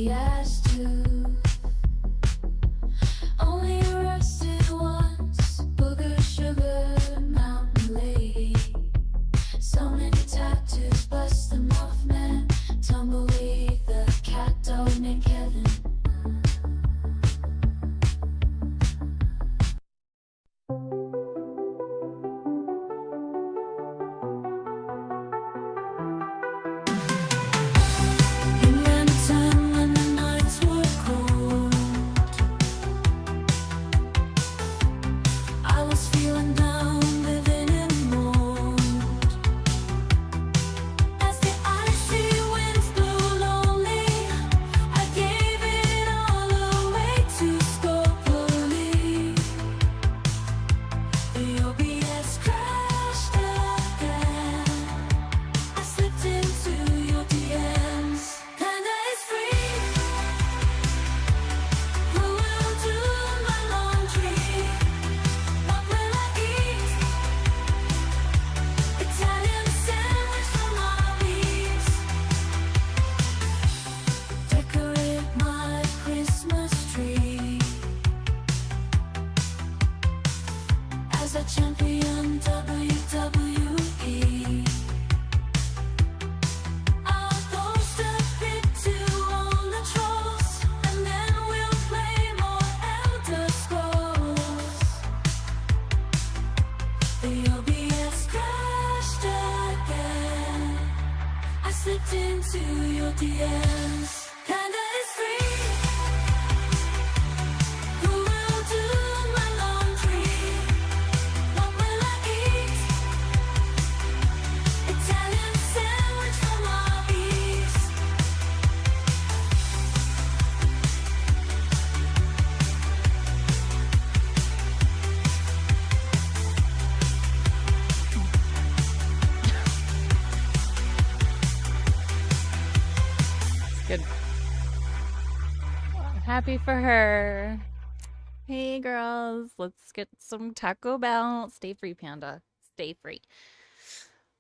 be asked to. Only arrested once, booger sugar mountain lady. So many tattoos, bust them off, man. Tumbleweed, the cat dog named Kevin. In Lantern, when the nights were cold, I was feeling down, living in mold. As the icy winds blew lonely, I gave it all away to Scopoli. The OBS crashed again. I slipped into your DMs. Panda is free. Who will do my laundry? What will I eat? Italian sandwich from Arby's. Decorate my Christmas tree as a champion WWE. I'll post a pic to all the trolls, and then we'll play more Elder Scrolls. The OBS crashed again. I slipped into your DMs. Panda is free. Who will do my laundry? What will I eat? Italian sandwich from Arby's. Good. Happy for her. Hey, girls. Let's get some Taco Bell. Stay free, Panda. Stay free.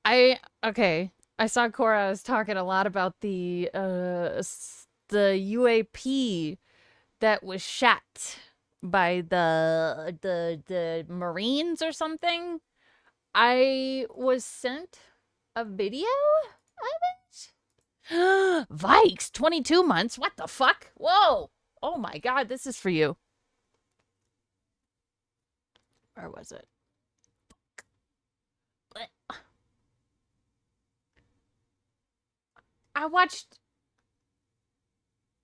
Okay. I saw Cora was talking a lot about the UAP that was shot by the Marines or something. I was sent a video of it. Vikes, 22 months. What the fuck? Whoa. Oh my god, this is for you. Where was it? Fuck. I watched,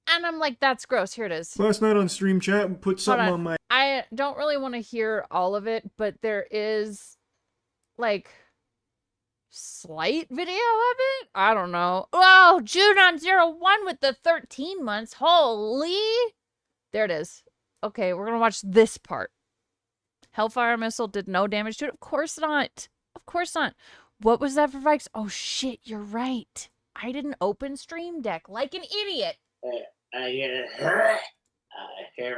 and I'm like, that's gross. Here it is. Last night on stream chat, put Hold something on. on my. I don't really want to hear all of it, but there is like slight video of it. I don't know. Oh, June on 01 with the 13 months. Holy. There it is. Okay, we're gonna watch this part. Hellfire missile did no damage to it. Of course not. Of course not. What was that for Vikes? Oh shit, you're right. I didn't open Stream Deck like an idiot. I get a hair Okay,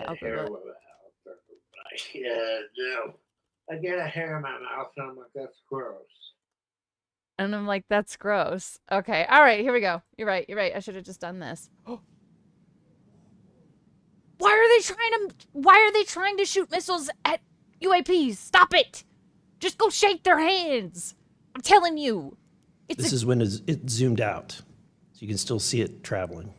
I'll Google it. no. I get a hair in my mouth and I'm like, that's gross. And I'm like, that's gross. Okay, all right, here we go. You're right, you're right. I should have just done this. Why are they trying to shoot missiles at UAPs? Stop it! Just go shake their hands. I'm telling you. This is when it zoomed out, so you can still see it traveling.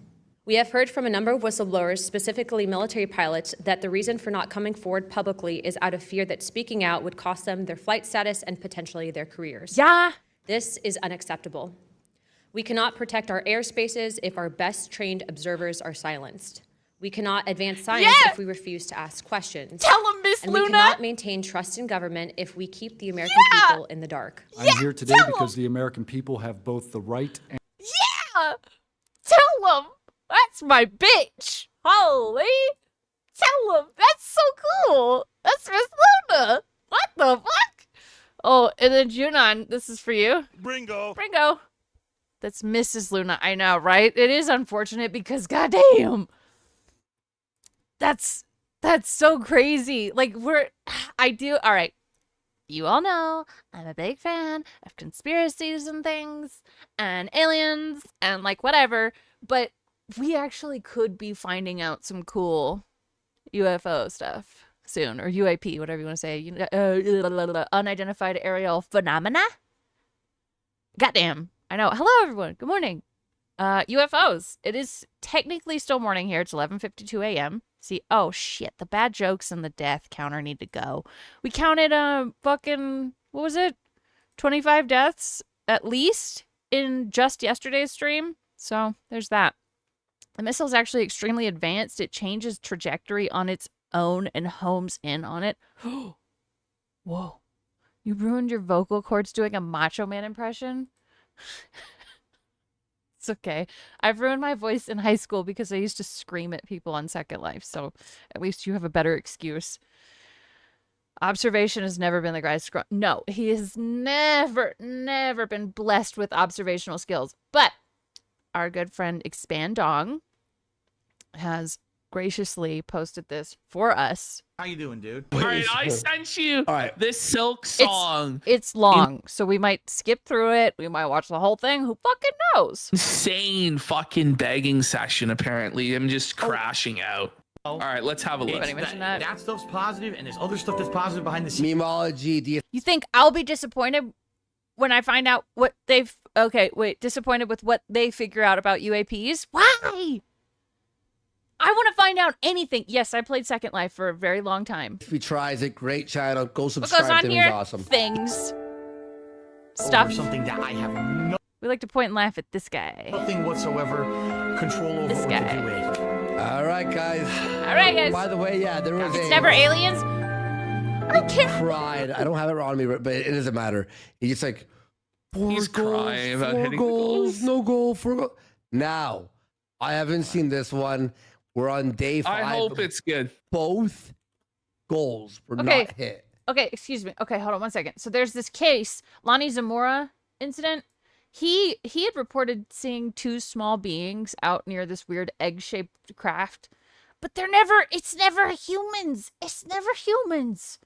We have heard from a number of whistleblowers, specifically military pilots, that the reason for not coming forward publicly is out of fear that speaking out would cost them their flight status and potentially their careers. Yeah. This is unacceptable. We cannot protect our airspaces if our best trained observers are silenced. We cannot advance science if we refuse to ask questions. Tell them, Miss And Luna. we cannot maintain trust in government if we keep the American people in the dark. I'm here today because the American people have both the right and... Yeah! Tell them! That's my bitch! Holy! Tell them! That's so cool! That's Miss Luna! What the fuck? Oh, and then Junon, this is for you. Bringo. Bringo. That's Mrs. Luna. I know, right? It is unfortunate because goddamn. That's so crazy. Like all right. you all know I'm a big fan of conspiracies and things and aliens and like whatever, but we actually could be finding out some cool UFO stuff soon, or UAP, whatever you want to say. Unidentified aerial phenomena. Goddamn. I know. Hello, everyone. Good morning. UFOs. It is technically still morning here. It's 11:52 a.m. See, oh shit, the bad jokes and the death counter need to go. We counted fucking, what was it? 25 deaths at least in just yesterday's stream. So there's that. The missile's actually extremely advanced. It changes trajectory on its own and homes in on it. Whoa. You ruined your vocal cords doing a Macho Man impression? It's okay. I've ruined my voice in high school because I used to scream at people on Second Life, so at least you have a better excuse. Observation has never been the guy's No, he has never been blessed with observational skills. But our good friend Expand Dong has graciously posted this for us. How you doing, dude? All right, I sent you this Silk song. It's long, so we might skip through it. We might watch the whole thing. Who fucking knows? Insane fucking begging session, apparently. I'm just crashing out. All right, let's have a look. Anybody mention that? That stuff's positive, and there's other stuff that's positive behind the scenes. Memeology, DSP. You think I'll be disappointed when I find out what they've... Okay, wait. Disappointed with what they figure out about UAPs? Why? I want to find out anything. Yes, I played Second Life for a very long time. If he tries it, great channel. Go What subscribe goes on to him. here? He's awesome. Things. Over Stuff. something that I have We like to point and laugh at this guy. nothing whatsoever control over This or guy. to do with. All right, guys. All right, guys. By the way, yeah, there was It's a... never aliens. I can't... cried. I don't have it on me, but it doesn't matter. He's just like, He's crying about four hitting the goals, goals. no goal, 4 goals. Now, I haven't seen this one. We're on day 5. I hope it's good. Both goals were Okay. not hit. Okay, excuse me. Okay, hold on 1 second. So there's this case, Lonnie Zamora incident. He had reported seeing 2 small beings out near this weird egg-shaped craft, but it's never humans. It's never humans.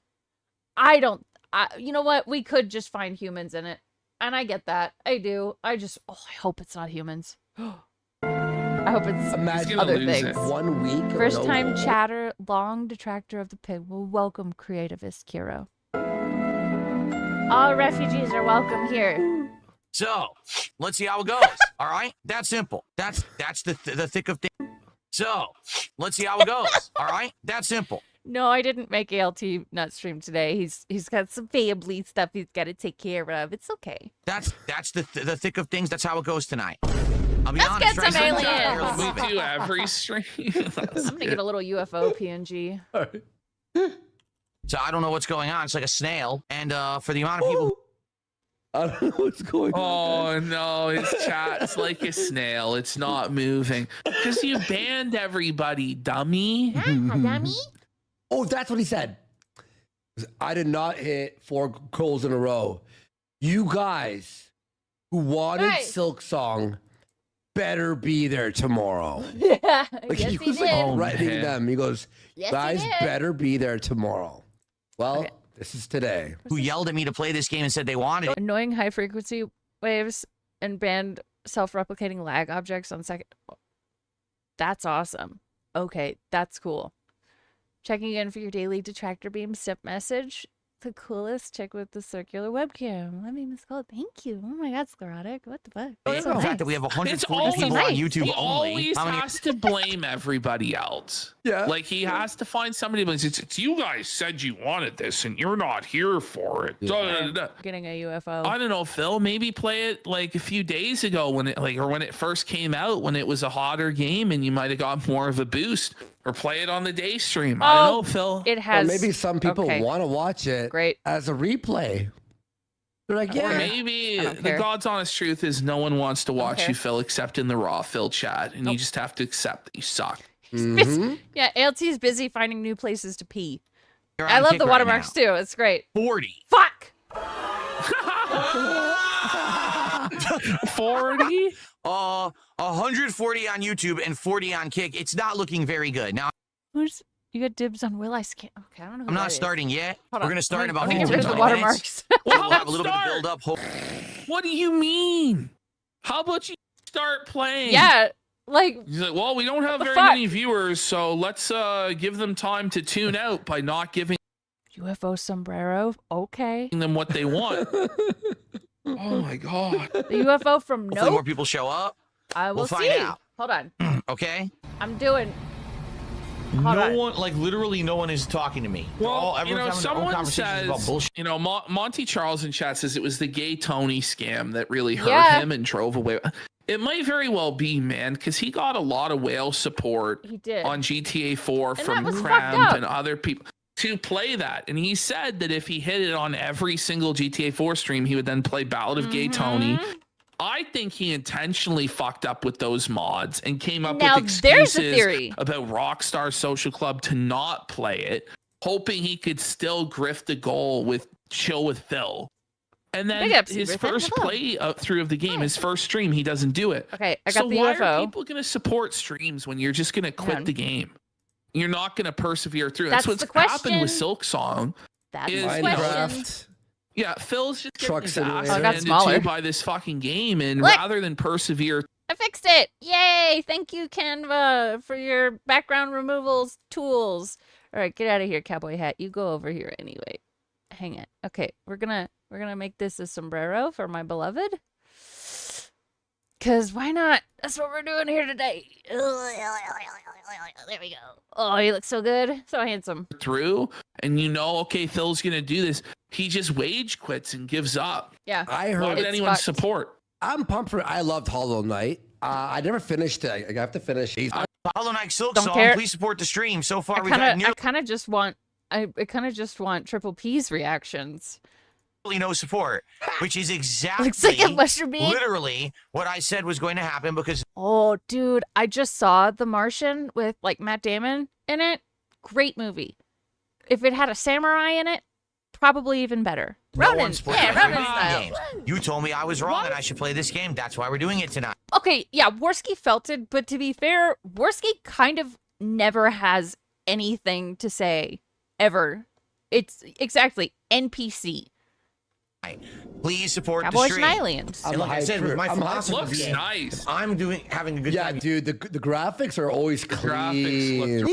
You know what? We could just find humans in it. And I get that. I do. I hope it's not humans. I hope it's Imagine other lose things. it. 1 week. of First no time goal. chatter, long detractor of the pig. Will welcome creativist Kiro. All refugees are welcome here. So, let's see how it goes. All right, that's simple. That's the thick of things. So, let's see how it goes. All right, that's simple. No, I didn't make ALT not stream today. He's got some family stuff he's got to take care of. It's okay. That's the thick of things. That's how it goes tonight. I'll be Let's honest. get some aliens. We do every stream. I'm gonna get a little UFO PNG. So I don't know what's going on. It's like a snail, and for the amount of people. I don't know what's going on. Oh no, his chat's like a snail. It's not moving. Because you banned everybody, dummy. Dummy. Oh, that's what he said. I did not hit 4 goals in a row. You guys who wanted Nice. Silk Song better be there tomorrow. Yeah, Like yes, he he was did. like threatening man. them. He goes, Yes, he guys did. better be there tomorrow. Well, Okay. this is today. Who yelled at me to play this game and said they wanted it. Annoying high frequency waves and banned self-replicating lag objects on second. That's awesome. Okay, that's cool. Checking in for your daily detractor beam sip message. The coolest chick with the circular webcam. Let me miss call. Thank you. Oh my god, sclerotic. What the fuck? That's so The fact nice. that we have It's 140 always people nice. on YouTube He only. always How many? has to blame everybody else. Yeah. Like he has to find somebody. But it's you guys said you wanted this, and you're not here for it. Da, da, da, da. Getting a UFO. I don't know, Phil. Maybe play it like a few days ago when it first came out, when it was a hotter game, and you might have got more of a boost. Or play it on the day stream. I don't know, Phil. It Or has. maybe some people okay. want to watch it Great. as a replay. They're like, Or yeah. maybe I don't the care. God's honest truth is no one wants to watch care. you, Phil, except in the raw Phil chat, and Nope. you just have to accept that you suck. Mhm. Yeah, ALT's busy finding new places to pee. You're I on love kick the right watermarks now. too. It's great. 40. Fuck. 40? 140 on YouTube and 40 on Kick. It's not looking very good. Now, Who's You got dibs on Will I Scam. Okay, I don't know. Who I'm that not is. starting yet. Hold We're on. going to start in about Let me 15 get rid of the 20 minutes. watermarks. Well, We'll how have a little bit of build up. What do you mean? How about you start playing? Yeah, like He's like, well, we don't have the very fuck? many viewers, so let's give them time to tune out by not giving UFO sombrero. Okay. them what they want. Oh my god. The UFO from Hopefully more Nope. people show up. I will we'll find see. out. Hold on. Okay? I'm doing. Hold no on. one, like literally no one is talking to me. Well, you know, everyone's having their own someone conversations about says, bullshit. you know, Monty Charles in chat says it was the gay Tony scam that really hurt Yeah. him and drove away. It might very well be, man, because he got a lot of whale support He did. on GTA 4 that from was fucked Cramp up. and other people to play that. And he said that if he hit it on every single GTA 4 stream, he would then play Ballad of Gay Tony. Mhm. I think he intentionally fucked up with those mods and came up Now, with there's a excuses theory. about Rockstar Social Club to not play it, hoping he could still grift the goal with Chill with Phil. And then Big ups, his Griffin. first Hello. play through of the game, his first stream, he doesn't do it. Okay, I got So the why are UFO. people going to support streams when you're just going to quit Man. the game? You're not going to persevere through. That's That's the what's happened with question. Silk Song. That's is, the you know, question. Minecraft. Yeah, Phil's just Truck getting his Simulator. ass Oh, it got handed to smaller. you by this fucking game, and Look. rather than persevere I fixed it. Yay! Thank you, Canva, for your background removals tools. All right, get out of here, cowboy hat. You go over here anyway. Hang it. Okay, we're gonna make this a sombrero for my beloved. Cause why not? That's what we're doing here today. There we go. Oh, he looks so good, so handsome. through, and you know, okay, Phil's going to do this, he just wage quits and gives up. Yeah. I Why heard. would It's anyone fucked. support? I'm pumped for. I loved Hollow Knight. I never finished it. I have to finish. Hollow Knight Silk Don't Song, care. please support the stream. So far, I we've had kind of just want Triple P's reactions. nearly no support, which is exactly Looks like a mushroom bean. literally what I said was going to happen because Oh, dude, I just saw The Martian with like Matt Damon in it. Great movie. If it had a samurai in it, probably even better. no Ronin, one supports yeah, my Ronin video style. games. You told me I was wrong and I should play this game. That's why we're doing it tonight. Okay, yeah, Worski felt it, but to be fair, Worski kind of never has anything to say ever. It's exactly NPC. Please support Cowboys the and stream. aliens. And like I said, with my I'm hyped philosophy, for Looks the game. nice. I'm having a good Yeah, time. dude, the graphics are always graphics clean.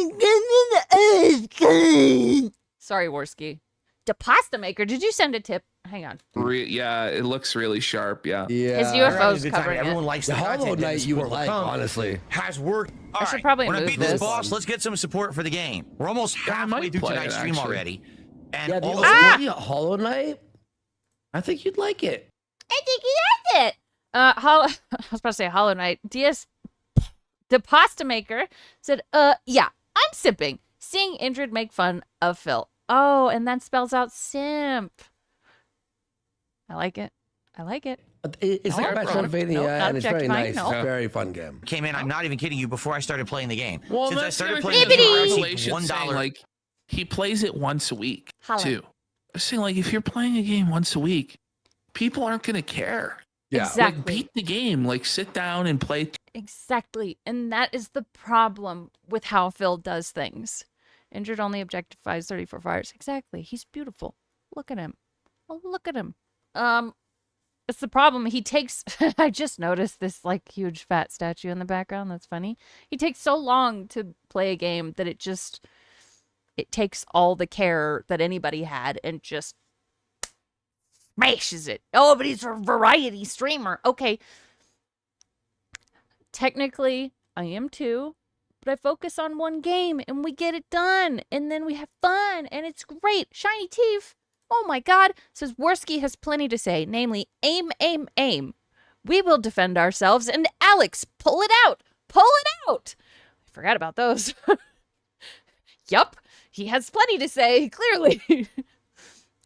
look Sorry, Worski. The pasta maker, did you send a tip? Hang on. Yeah, it looks really sharp. Yeah. Yeah. His We're having a UFO's good time. covering Everyone it. likes The the Hollow content. Knight you would Support will like, come. honestly. Has worked. All should right, probably when I move beat this this. boss, let's get some support for the game. We're almost I halfway might through play tonight's it, stream actually. already. And Yeah, the all OG Hollow Knight. I think you'd like it. I think he liked it. I was about to say Hollow Knight. The pasta maker said, yeah, I'm simping. Seeing Indrid make fun of Phil. Oh, and that spells out simp. I like it. I like it. It's No, like bro. Metroidvania, Nope, not and it's very objectifying, nice. no. It's a very fun game. came in, I'm not even kidding you, before I started playing the game. Well, Since I that's the started other playing thing. the game, I Bibbidi. received Revelation saying, $1. like, he plays it once a week Holla. too. I'm saying, like, if you're playing a game once a week, people aren't gonna care. Yeah. Exactly. Like, beat the game. Like, sit down and play. Exactly. And that is the problem with how Phil does things. Indrid only objectifies 34 fires. Exactly. He's beautiful. Look at him. Oh, look at him. It's the problem. He takes I just noticed this like huge fat statue in the background. That's funny. He takes so long to play a game that it takes all the care that anybody had and just smashes it. Oh, but he's a variety streamer. Okay. Technically, I am too, but I focus on one game and we get it done and then we have fun and it's great. Shiny teeth. Oh my God. Says Worski has plenty to say, namely aim, aim, aim. We will defend ourselves and Alex, pull it out. Pull it out. I forgot about those. Yup. He has plenty to say, clearly.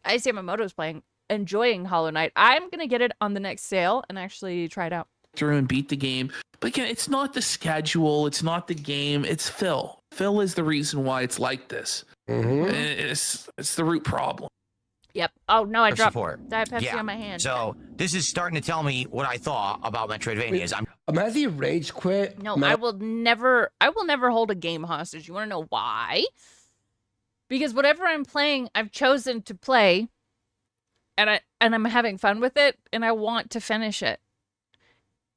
I see Yamamoto's enjoying Hollow Knight. I'm going to get it on the next sale and actually try it out. through and beat the game. But again, it's not the schedule, it's not the game, it's Phil. Phil is the reason why it's like this. Mhm. And it's the root problem. Yep. Oh, no, I For dropped support. Diet Pepsi Yeah. on my hand. So this is starting to tell me what I thought about Metroidvanias. Has he rage quit? No, I will never hold a game hostage. You want to know why? because whatever I'm playing, I've chosen to play, and I'm having fun with it, and I want to finish it.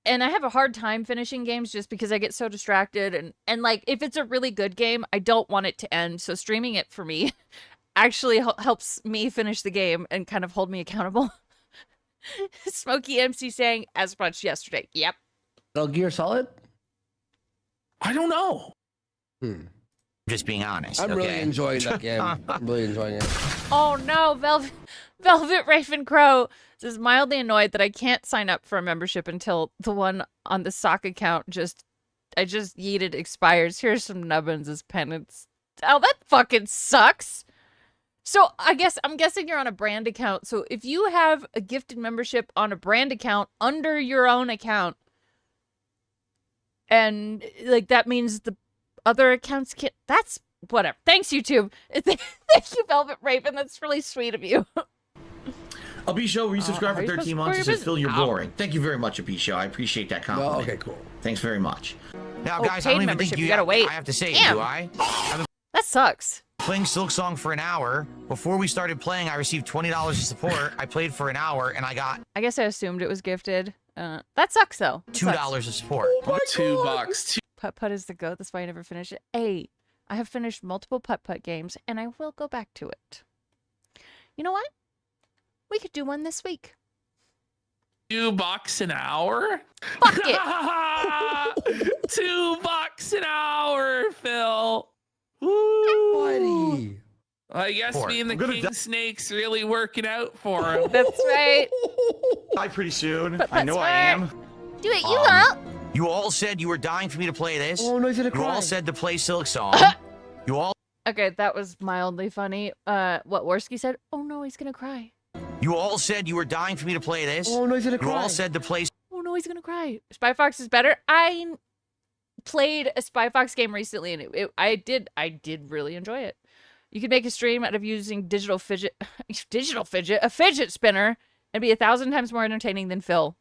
And I have a hard time finishing games just because I get so distracted, and like if it's a really good game, I don't want it to end. So streaming it for me actually helps me finish the game and kind of hold me accountable. Smokey MC saying as much yesterday. Yep. Metal Gear Solid? I don't know. Just being honest. I'm really okay? enjoying that game. I'm really enjoying it. Oh no, Velvet Raven Crow is mildly annoyed that I can't sign up for a membership until the one on the sock account I just yeeted expires. Here's some nubbins as penance. Oh, that fucking sucks. So I'm guessing you're on a brand account. So if you have a gifted membership on a brand account under your own account, and like that means the other accounts can't. That's whatever. Thanks, YouTube. Thank you, Velvet Raven. That's really sweet of you. Abisho, resubscribe for 13 months and says, Phil, you're Ow. boring. Thank you very much, Abisho. I appreciate that compliment. Oh, okay, cool. Thanks very much. Now, Oh, guys, I paid don't even membership, think you gotta wait. I have to say, Damn. do I? I've been That sucks. playing Silk Song for an hour. Before we started playing, I received $20 of support. I played for an hour, and I got I guess I assumed it was gifted. That sucks though. That sucks. $2 of support. $2. Putt Putt is the goat. That's why I never finish it. Hey, I have finished multiple Putt Putt games, and I will go back to it. You know what? We could do one this week. $2 an hour? Fuck it. $2 an hour, Phil. Woo. Buddy. I guess Four. me and the I'm gonna King Snake's really working out for him. That's right. Die pretty soon. But I know I that's am. Do it, you won't. You all said you were dying for me to play this. Oh, no, he's gonna You all cry. said to play Silk Song. You all Okay, that was mildly funny. What Worski said? Oh no, he's gonna cry. said you were dying for me to play this. Oh, no, he's gonna You all cry. said to play Oh no, he's gonna cry. Spy Fox is better. I played a Spy Fox game recently, and I did really enjoy it. You could make a stream out of using a fidget spinner, and be 1,000 times more entertaining than Phil.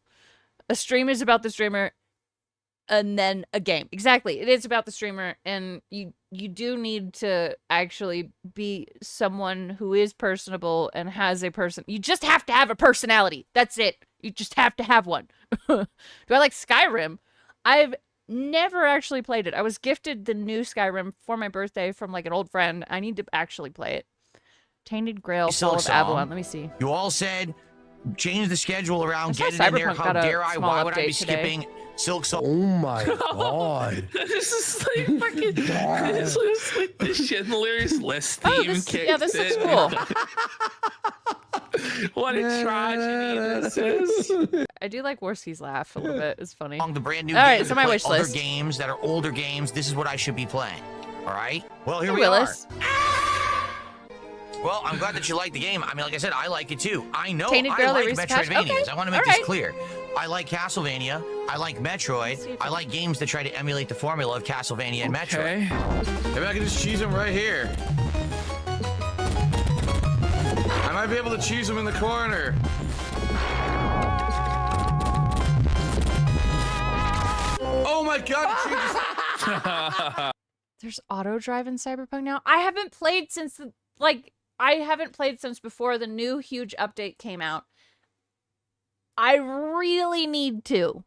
A stream is about the streamer, and then a game. Exactly, it is about the streamer, and you do need to actually be someone who is personable and has a person. You just have to have a personality. That's it. You just have to have one. Do I like Skyrim? I've never actually played it. I was gifted the new Skyrim for my birthday from like an old friend. I need to actually play it. Tainted Grail, Silk Fall of Song. Avalon. Let me see. You all said change the schedule around, I saw get it in there. Cyberpunk How got a dare I? small Why would I be update today. skipping Silk Song? Oh my god. This is like fucking. This is like the Schindler's List Oh, theme this, kicks yeah, this looks in. cool. What a tragedy this is. I do like Worski's laugh a little bit. It's funny. The brand new All right, games so to my play wish other list. games that are older games. This is what I should be playing. All right. Well, here Hey, we Willis. are. Well, I'm glad that you like the game. I mean, like I said, I like it too. I know Tainted I Grail, like the recent patch? Metroidvanias. Okay, I want to make all this right. clear. I like Castlevania. I like Metroid. I like games that try to emulate the formula of Castlevania and Metroid. Okay. Maybe I can just cheese him right here. I might be able to cheese him in the corner. Oh my god! There's auto drive in Cyberpunk now. I haven't played since before the new huge update came out. I really need to.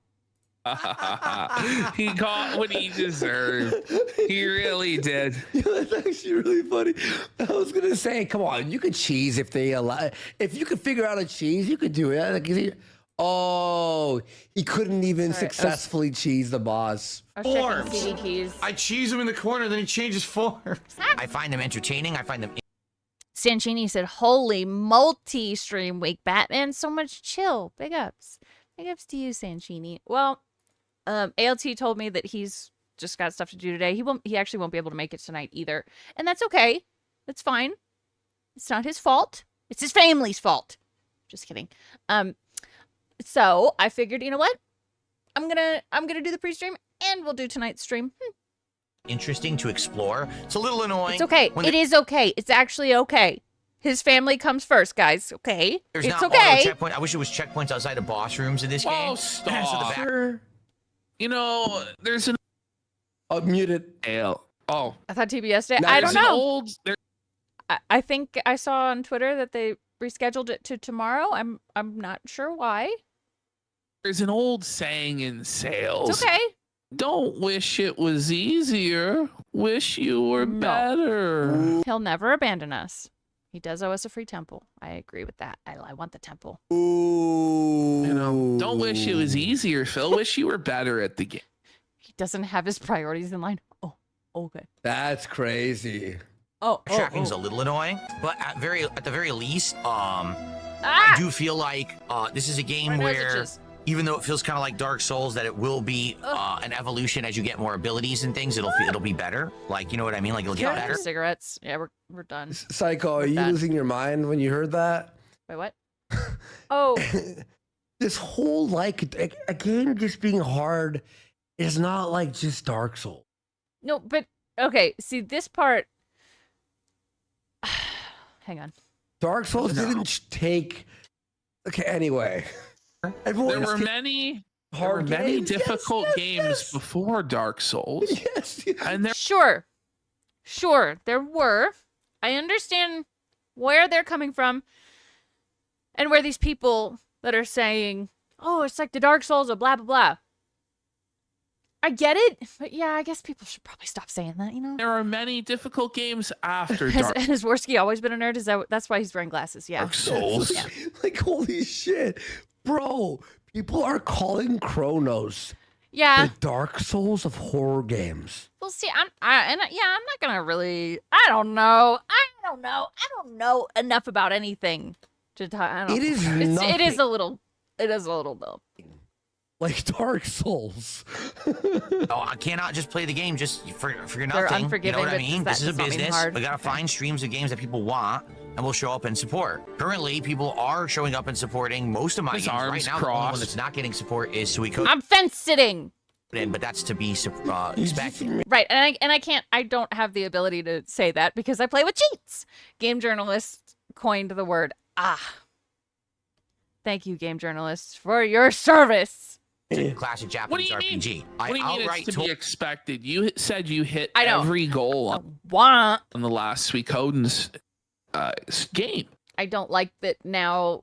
He got what he deserved. He really did. Yeah, that's actually really funny. I was gonna say, come on, you could cheese if they allow. If you could figure out a cheese, you could do it. Oh, he couldn't even successfully cheese the boss. I was checking Forms. CD keys. I cheese him in the corner, then he changes forms. I find them entertaining. I find them Sanchini said, "Holy multi-stream week, Batman! So much chill. Big ups, big ups to you, Sanchini." Well, ALT told me that he's just got stuff to do today. He actually won't be able to make it tonight either, and that's okay. That's fine. It's not his fault. It's his family's fault. Just kidding. So I figured, you know what? I'm gonna do the pre-stream, and we'll do tonight's stream. interesting to explore. It's a little annoying. It's okay. when It is okay. It's actually okay. His family comes first, guys. Okay. There's It's not okay. auto checkpoint. I wish it was checkpoints outside of boss rooms in this game. Oh, So the stop. back- You know, there's an Muted. Oh, I thought TBS did. no, I there's don't an know. old. I think I saw on Twitter that they rescheduled it to tomorrow. I'm not sure why. There's an old saying in sales. It's okay. Don't wish it was easier. Wish you were No. better. He'll never abandon us. He does owe us a free temple. I agree with that. I want the temple. Ooh. You know, don't wish it was easier, Phil. Wish you were better at the game. He doesn't have his priorities in line. Oh, okay. That's crazy. Oh, Tracking's a little annoying, but at the very least, I Ah! do feel like this is a game My nose where, itches. even though it feels kind of like Dark Souls, that it will be an evolution as you get more abilities and things. It'll be better. Like, you know what I mean? Like, it'll get better. Cigarettes. Yeah, we're done. Psycho, are you done. losing your mind when you heard that? Wait, what? Oh, This whole, like, a game just being hard is not like just Dark Souls. no, but okay. See, this part. Hang on. Dark Souls didn't take. Okay, anyway. There were many games. difficult Yes, games yes. before Dark Souls. Yes. And there Sure, there were. I understand where they're coming from and where these people that are saying, oh, it's like the Dark Souls of blah, blah, blah. I get it, but yeah, I guess people should probably stop saying that, you know? there are many difficult games after Dark Has Worski always been a nerd? That's why he's wearing glasses, yeah. Souls. Yeah. Like, holy shit. Bro, people are calling Chronos Yeah. the Dark Souls of horror games. Well, see, I'm not gonna really. I don't know enough about anything to talk. It is It nothing. is a little though. Like Dark Souls. Oh, I cannot just play the game just for nothing. They're You know unforgiving, what I but mean? that This is a does not mean business. hard. We gotta find streams of games that people want, and we'll show up and support. Currently, people are showing up and supporting most of my His games. arms Right now, the only one crossed. that's not getting support is Suikoden, I'm fence sitting. but that's to be expected. Right, and I can't. I don't have the ability to say that because I play with cheats. Game journalists coined the word Thank you, game journalists, for your service. Classic What do Japanese you mean? RPG. What do you mean it's to be expected? You said you hit I know. every goal on the last Suikoden's game. I don't like that now.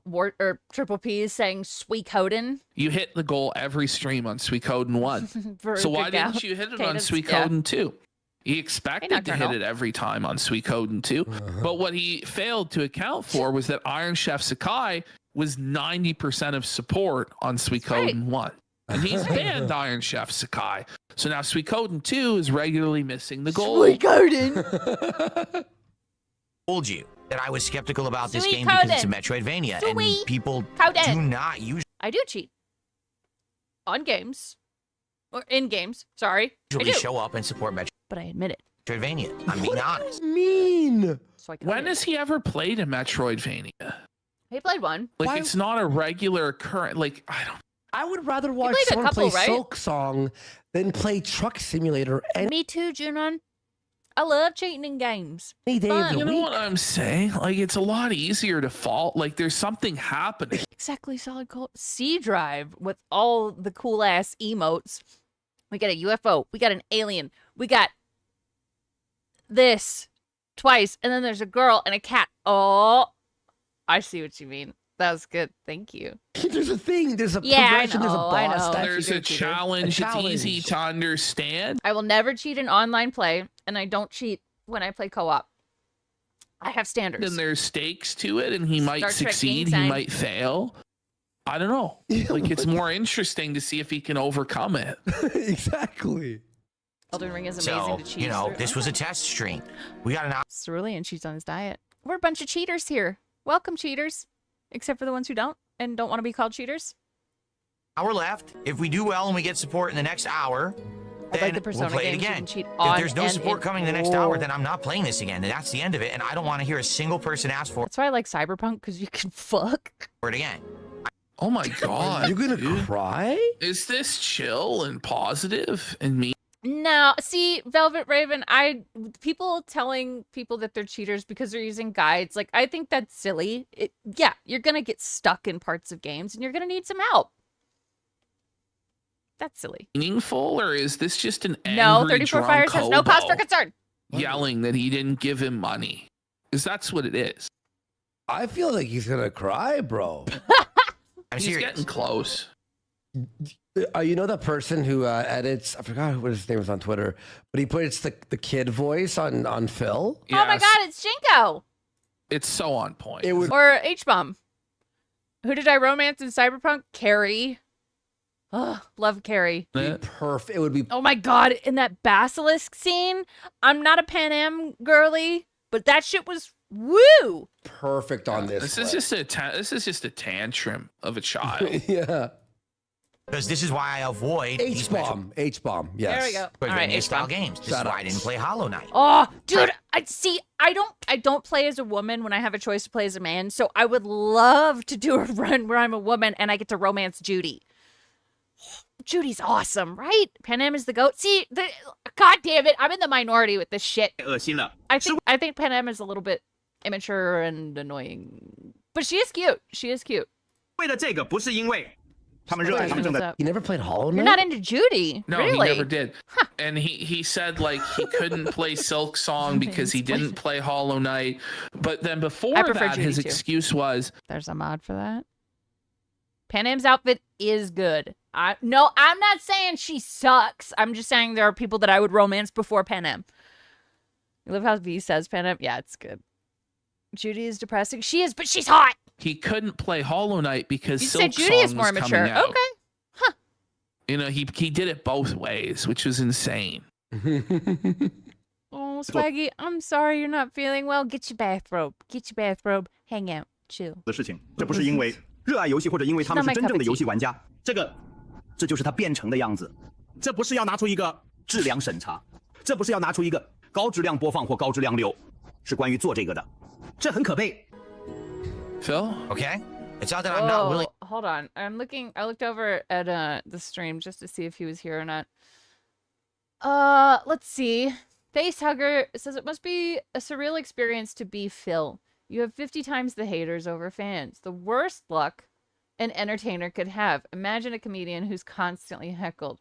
Triple P is saying Suikoden. You hit the goal every stream on Suikoden 1. So why didn't you hit it on Suikoden 2? He expected to hit it every time on Suikoden 2. But what he failed to account for was that Iron Chef Sakai was 90% of support on Suikoden 1. And he's banned Iron Chef Sakai. So now Suikoden 2 is regularly missing the goal. Suikoden. Told you that I was skeptical about this game because it's a Metroidvania, and people do not use. I do cheat on games or in games. Sorry, usually show up and support but I admit it. Metroidvania. I'm being honest. Mean. When has he ever played a Metroidvania? He played one. Like, it's not a regular current. Like, I don't. I would rather watch played a someone couple, play right? Silk Song than play Truck Simulator Me too, Junon. I love cheating in games. any day of Fun. the You know week. what I'm saying? Like, it's a lot easier to fall. Like, there's something happening. Exactly, solid gold. C drive with all the cool ass emotes. We got a UFO. We got an alien. We got this twice, and then there's a girl and a cat. Oh, I see what you mean. That was good. Thank you. There's a thing. There's a Yeah, I progression. There's a know, I boss. know. That's There's a challenge. It's easy to understand. I will never cheat in online play, and I don't cheat when I play co-op. I have standards. Then there's stakes to it, and he might Star Trek succeed. game He time. might fail. I don't know. Like, it's more interesting to see if he can overcome it. Exactly. Elden Ring is amazing So, to cheat. you know, through. this was a test stream. We got an Cerulean cheats on his diet. We're a bunch of cheaters here. Welcome, cheaters. Except for the ones who don't and don't want to be called cheaters. hour left. If we do well and we get support in the next hour, I then like the we'll Persona play it games you again. can cheat If on there's no and support in- coming the next hour, then I'm not playing this again. And that's the end of it. And I don't want to hear a single person ask for That's why I like Cyberpunk, because you can fuck. it again. Oh my god. You gonna dude. cry? Is this chill and positive and me? No, see, Velvet Raven, people telling people that they're cheaters because they're using guides, like, I think that's silly. Yeah, you're gonna get stuck in parts of games and you're gonna need some help. That's silly. Meaningful, or is this just an angry No, 34 drunk Fires has no cause for hobo concern. yelling that he didn't give him money? Because that's what it is. I feel like he's gonna cry, bro. I'm He's serious. getting close. You know that person who edits? I forgot what his name was on Twitter, but he puts the kid voice on Phil. Oh my Yes. God, it's Jinko It's so on point. It would or H-Bomb. Who did I romance in Cyberpunk? Carrie. Ugh, love Carrie. be perfect. It would be Oh my God, in that basilisk scene, I'm not a Pan Am girly, but that shit was woo. perfect on this. This is just a tantrum of a child. Yeah. Because this is why I avoid these H-bomb. H-bomb. Yes. There we go. All right, Metroidvania style H-Bomb. games. This is Shut why up. I didn't play Hollow Knight. Oh, dude, I don't play as a woman when I have a choice to play as a man. So I would love to do a run where I'm a woman and I get to romance Judy. Judy's awesome, right? Pan Am is the goat. See, God damn it, I'm in the minority with this shit. I think Pan Am is a little bit immature and annoying, but she is cute. She is cute. 为了这个，不是因为他们热爱他们正在 You never played Hollow Knight? You're not into Judy, No, really? he never did. And he said like he couldn't play Silk Song because he didn't play Hollow Knight. But then before I prefer that, Judy his too. excuse was, There's a mod for that. Pan Am's outfit is good. No, I'm not saying she sucks. I'm just saying there are people that I would romance before Pan Am. You love how V says Pan Am? Yeah, it's good. Judy is depressing. She is, but she's hot. he couldn't play Hollow Knight because You Silk said Judy is Song more was mature. coming out. Okay. Huh. You know, he did it both ways, which was insane. Oh, Swaggy, I'm sorry you're not feeling well. Get your bathrobe. Get your bathrobe. Hang out. Chill. 的事情，这不是因为热爱游戏或者因为他们是真正的游戏玩家，这就是他变成的样子。这不是要拿出一个质量审查，这不是要拿出一个高质量播放或高质量流，是关于做这个的，这很可悲。 Phil? Okay? It's not that I'm not willing. Hold on. I looked over at the stream just to see if he was here or not. Let's see. Facehugger says it must be a surreal experience to be Phil. You have 50 times the haters over fans. The worst luck an entertainer could have. Imagine a comedian who's constantly heckled.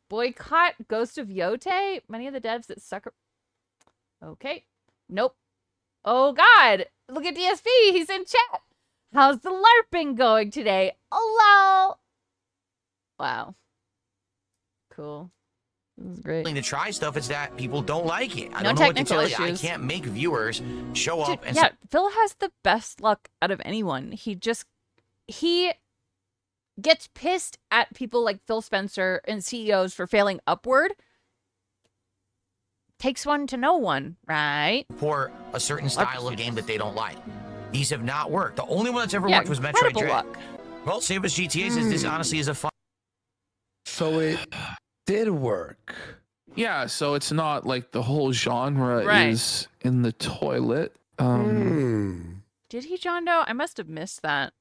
Boycott Ghost of Yote? Many of the devs that suck. Okay. Nope. Oh God. Look at DSP. He's in chat. How's the LARPing going today? Hello. Wow. Cool. This is great. To try stuff, it's that people don't like it. I No don't know what to technical tell you. I issues. can't make viewers show up and Yeah, Phil has the best luck out of anyone. He gets pissed at people like Phil Spencer and CEOs for failing upward. Takes one to know one, right? support a certain style of game that they don't like. These have not worked. The only one that's ever Yeah, worked was Metroid incredible Dread. luck. Well, Save Us GTA says this honestly is a fun. So it did work. Yeah, so it's not like the whole genre Right. is in the toilet. Did he, John Doe? I must have missed that.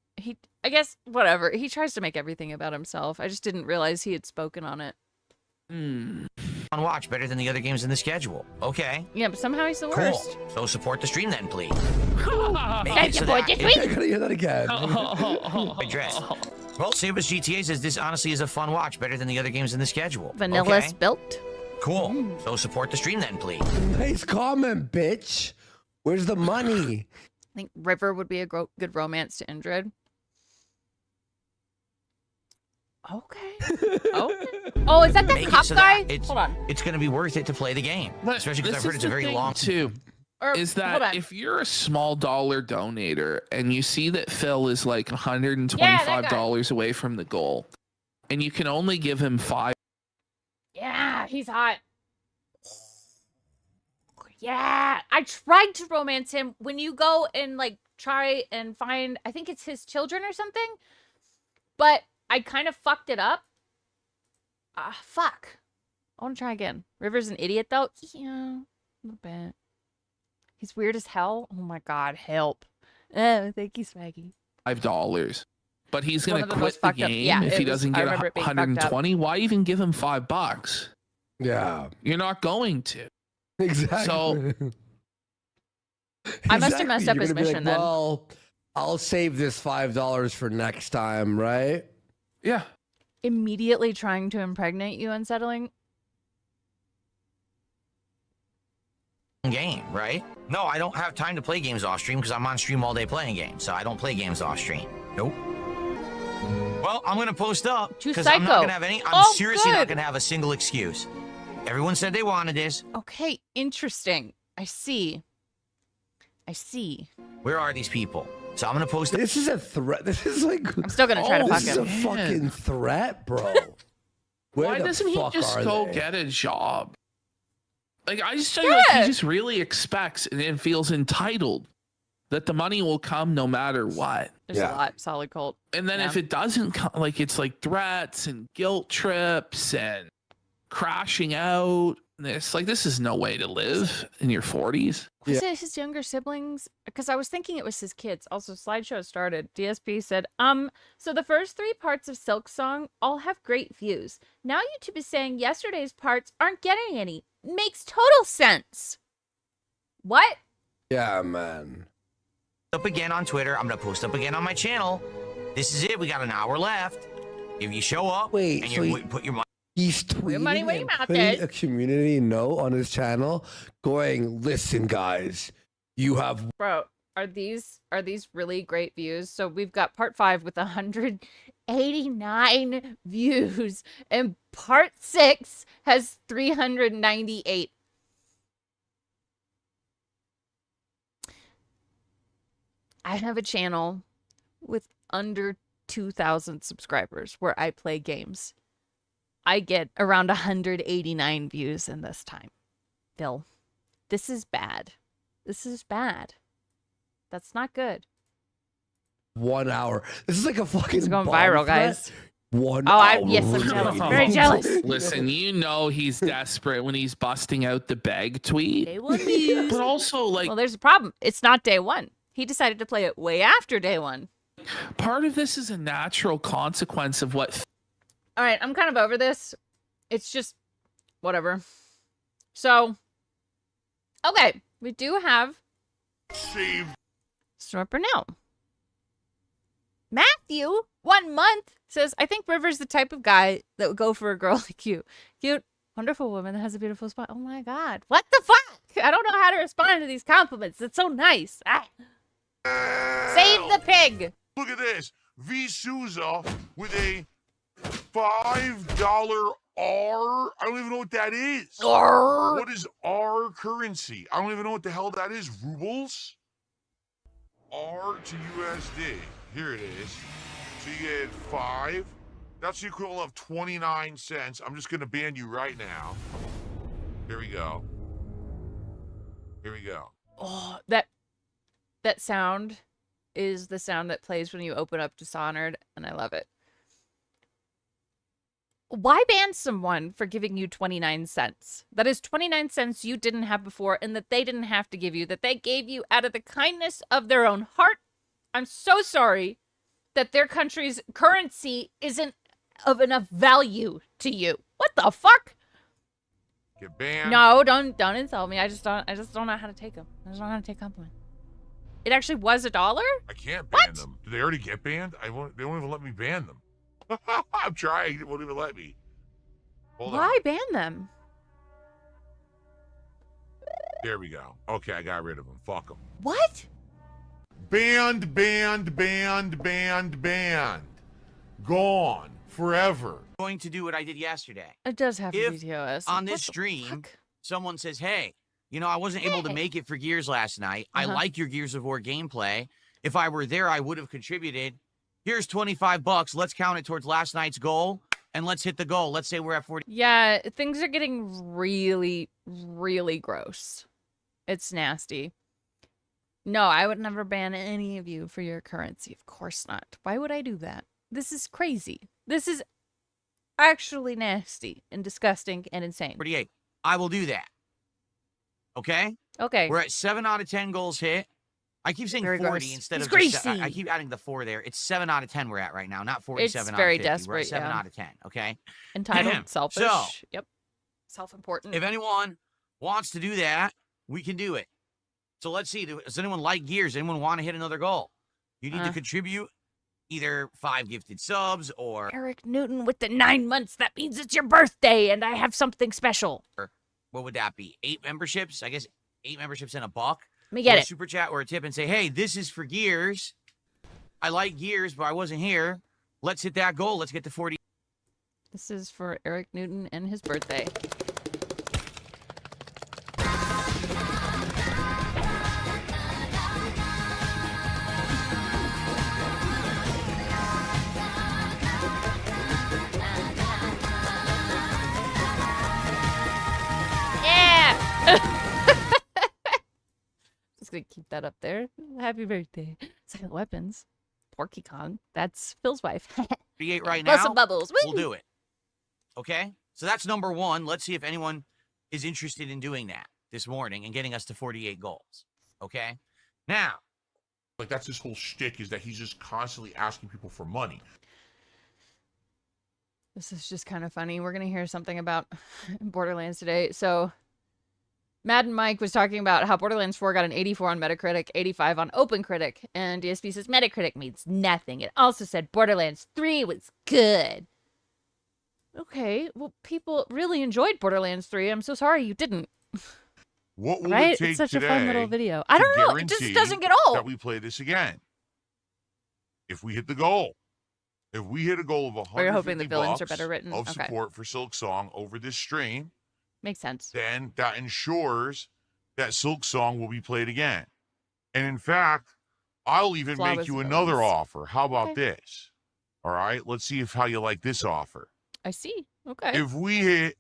I guess, whatever. He tries to make everything about himself. I just didn't realize he had spoken on it. On watch better than the other games in the schedule. Okay. Yeah, but somehow he's the Cool. worst. So support the stream then, please. Make Thank it you, so boy. that Just it- wait. I gotta hear that again. Dread. Well, Save Us GTA says this honestly is a fun watch better than the other games in the schedule. Vanilla Okay. spilt. Cool. So support the stream then, please. Nice comment, bitch. Where's the money? I think River would be a good romance to Indrid. Okay. Oh, is that Make cop it so guy? that Hold on. it's going to be worth it to play the game, especially because I've heard it's a very long. too. Or, Is hold that on. if you're a small dollar donator and you see that Phil is like $125 away from the goal, and you can only give him $5. Yeah, he's hot. Yeah, I tried to romance him. When you go and like try and find, I think it's his children or something, but I kind of fucked it up. Fuck. I want to try again. River's an idiot though. Yeah, a little bit. He's weird as hell. Oh my god, help. Oh, thank you, Swaggy. $5. But he's One gonna of the quit most the fucked up- game yeah, if it he was- doesn't I get remember it being fucked up. 120. Why even give him $5? Yeah, You're not going to. exactly. So I must have messed up You're his gonna be mission like, then. well, I'll save this $5 for next time, right? yeah, Immediately trying to impregnate you, unsettling. Game. game, right? No, I don't have time to play games off stream because I'm on stream all day playing games, so I don't play games off stream. Nope. Well, I'm gonna post up because I'm not gonna have any. I'm seriously not gonna have a single excuse. Everyone said they wanted this. Okay, interesting. I see. Where are these people? So I'm gonna post. This is a threat. This is like. I'm still gonna try to fuck him. This is a fucking threat, bro. Why doesn't he just go get a job? Like, I just feel like he just really expects and feels entitled that the money will come no matter what. There's a lot. Solid cult. And then if it doesn't come, like, it's like threats and guilt trips and crashing out. This is no way to live in your 40s. Was it his younger siblings? Because I was thinking it was his kids. Also, slideshow started. DSP said, so the first 3 parts of Silk Song all have great views. Now YouTube is saying yesterday's parts aren't getting any. Makes total sense. What? Yeah, man. Up again on Twitter. I'm gonna post up again on my channel. This is it. We got an hour left. If you show up and you put your money. He's tweeting and putting a community note on his channel going, listen, guys, you have... Bro, are these really great views? So we've got part 5 with 189 views, and part 6 has 398. I have a channel with under 2,000 subscribers where I play games. I get around 189 views in this time. Bill, this is bad. This is bad. That's not good. 1 hour. This is like a fucking It's going viral, guys. 1 hour. Yes, I'm jealous. Very jealous. Listen, you know he's desperate when he's busting out the bag tweet. Day 1 views. But also, like... Well, there's a problem. It's not day 1. He decided to play it way after day 1. Part of this is a natural consequence of what... All right, I'm kind of over this. It's just whatever. So, okay, we do have Snorper now. Matthew, 1 month, says, I think River's the type of guy that would go for a girl like you. Cute, wonderful woman that has a beautiful spot. Oh my God. What the fuck? I don't know how to respond to these compliments. It's so nice. Ah. Save the pig. Look at this. V. Souza with a $5 R. I don't even know what that is. R. What is R currency? I don't even know what the hell that is. Rubles? R to USD. Here it is. So you get 5. That's the equivalent of 29 cents. I'm just going to ban you right now. Here we go. Here we go. Oh, that sound is the sound that plays when you open up Dishonored, and I love it. Why ban someone for giving you 29 cents? That is 29 cents you didn't have before and that they didn't have to give you, that they gave you out of the kindness of their own heart. I'm so sorry that their country's currency isn't of enough value to you. What the fuck? Get banned. No, don't insult me. I just don't know how to take them. I just don't know how to take compliments. It actually was $1? I can't ban them. Do they already get banned? They won't even let me ban them. I'm trying. It won't even let me. Hold Why on. ban them? There we go. Okay, I got rid of them. Fuck them. What? Banned, banned, banned, banned, banned. Gone. Forever. I'm going to do what I did yesterday. It does have to If be TOS. on this stream, someone says, hey, you know, I wasn't able to make it for Gears last night. I like your Gears of War gameplay. If I were there, I would have contributed. Here's $25. Let's count it towards last night's goal, and let's hit the goal. Let's say we're at 40. Yeah, things are getting really, really gross. It's nasty. No, I would never ban any of you for your currency. Of course not. Why would I do that? This is crazy. This is actually nasty and disgusting and insane. 48. I will do that. Okay? Okay. We're at 7 out of 10 goals hit. I keep saying Very 40 gross. instead It's of just, greasy. I keep adding the 4 there. It's 7 out of 10 we're at right now, not 47 It's out very of 50. We're desperate, at 7 yeah. out of 10, okay? Entitled, selfish. So, yep. Self-important. if anyone wants to do that, we can do it. So let's see. Does anyone like Gears? Anyone want to hit another goal? You need to contribute either 5 gifted subs or... Eric Newton with the 9 months. That means it's your birthday and I have something special. What would that be? 8 memberships? I guess 8 memberships and $1. Let me get a it. super chat or a tip and say, hey, this is for Gears. I like Gears, but I wasn't here. Let's hit that goal. Let's get to 40. This is for Eric Newton and his birthday. Just gonna keep that up there. Happy birthday. Silent Weapons. Porky Kong. That's Phil's wife. 48 right Blow now. some bubbles. We'll do it. Okay? So that's number 1. Let's see if anyone is interested in doing that this morning and getting us to 48 goals. Okay? Now. Like, that's his whole shtick, is that he's just constantly asking people for money. This is just kind of funny. We're going to hear something about Borderlands today. So, Madden Mike was talking about how Borderlands 4 got an 84 on Metacritic, 85 on OpenCritic, and DSP says Metacritic means nothing. It also said Borderlands 3 was good. Okay, well, people really enjoyed Borderlands 3. I'm so sorry you didn't. What will right? it take It's such today a fun little video. I don't know. It just doesn't get old. That we play this again. If we hit the goal. If we hit a goal of 150 you're hoping the villains are bucks better written. of Okay. support for Silk Song over this stream, Makes sense. then that ensures that Silk Song will be played again. And in fact, I'll even Flawless make you villains. another offer. How about Okay. this? All right, let's see how you like this offer. I see. Okay. If we hit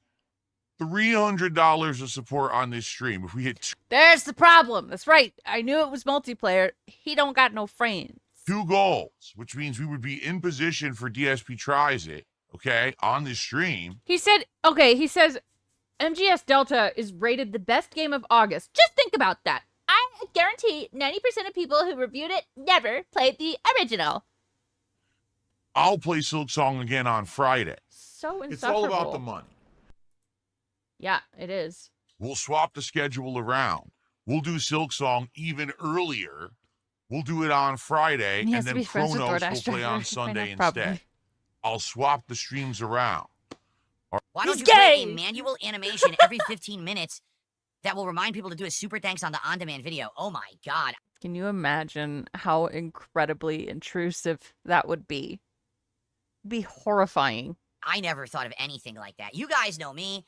$300 of support on this stream, if we hit There's the problem. That's right. I knew it was multiplayer. He don't got no friends. 2 goals, which means we would be in position for DSP Tries It, okay, on this stream. He said, okay, he says MGS Delta is rated the best game of August. Just think about that. I guarantee 90% of people who reviewed it never played the original. I'll play Silk Song again on Friday. So insufferable. It's all about the money. Yeah, it is. We'll swap the schedule around. We'll do Silk Song even earlier. We'll do it on Friday, He has and to then be friends with Chronos DoorDash will play on driver. Sunday I know, instead. probably. I'll swap the streams around. Why don't He's you play a gay! manual animation every 15 minutes that will remind people to do a super thanks on the on-demand video? Oh my god. Can you imagine how incredibly intrusive that would be? It'd be horrifying. I never thought of anything like that. You guys know me.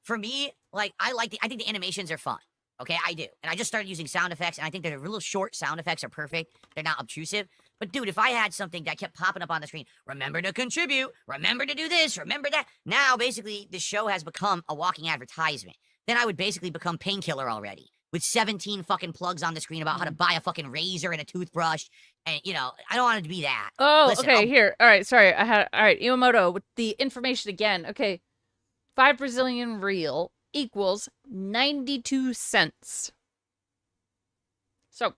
For me, like, I think the animations are fun. Okay, I do. And I just started using sound effects, and I think that the real short sound effects are perfect. They're not obtrusive. But dude, if I had something that kept popping up on the screen, remember to contribute, remember to do this, remember that. Now, basically, the show has become a walking advertisement. Then I would basically become Painkiller already, with 17 fucking plugs on the screen about how to buy a fucking razor and a toothbrush. And, you know, I don't want it to be that. Oh, Listen, okay, I'll- here. All right, sorry. All right, Iwamoto with the information again. Okay. 5 Brazilian real equals 92 cents. So,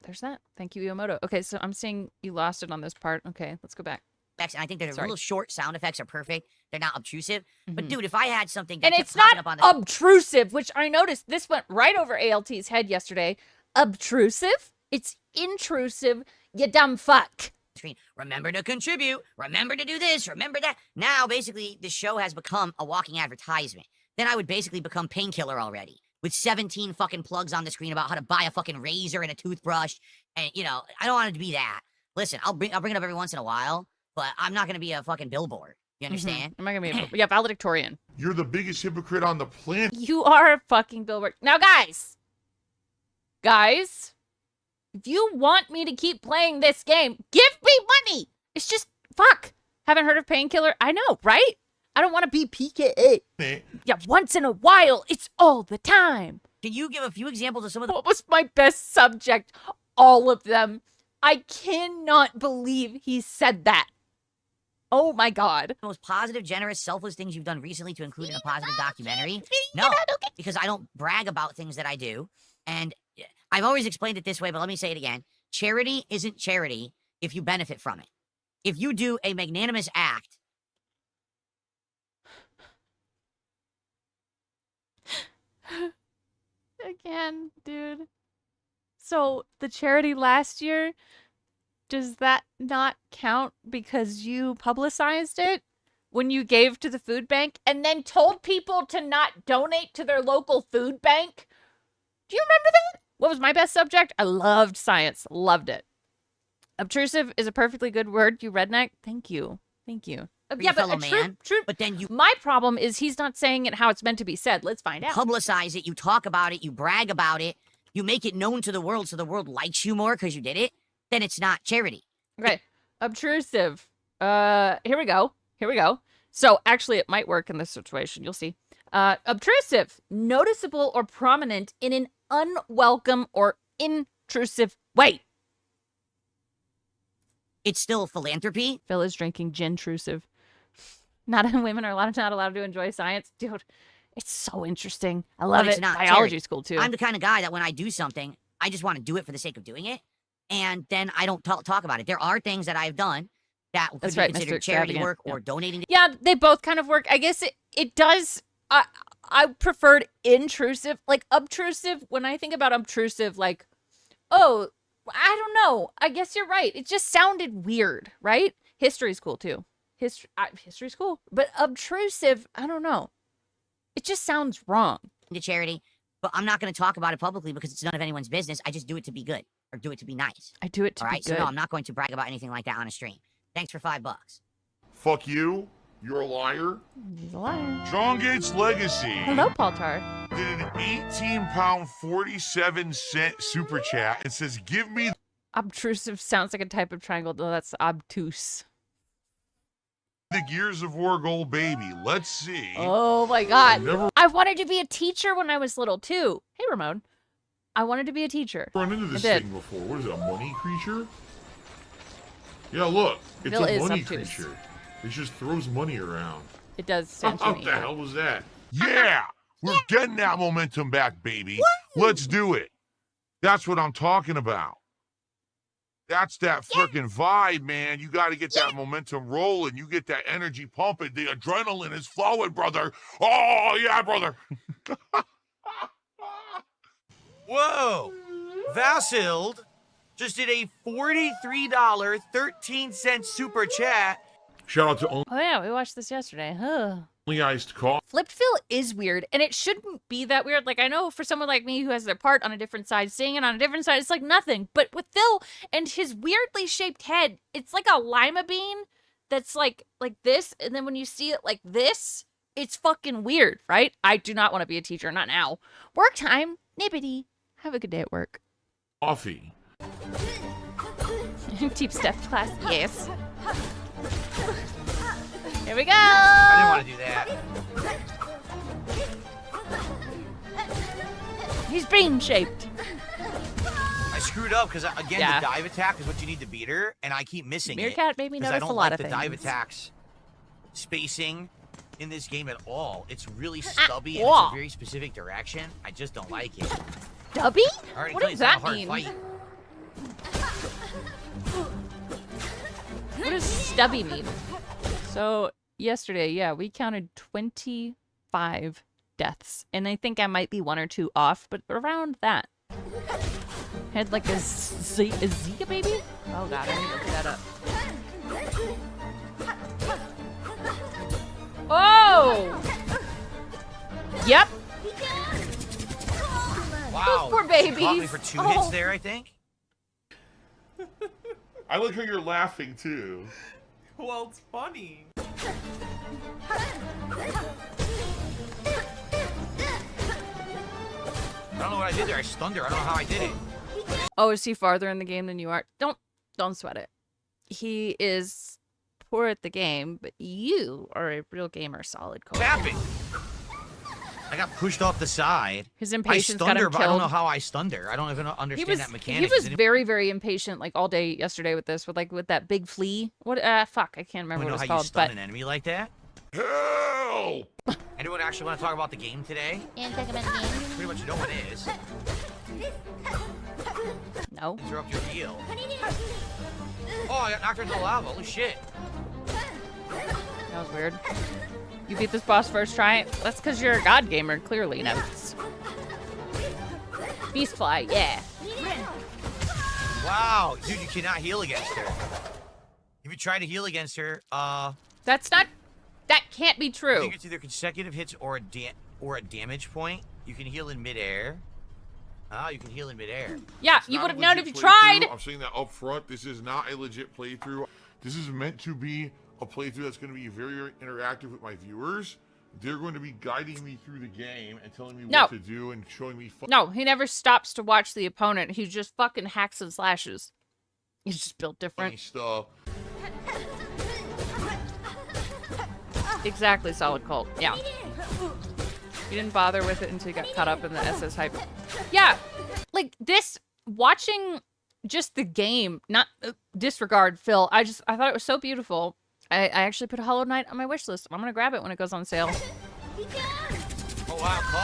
there's that. Thank you, Iwamoto. Okay, so I'm seeing you lost it on this part. Okay, let's go back. And I think that the Sorry. real short sound effects are perfect. They're not obtrusive. But Mhm. dude, if I had something that And kept it's popping not up on the obtrusive, which I noticed this went right over ALT's head yesterday. Obtrusive? It's intrusive, you dumb fuck. screen, remember to contribute, remember to do this, remember that. Now, basically, the show has become a walking advertisement. Then I would basically become Painkiller already, with 17 fucking plugs on the screen about how to buy a fucking razor and a toothbrush. And, you know, I don't want it to be that. Listen, I'll bring it up every once in a while, but I'm not going to be a fucking billboard. You understand? I'm not gonna be yeah, valedictorian. You're the biggest hypocrite on the planet. You are a fucking billboard. Now, guys, if you want me to keep playing this game, give me money. It's just, fuck. Haven't heard of Painkiller? I know, right? I don't want to be PKA. Yeah, once in a while. It's all the time. Can you give a few examples of some of the... What was my best subject? All of them. I cannot believe he said that. Oh my god. most positive, generous, selfless things you've done recently to include in a positive documentary? No, because I don't brag about things that I do. And I've always explained it this way, but let me say it again. Charity isn't charity if you benefit from it. If you do a magnanimous act... Again, dude. So, the charity last year, does that not count because you publicized it? when you gave to the food bank and then told people to not donate to their local food bank? Do you remember that? What was my best subject? I loved science. Loved it. Obtrusive is a perfectly good word, you redneck. Thank you. Thank you. Yeah, but true. But then you My problem is he's not saying it how it's meant to be said. Let's find out. publicize it, you talk about it, you brag about it, you make it known to the world so the world likes you more because you did it, then it's not charity. Okay. Obtrusive. Here we go. So actually it might work in this situation. You'll see. Obtrusive. Noticeable or prominent in an unwelcome or intrusive way. It's still philanthropy. Phil is drinking gin-trusive. Women are not allowed to enjoy science. Dude, it's so interesting. I love But it's it. not Biology charity. school, too. I'm the kind of guy that when I do something, I just want to do it for the sake of doing it, and then I don't talk about it. There are things that I've done that could be considered charity work or donating. Yeah, they both kind of work. I guess it does. I preferred intrusive. Like, obtrusive, when I think about obtrusive, like, oh, I don't know. I guess you're right. It just sounded weird, right? History's cool, too. History's cool. But obtrusive, I don't know. It just sounds wrong. To charity, but I'm not going to talk about it publicly because it's none of anyone's business. I just do it to be good or do it to be nice. I do it to All be right, good. so no, I'm not going to brag about anything like that on a stream. Thanks for $5. Fuck you. You're a liar. He's a liar. John Gates Legacy. Hello, Paul Tar. Did an 18-pound, 47-cent super chat and says, "Give me Obtrusive sounds like a type of triangle. No, that's obtuse. the Gears of War gold baby. Let's see." Oh my god. I wanted to be a teacher when I was little too. Hey Ramon. I wanted to be a teacher. Run into this I did. thing before. What is it, a money creature? Yeah, look. It's Bill a is money obtuse. creature. It just throws money around. It does sound What funny. the hell was that? Yeah! We're getting that momentum back, baby. Let's do it. That's what I'm talking about. That's that freaking vibe, man. You got to get that momentum rolling. You get that energy pumping. The adrenaline is flowing, brother. Oh, yeah, brother. Whoa! Vassild just did a $43.13 super chat. Shout out to Oh yeah, we watched this yesterday. Huh. Only Iced Coffee. Flipped Phil is weird, and it shouldn't be that weird. Like, I know for someone like me who has their part on a different side, seeing it on a different side, it's like nothing. But with Phil and his weirdly shaped head, it's like a lima bean that's like this, and then when you see it like this, it's fucking weird, right? I do not want to be a teacher, not now. Work time, nibbity. Have a good day at work. Coffee. Deep step class, yes. Here we go. I didn't want to do that. He's bean shaped. I screwed up because, again, Yeah. the dive attack is what you need to beat her, and I keep missing Meerkat made me it. Because I notice don't a lot like of the dive things. attacks spacing in this game at all. It's really stubby, and whoa. it's a very specific direction. I just don't like it. Stubby? I already What tell does you, it's not that a hard mean? fight. What does stubby mean? So yesterday, yeah, we counted 25 deaths, and I think I might be one or two off, but around that. Had like a Zika baby? Oh god, I need to look that up. Oh! Yep. Wow. Those poor She caught me babies. for 2 hits there, I think. I like how you're laughing, too. Well, it's funny. I don't know what I did there. I stunned her. I don't know how I did it. Oh, is he farther in the game than you are? Don't sweat it. He is poor at the game, but you are a real gamer, solid What's code. happened? I got pushed off the side. His I impatience got stunned him her, but I don't killed. know how I stunned her. I don't even understand that mechanic. He was very, very impatient, like all day yesterday with this, with that big flea. What? Fuck, I can't remember know what it's how you called. stun But an enemy like that? Help! Anyone actually want to talk about the game today? and talk about the game. Pretty much no one is. No. Interrupt your deal. Oh, I got knocked into the lava. Holy shit. That was weird. You beat this boss first try? That's because you're a god gamer, clearly. Notes. Beastfly, yeah. Wow, dude, you cannot heal against her. If you try to heal against her, That's not That can't be I true. think it's either consecutive hits or a damage point. You can heal in midair. Ah, you can heal in midair. Yeah, It's you not would a have known if legit you tried. playthrough. I'm saying that up front. This is not a legit playthrough. This is meant to be a playthrough that's going to be very, very interactive with my viewers. They're going to be guiding me through the game and telling me what to do and showing me. No, he never stops to watch the opponent. He just fucking hacks and slashes. He's just built different. Stuff. Exactly, Solid Colt. Yeah. You didn't bother with it until you got caught up in the SS hype. Yeah, like this, watching just the game, not disregard Phil. I thought it was so beautiful. I actually put Hollow Knight on my wish list. I'm gonna grab it when it goes on sale. Oh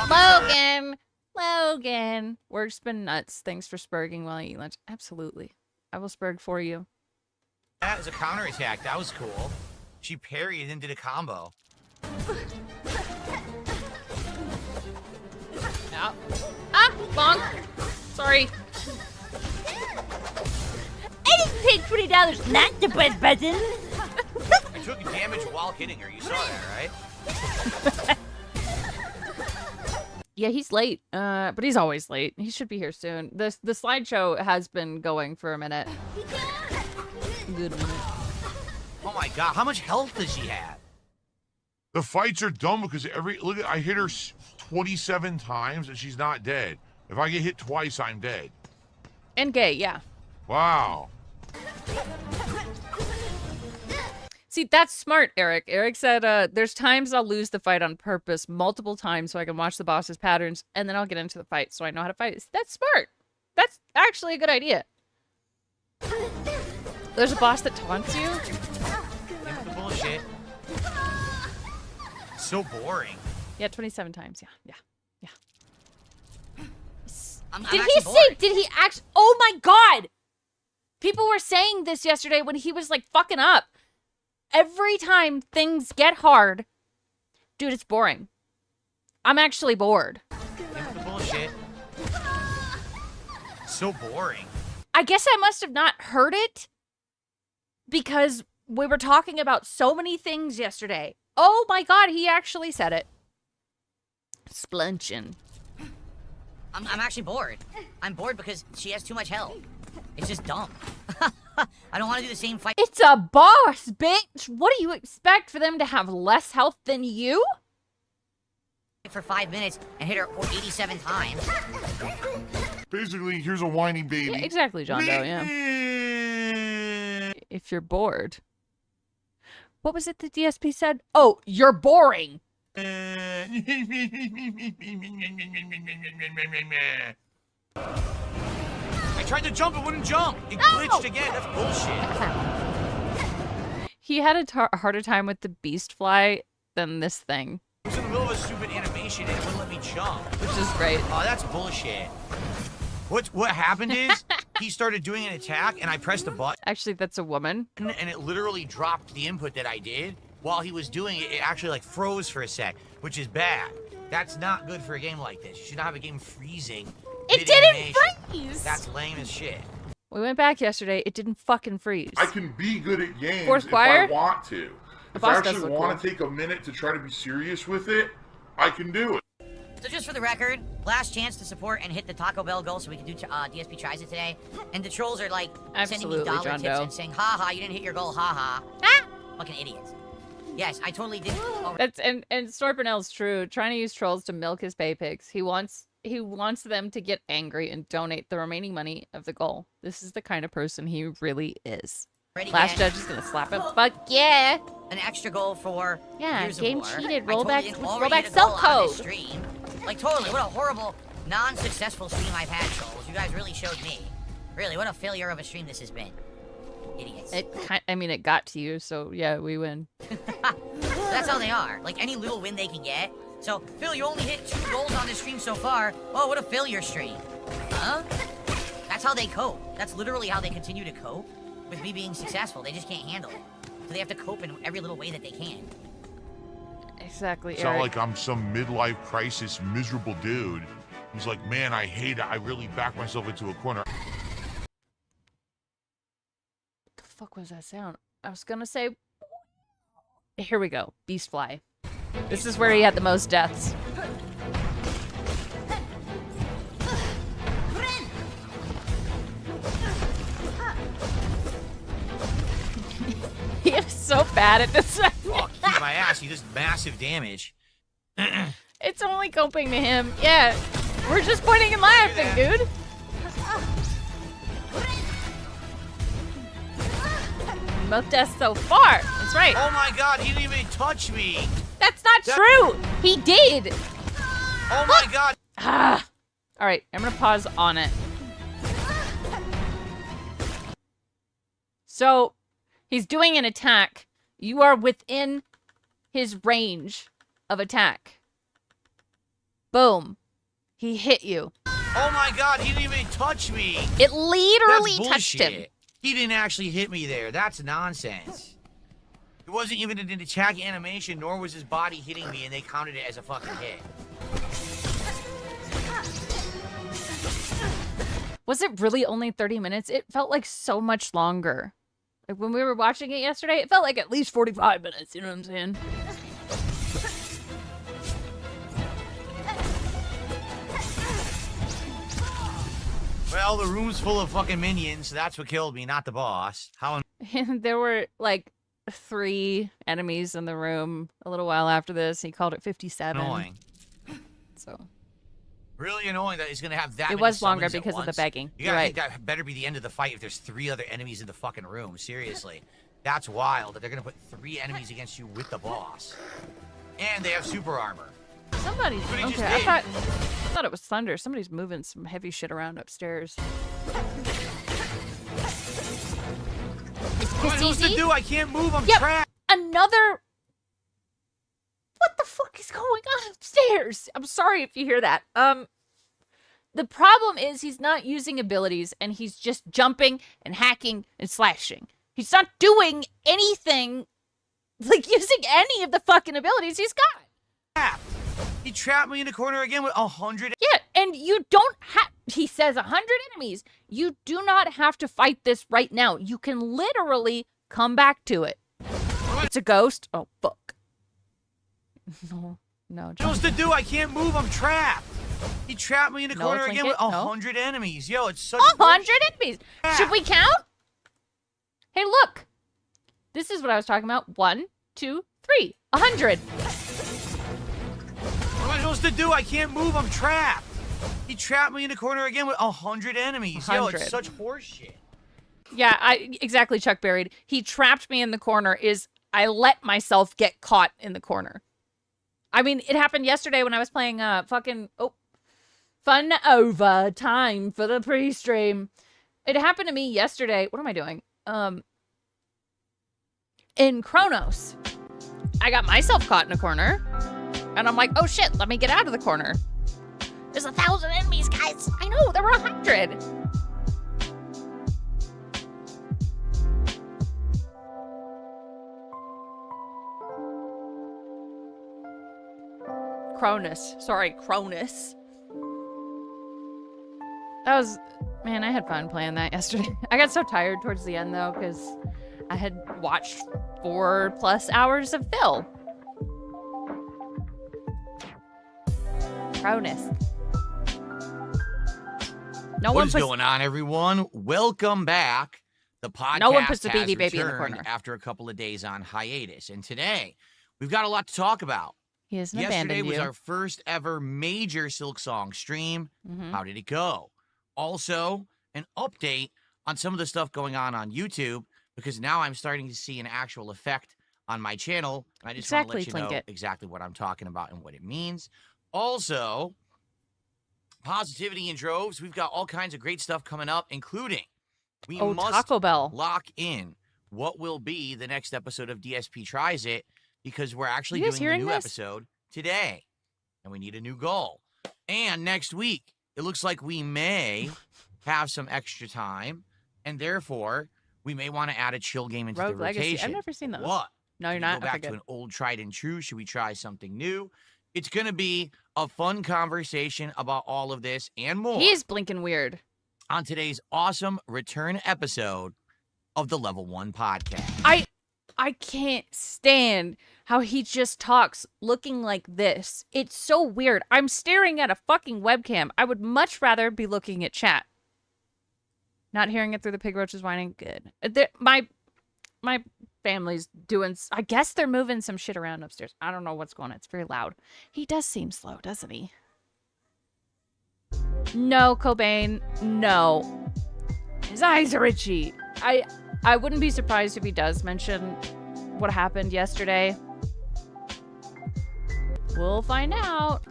wow, Logan. Work's been nuts. Thanks for spurging while I eat lunch. Absolutely. I will spurg for you. That was a counterattack. That was cool. She parried and did a combo. Yeah. Ah, bonk. Sorry. I didn't pay $20. Not the best button. I took damage while hitting her. You saw that, right? Yeah, he's late. But he's always late. He should be here soon. The slideshow has been going for a minute. Good minute. Oh my god, how much health does she have? The fights are dumb because I hit her 27 times and she's not dead. If I get hit twice, I'm dead. And gay, yeah. Wow. See, that's smart, Eric. Eric said, there's times I'll lose the fight on purpose multiple times so I can watch the boss's patterns, and then I'll get into the fight so I know how to fight. That's smart. That's actually a good idea. There's a boss that taunts you? The bullshit. So boring. Yeah, 27 times. Yeah. I'm Did he actually say, bored. did he actually, oh my god! People were saying this yesterday when he was like fucking up. Every time things get hard, dude, it's boring. I'm actually bored. The bullshit. So boring. I guess I must have not heard it because we were talking about so many things yesterday. Oh my god, he actually said it. Splunching. I'm actually bored. I'm bored because she has too much health. It's just dumb. I don't want to do the same fight. It's a boss, bitch. What do you expect for them to have less health than you? For 5 minutes and hit her 87 times. Basically, here's a whiny baby. Yeah, exactly, John Doe, yeah. If you're bored. What was it the DSP said? Oh, you're boring. I tried to jump, it wouldn't jump. It glitched again. That's bullshit. He had a harder time with the beast fly than this thing. I was in the middle of a stupid animation and it wouldn't let me jump. Which is great. Oh, that's bullshit. What happened is he started doing an attack and I pressed the button. Actually, that's a woman. And it literally dropped the input that I did. While he was doing it, it actually like froze for a sec, which is bad. That's not good for a game like this. You should not have a game freezing. It didn't freeze! That's lame as shit. We went back yesterday. It didn't fucking freeze. I can be good at games Foursquire? if I want to. If I actually want to take a minute to try to be serious with it, I can do it. So just for the record, last chance to support and hit the Taco Bell goal so we can do DSP tries it today. And the trolls are like sending me dollar John tips Doe. and saying, ha ha, you didn't hit your goal, ha ha. Ah! Fucking idiots. Yes, I totally did. That's and Snorpinell's true. Trying to use trolls to milk his pay pigs. He wants them to get angry and donate the remaining money of the goal. This is the kind of person he really is. Last judge is gonna slap him. Fuck yeah! An extra goal for Gears of game War. cheated. I totally didn't already Rollback hit a goal cell on this code. stream. Like totally, what a horrible, non-successful stream I've had, trolls. You guys really showed me. Really, what a failure of a stream this has been. Idiots. It got to you, so yeah, we win. That's how they are. Like any little win they can get. So, Phil, you only hit 2 goals on this stream so far. Oh, what a failure stream. Huh? That's how they cope. That's literally how they continue to cope with me being successful. They just can't handle it. So they have to cope in every little way that they can. Exactly, It's not like I'm some midlife crisis miserable dude who's like, man, I hate it. I really back myself into a corner. What the fuck was that sound? I was gonna say... here we go. Beastfly. This is where he had the most deaths. He is so bad at this. Oh, kick my ass. He does massive damage. It's only coping to him. Yeah. We're just pointing and laughing, dude. Most deaths so far. That's right. Oh my god, he didn't even touch me. That's not true. He did. Oh my god. Ah. All right, I'm gonna pause on it. So, he's doing an attack. You are within his range of attack. Boom. He hit you. Oh my god, he didn't even touch me. It literally That's touched him. bullshit. He didn't actually hit me there. That's nonsense. It wasn't even an attack animation, nor was his body hitting me, and they counted it as a fucking hit. Was it really only 30 minutes? It felt like so much longer. Like when we were watching it yesterday, it felt like at least 45 minutes. You know what I'm saying? Well, the room's full of fucking minions, so that's what killed me, not the boss. How There were like 3 enemies in the room a little while after this. He called it 57. annoying. So Really annoying that he's gonna have that it many was longer summons at because of the once. begging. You You're gotta right. think that better be the end of the fight if there's 3 other enemies in the fucking room. Seriously. That's wild that they're gonna put 3 enemies against you with the boss. And they have super armor. Somebody's That's what he just okay. I did. thought it was thunder. Somebody's moving some heavy shit around upstairs. What am I supposed to do? I can't move. I'm Yep. trapped. Another. What the fuck is going on upstairs? I'm sorry if you hear that. The problem is he's not using abilities and he's just jumping and hacking and slashing. He's not doing anything like using any of the fucking abilities he's got. He trapped me in the corner again with 100. Yeah, and you don't have, he says 100 enemies. You do not have to fight this right now. You can literally come back to it. It's a ghost. Oh, fuck. No, no. What am I supposed to do? I can't move. I'm trapped. He trapped me in the No, corner again with Trinket, no. 100 enemies. Yo, it's such 100 enemies. Should we count? Hey, look. This is what I was talking about. 1, 2, 3. 100. What am I supposed to do? I can't move. I'm trapped. He trapped me in the corner again with 100 enemies. Yo, 100. it's such horseshit. Yeah, exactly, Chuck Buried. He trapped me in the corner is I let myself get caught in the corner. I mean, it happened yesterday when I was playing Fun Over Time for the pre-stream. It happened to me yesterday. What am I doing? In Chronos. I got myself caught in a corner. And I'm like, oh shit, let me get out of the corner. There's 1,000 enemies, guys. I know, there were 100. Cronus. Sorry, Cronus. That was, man, I had fun playing that yesterday. I got so tired towards the end, though, because I had watched 4+ hours of Phil. Cronus. What is going on, everyone? Welcome back. The podcast No one puts the has Beanie Baby in the returned corner. after a couple of days on hiatus. And today, we've got a lot to talk about. He hasn't Yesterday abandoned was you. our first ever major Silk Song stream. Mhm. How did it go? Also, an update on some of the stuff going on YouTube, because now I'm starting to see an actual effect on my channel. And I just want to let you know Tlingit. exactly what I'm talking about and what it means. Also, positivity in droves. We've got all kinds of great stuff coming up, including we must Taco Bell. lock in what will be the next episode of DSP Tries It, because we're actually You guys doing a hearing new this? episode today, and we need a new goal. And next week, it looks like we may have some extra time, and therefore, we may want to add a chill game into Rogue the Legacy. rotation. I've never seen those. What? No, you're Should we not? Go back Okay, to good. an old tried and true. Should we try something new? It's going to be a fun conversation about all of this and more He is blinking weird. on today's awesome return episode of the Level 1 podcast. I can't stand how he just talks looking like this. It's so weird. I'm staring at a fucking webcam. I would much rather be looking at chat. Not hearing it through the pig roaches whining. Good. My family's doing... I guess they're moving some shit around upstairs. I don't know what's going on. It's very loud. He does seem slow, doesn't he? No, Cobain. No. His eyes are itchy. I wouldn't be surprised if he does mention what happened yesterday. We'll find out.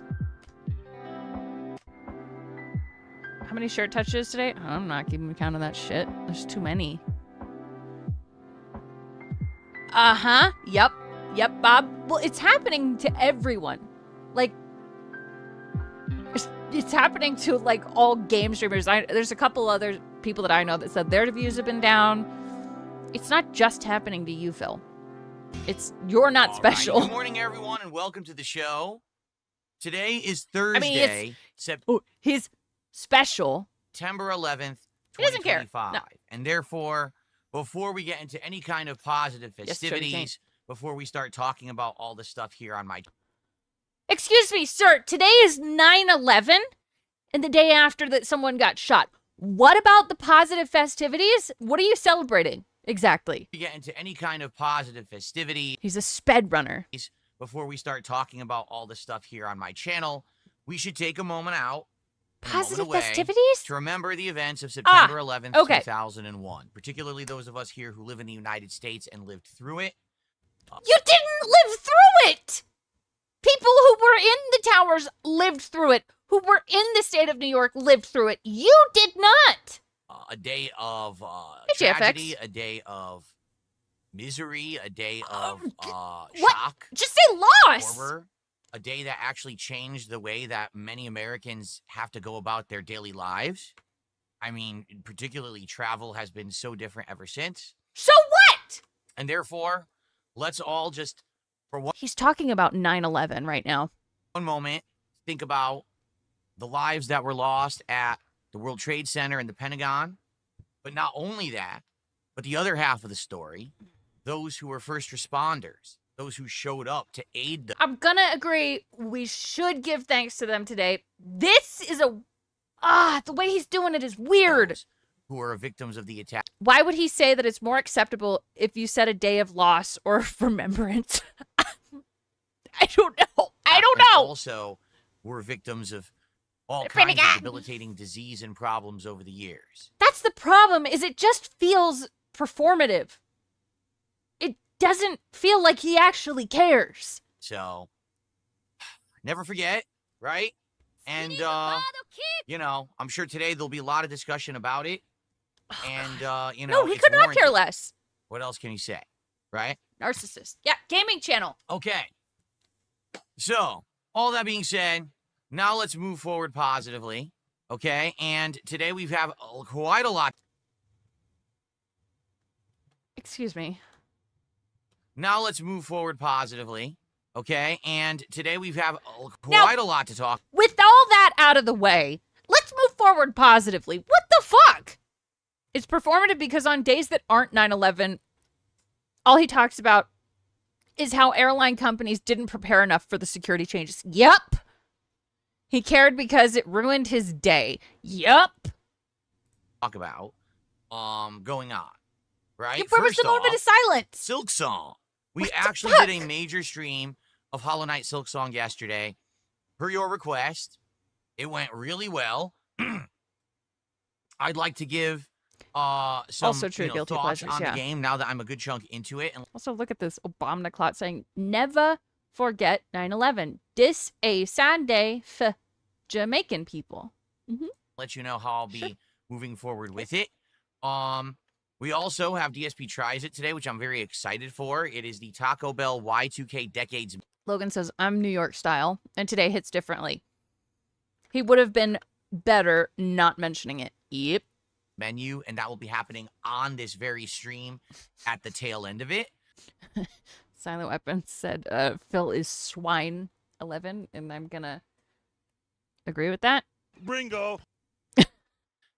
How many shirt touches today? I'm not keeping count of that shit. There's too many. Uh-huh. Yep. Yep, Bob. Well, it's happening to everyone. Like, it's happening to, like, all game streamers. There's a couple other people that I know that said their views have been down. It's not just happening to you, Phil. You're not special. Right. Good morning, everyone, and welcome to the show. Today is Thursday. He's special. September 11th, 2025. He doesn't care. No. And therefore, before we get into any kind of positive festivities, before we start talking about all the stuff here on my... Excuse me, sir. Today is 9/11, and the day after that someone got shot. What about the positive festivities? What are you celebrating? Exactly. We get into any kind of positive festivity. He's a sped runner. Before we start talking about all the stuff here on my channel, we should take a moment out. Positive festivities? To remember the events of September 11th, 2001. Particularly those of us here who live in the United States and lived through it. You didn't live through it! People who were in the towers lived through it. Who were in the state of New York lived through it. You did not! A day of tragedy, a day of misery, a day of shock. Just say loss! Horror, a day that actually changed the way that many Americans have to go about their daily lives. I mean, particularly travel has been so different ever since. So what? And therefore, let's all just... He's talking about 9/11 right now. One moment, think about the lives that were lost at the World Trade Center and the Pentagon. But not only that, but the other half of the story, those who were first responders, those who showed up to aid them. I'm gonna agree, we should give thanks to them today. This is the way he's doing it is weird. Those who are victims of the attack. Why would he say that it's more acceptable if you said a day of loss or of remembrance? I don't know. I don't know. Also, were victims of all kinds of debilitating disease and problems over the years. That's the problem, is it just feels performative. It doesn't feel like he actually cares. So, never forget, right? And, you know, I'm sure today there'll be a lot of discussion about it. And, you know, no, he could not care less. What else can you say, right? Narcissist. Yeah, gaming channel. Okay. So, all that being said, now let's move forward positively, okay? And today we have quite a lot. Excuse me. Now let's move forward positively, okay? And today we have quite a lot to talk. With all that out of the way, let's move forward positively. What the fuck? It's performative because on days that aren't 9/11, all he talks about is how airline companies didn't prepare enough for the security changes. Yep. He cared because it ruined his day. Yep. Talk about going on, right? Where was the moment of silence? Silk Song. We actually did a major stream of Hollow Knight Silk Song yesterday. Per your request, it went really well. I'd like to give some also true, guilty thoughts pleasures, on the game now that I'm a good chunk into it. And also, look at this Obama clot saying, never forget 9/11. This a sad day for Jamaican people. Let you know how I'll be moving forward with it. We also have DSP Tries It today, which I'm very excited for. It is the Taco Bell Y2K Decades. Logan says, I'm New York style, and today hits differently. He would have been better not mentioning it. Yep. Menu, and that will be happening on this very stream at the tail end of it. Silent Weapon said, Phil is swine 11, and I'm gonna agree with that. Bringo.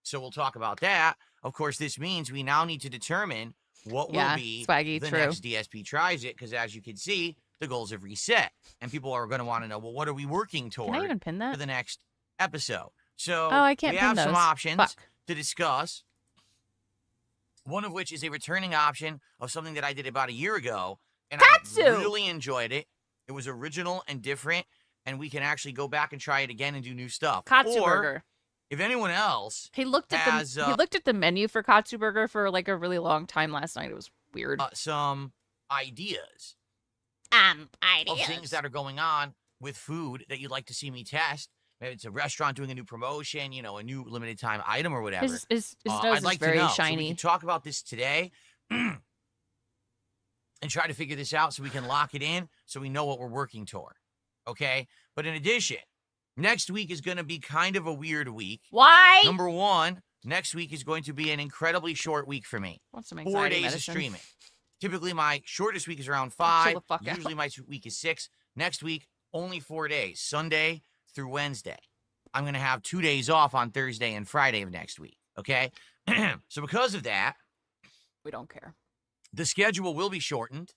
So we'll talk about that. Of course, this means we now need to determine what will be Swaggy, the true. next DSP tries it, because as you can see, the goals have reset. And people are going to want to know, well, what are we working toward Can I even pin that? for the next episode? So Oh, I can't we pin have some those. options Fuck. to discuss. One of which is a returning option of something that I did about a year ago. And Katsu! I really enjoyed it. It was original and different. And we can actually go back and try it again and do new stuff. Katsu or, burger. if anyone else He looked at has, he looked at the menu for Katsu burger for like a really long time last night. It was weird. some ideas of things that are going on with food that you'd like to see me test. Maybe it's a restaurant doing a new promotion, you know, a new limited time item or whatever. His nose I'd like is very to know. So we shiny. can talk about this today and try to figure this out so we can lock it in so we know what we're working toward. Okay? But in addition, next week is going to be kind of a weird week. Why? Number one, next week is going to be an incredibly short week for me. Want some 4 anxiety days medicine. of streaming. Typically, my shortest week is around Chill 5. the fuck out. Usually, my week is 6. Next week, only 4 days, Sunday through Wednesday. I'm going to have 2 days off on Thursday and Friday of next week. Okay? So because of that, We don't care. the schedule will be shortened,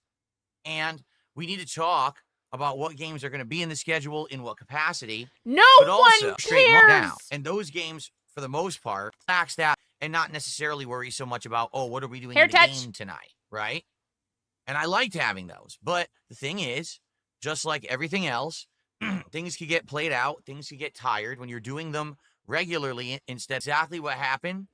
and we need to talk about what games are going to be in the schedule, in what capacity. No but also one straighten them cares. down. And those games, for the most part, relax that and not necessarily worry so much about, oh, what are we doing Hair in the touch. game tonight, right? And I liked having those. But the thing is, just like everything else, things can get played out. Things can get tired when you're doing them regularly. Instead, exactly what happened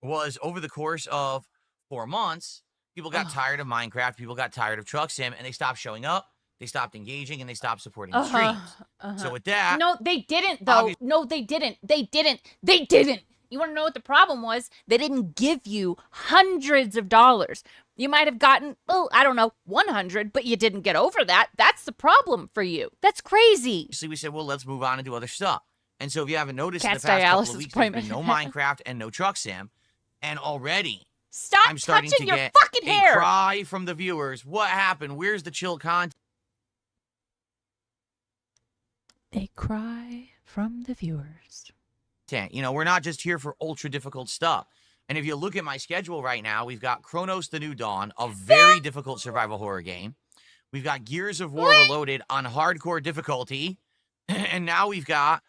was over the course of 4 months, people got tired of Minecraft. People got tired of Truck Sim, and they stopped showing up. They stopped engaging, and they stopped supporting the streams. So with that, No, they didn't, though. No, they didn't. They didn't. They didn't. You want to know what the problem was? They didn't give you hundreds of dollars. You might have gotten, oh, I don't know, 100, but you didn't get over that. That's the problem for you. That's crazy. obviously we said, well, let's move on and do other stuff. And so if you haven't noticed Cat's in the past couple of dialysis weeks, there's been appointment. no Minecraft and no Truck Sim. And already Stop I'm starting touching to your get fucking a hair. cry from the viewers. What happened? Where's the chill content? They cry from the viewers. You know, we're not just here for ultra difficult stuff. And if you look at my schedule right now, we've got Chronos the New Dawn, a very difficult survival horror game. We've got Gears of War Reloaded on hardcore difficulty. And now we've got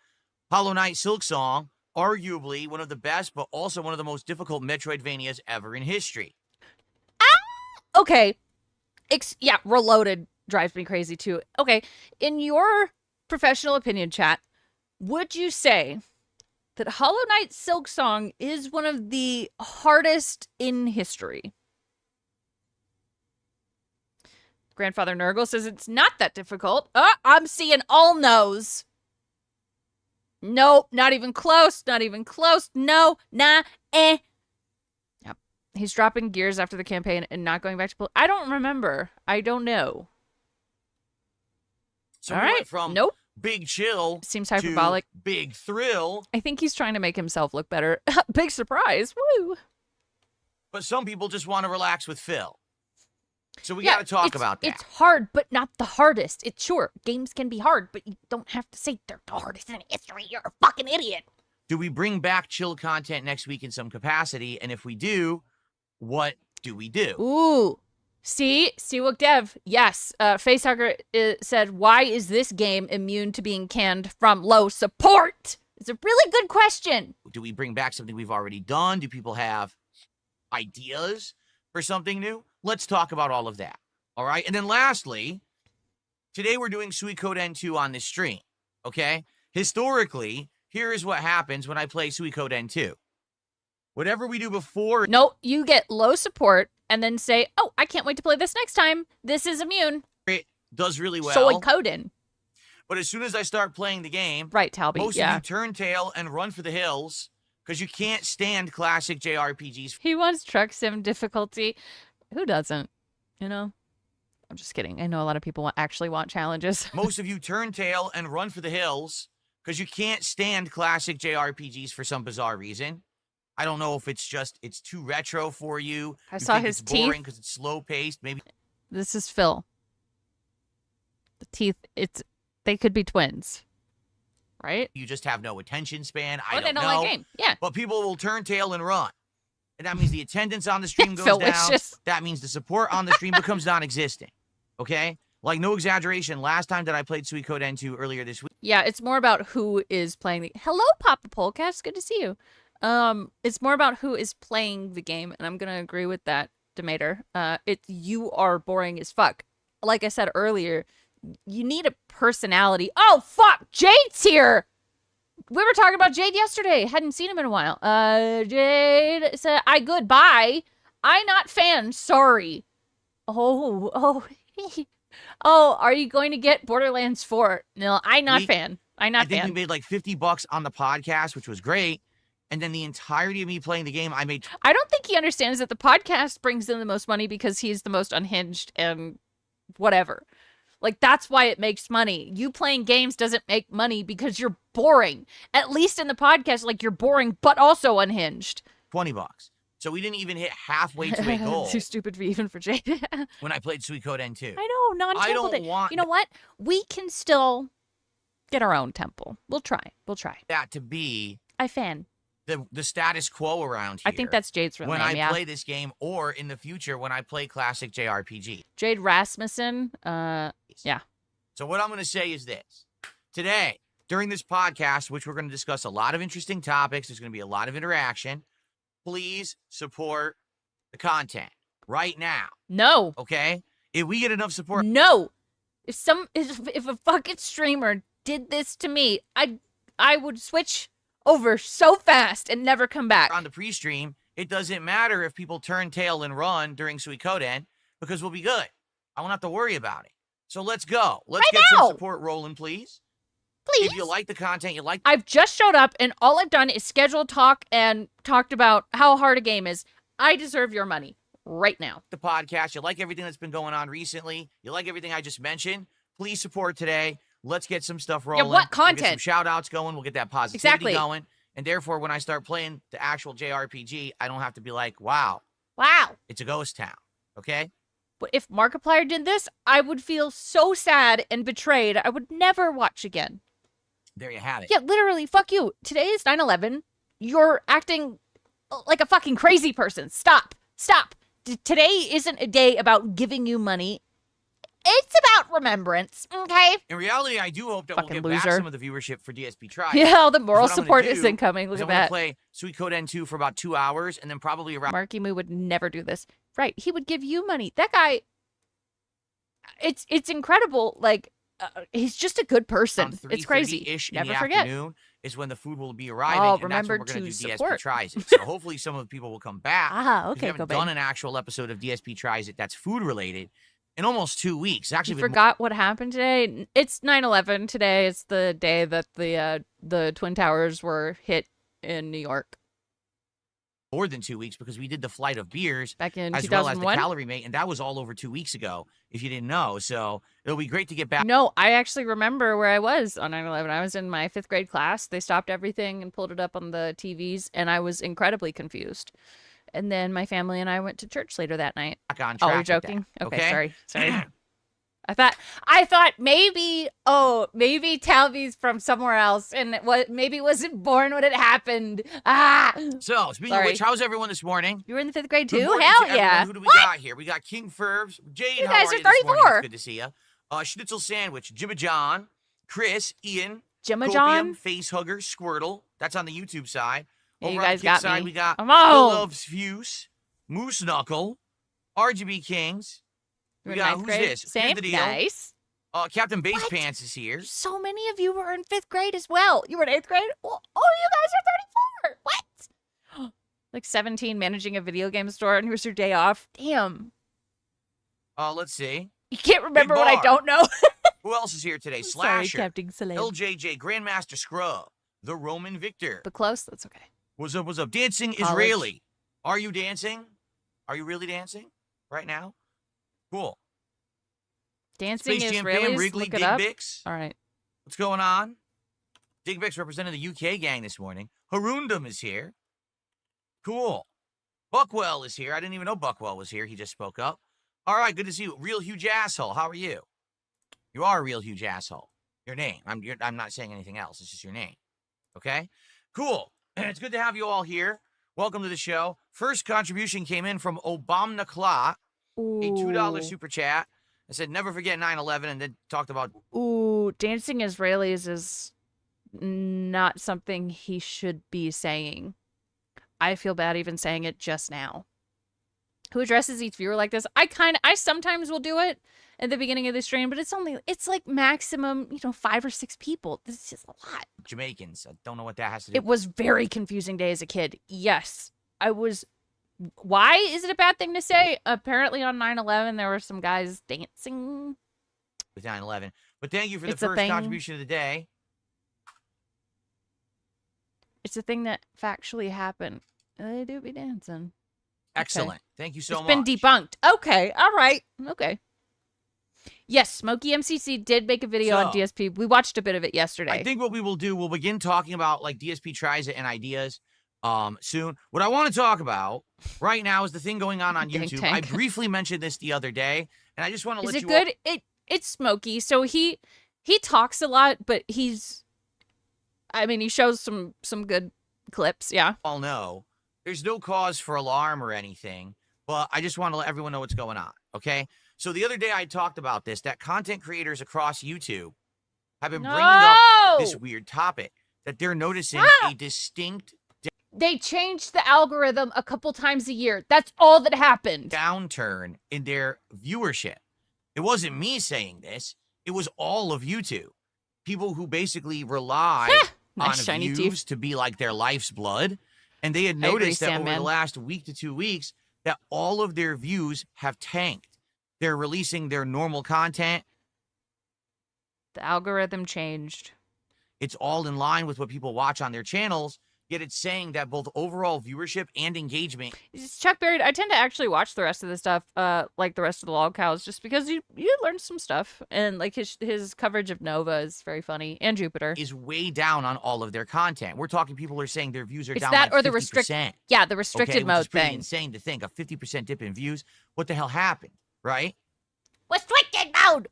Hollow Knight Silksong, arguably one of the best, but also one of the most difficult Metroidvanias ever in history. Okay. Yeah, Reloaded drives me crazy too. Okay, in your professional opinion, chat, would you say that Hollow Knight Silksong is one of the hardest in history? Grandfather Nurgle says it's not that difficult. I'm seeing all no's. Nope, not even close, not even close. No, nah, eh. Yep. He's dropping Gears after the campaign and not going back to play. I don't remember. I don't know. So All we right. went from Nope. big chill Seems to hyperbolic. big thrill. I think he's trying to make himself look better. Big surprise. Woo. But some people just want to relax with Phil. So we Yeah, got to talk it's- about that. It's hard, but not the hardest. It's sure, games can be hard, but you don't have to say they're the hardest in history. You're a fucking idiot. Do we bring back chill content next week in some capacity? And if we do, what do we do? Ooh. See what Dev. Yes. Facehugger said, why is this game immune to being canned from low support? It's a really good question. Do we bring back something we've already done? Do people have ideas for something new? Let's talk about all of that. All right. And then lastly, today we're doing Suikoden N2 on this stream. Okay. Historically, here is what happens when I play Suikoden N2. Whatever we do before. No, you get low support and then say, oh, I can't wait to play this next time. This is immune. It does really well. Suikoden. But as soon as I start playing the game, right, Talby, most yeah. of you turn tail and run for the hills because you can't stand classic JRPGs. He wants Truck Sim difficulty. Who doesn't? You know? I'm just kidding. I know a lot of people actually want challenges. Most of you turn tail and run for the hills because you can't stand classic JRPGs for some bizarre reason. I don't know if it's just, it's too retro for you. I You saw think his it's boring teeth. because it's slow paced. Maybe This is Phil. The teeth, they could be twins. Right? you just have no attention span. I Or don't they don't know. like game. Yeah. But people will turn tail and run. And that means the attendance on the stream goes down. That means the support on the stream becomes non-existent. Okay? Like, no exaggeration. Last time that I played Sweet Code N2 earlier this week. Yeah, it's more about who is playing the... Hello, Papa Polecast. Good to see you. It's more about who is playing the game, and I'm going to agree with that, Demeter. You are boring as fuck. Like I said earlier, you need a personality. Oh, fuck! Jade's here! We were talking about Jade yesterday. Hadn't seen him in a while. Jade said, goodbye. I not fan. Sorry. Oh, are you going to get Borderlands 4? No, I not fan. I think we made like $50 on the podcast, which was great. And then the entirety of me playing the game, I made... I don't think he understands that the podcast brings in the most money because he's the most unhinged and whatever. Like, that's why it makes money. You playing games doesn't make money because you're boring. At least in the podcast, like, you're boring, but also unhinged. $20. So we didn't even hit halfway to a goal. Too stupid even for Jade. When I played Sweet Code N2. I know, non-temple. You know what? We can still get our own temple. We'll try. That to be... I fan. The status quo around here. I think that's Jade's real name, when I play this game, or in the future when I play classic JRPG. Jade Rasmussen. Yeah. So what I'm going to say is this. Today, during this podcast, which we're going to discuss a lot of interesting topics, there's going to be a lot of interaction. Please support the content right now. No. Okay? If we get enough support. No. If a fucking streamer did this to me, I would switch over so fast and never come back. On the pre-stream, it doesn't matter if people turn tail and run during Sweet Code N, because we'll be good. I won't have to worry about it. So let's go. Let's get some support rolling, please. Please. If you like the content, I've just showed up, and all I've done is schedule talk and talked about how hard a game is. I deserve your money right now. The podcast, you like everything that's been going on recently, you like everything I just mentioned, please support today. Let's get some stuff rolling. Yeah, what content? We'll get some shout-outs going. We'll get that positivity going. And therefore, when I start playing the actual JRPG, I don't have to be like, wow. It's a ghost town. Okay? But if Markiplier did this, I would feel so sad and betrayed. I would never watch again. There you have it. Yeah, literally, fuck you. Today is 9/11. You're acting like a fucking crazy person. Stop. Today isn't a day about giving you money. It's about remembrance, okay? In reality, I do hope that Fucking we'll get loser. back some of the viewership for DSP Tries. Yeah, all the moral support is incoming. Look at I'm that. going to play Sweet Code N2 for about 2 hours, and then probably around... Marky Moo would never do this. Right, he would give you money. That guy, it's incredible. Like, he's just a good person. It's crazy. Never forget. Is when the food will be arriving, and remember that's when we're going to do support. DSP Tries It. So hopefully some of the people will come back. Okay, we haven't done an actual episode of DSP Tries It that's food-related in almost 2 weeks. Actually, forgot what happened today. It's 9/11 today. It's the day that the Twin Towers were hit in New York. More than 2 weeks, because we did the Flight of Beers back in as 2001? well as the Calorie Mate, and that was all over 2 weeks ago, if you didn't know. So it'll be great to get back. No, I actually remember where I was on 9/11. I was in my 5th grade class. They stopped everything and pulled it up on the TVs, and I was incredibly confused. And then my family and I went to church later that night. Oh, you're joking? Okay, sorry. I thought maybe Talby's from somewhere else, and maybe wasn't born when it happened. So, speaking of which, how's everyone this morning? You were in the 5th grade too? Good morning Hell to yeah. everyone. Who do we got here? We got King Fervs, Jade. You how guys are are you this morning? 34. It's good to see you. Schnitzel Sandwich, Jimma John, Chris, Ian, Jimma Copium, John, Facehugger, Squirtle. That's on the YouTube side. Yeah, Over you on guys the got side, me. we got I'm Bill on. Loves Fuse, Moose Knuckle, RGB Kings. You're We in got 9th who's grade? this? Same. Here's the deal. Nice. Captain Base Pants is here. So many of you were in 5th grade as well. You were in 8th grade? Oh, you guys are 34. What? Like 17, managing a video game store, and here's your day off. Damn. Let's see. You can't remember Big what I Bar. don't know. Who else is here today? Sorry, Slasher, Captain Salem. LJJ, Grandmaster Scrub, the Roman Victor. But close, that's okay. What's up, what's up? Dancing College. Israeli. Are you dancing? Are you really dancing right now? Cool. Dancing Space Jam Israelis, Fam, Wrigley, look it up. Digbix. All right. What's going on? Digbix representing the UK gang this morning. Harundum is here. Cool. Buckwell is here. I didn't even know Buckwell was here. He just spoke up. All right, good to see you. Real huge asshole. How are you? You are a real huge asshole. Your name. I'm not saying anything else. It's just your name. Okay? Cool. And it's good to have you all here. Welcome to the show. First contribution came in from Obama Kla, a $2 super chat. I said, never forget 9/11, and then talked about... Ooh, dancing Israelis is not something he should be saying. I feel bad even saying it just now. Who addresses each viewer like this? I sometimes will do it at the beginning of the stream, but it's like maximum, 5 or 6 people. This is just a lot. Jamaicans. I don't know what that has to do. It was very confusing day as a kid. Yes, I was... Why is it a bad thing to say? Apparently on 9/11, there were some guys dancing. With 9/11. But thank you for the first contribution of the day. It's a thing that factually happened. They do be dancing. Excellent. Okay. Thank you so much. It's been debunked. Okay. All right. Okay. Yes, Smokey MCC did make a video on DSP. We watched a bit of it yesterday. I think what we will do, we'll begin talking about like DSP tries it and ideas soon. What I want to talk about right now is the thing going on YouTube. I briefly mentioned this the other day, and I just want to let you know. Is it good? It's Smokey. So he talks a lot, but he shows some good clips, yeah. All know there's no cause for alarm or anything, but I just want to let everyone know what's going on, okay? So the other day I talked about this, that content creators across YouTube have been bringing up this weird topic, that they're noticing a distinct... They changed the algorithm a couple times a year. That's all that happened. Downturn in their viewership. It wasn't me saying this. It was all of YouTube. People who basically rely on views to be like their life's blood. And they had noticed that over the last week to 2 weeks that all of their views have tanked. They're releasing their normal content. The algorithm changed. It's all in line with what people watch on their channels. Yet it's saying that both overall viewership and engagement. Chuck Berry, I tend to actually watch the rest of the stuff, like the rest of the Log Cows, just because you learn some stuff. And like his coverage of Nova is very funny, and Jupiter. Is way down on all of their content. We're talking people are saying their views are down that like or the 50%. Yeah, the restricted mode which is pretty thing. Insane to think, a 50% dip in views. What the hell happened, right? Restricted mode!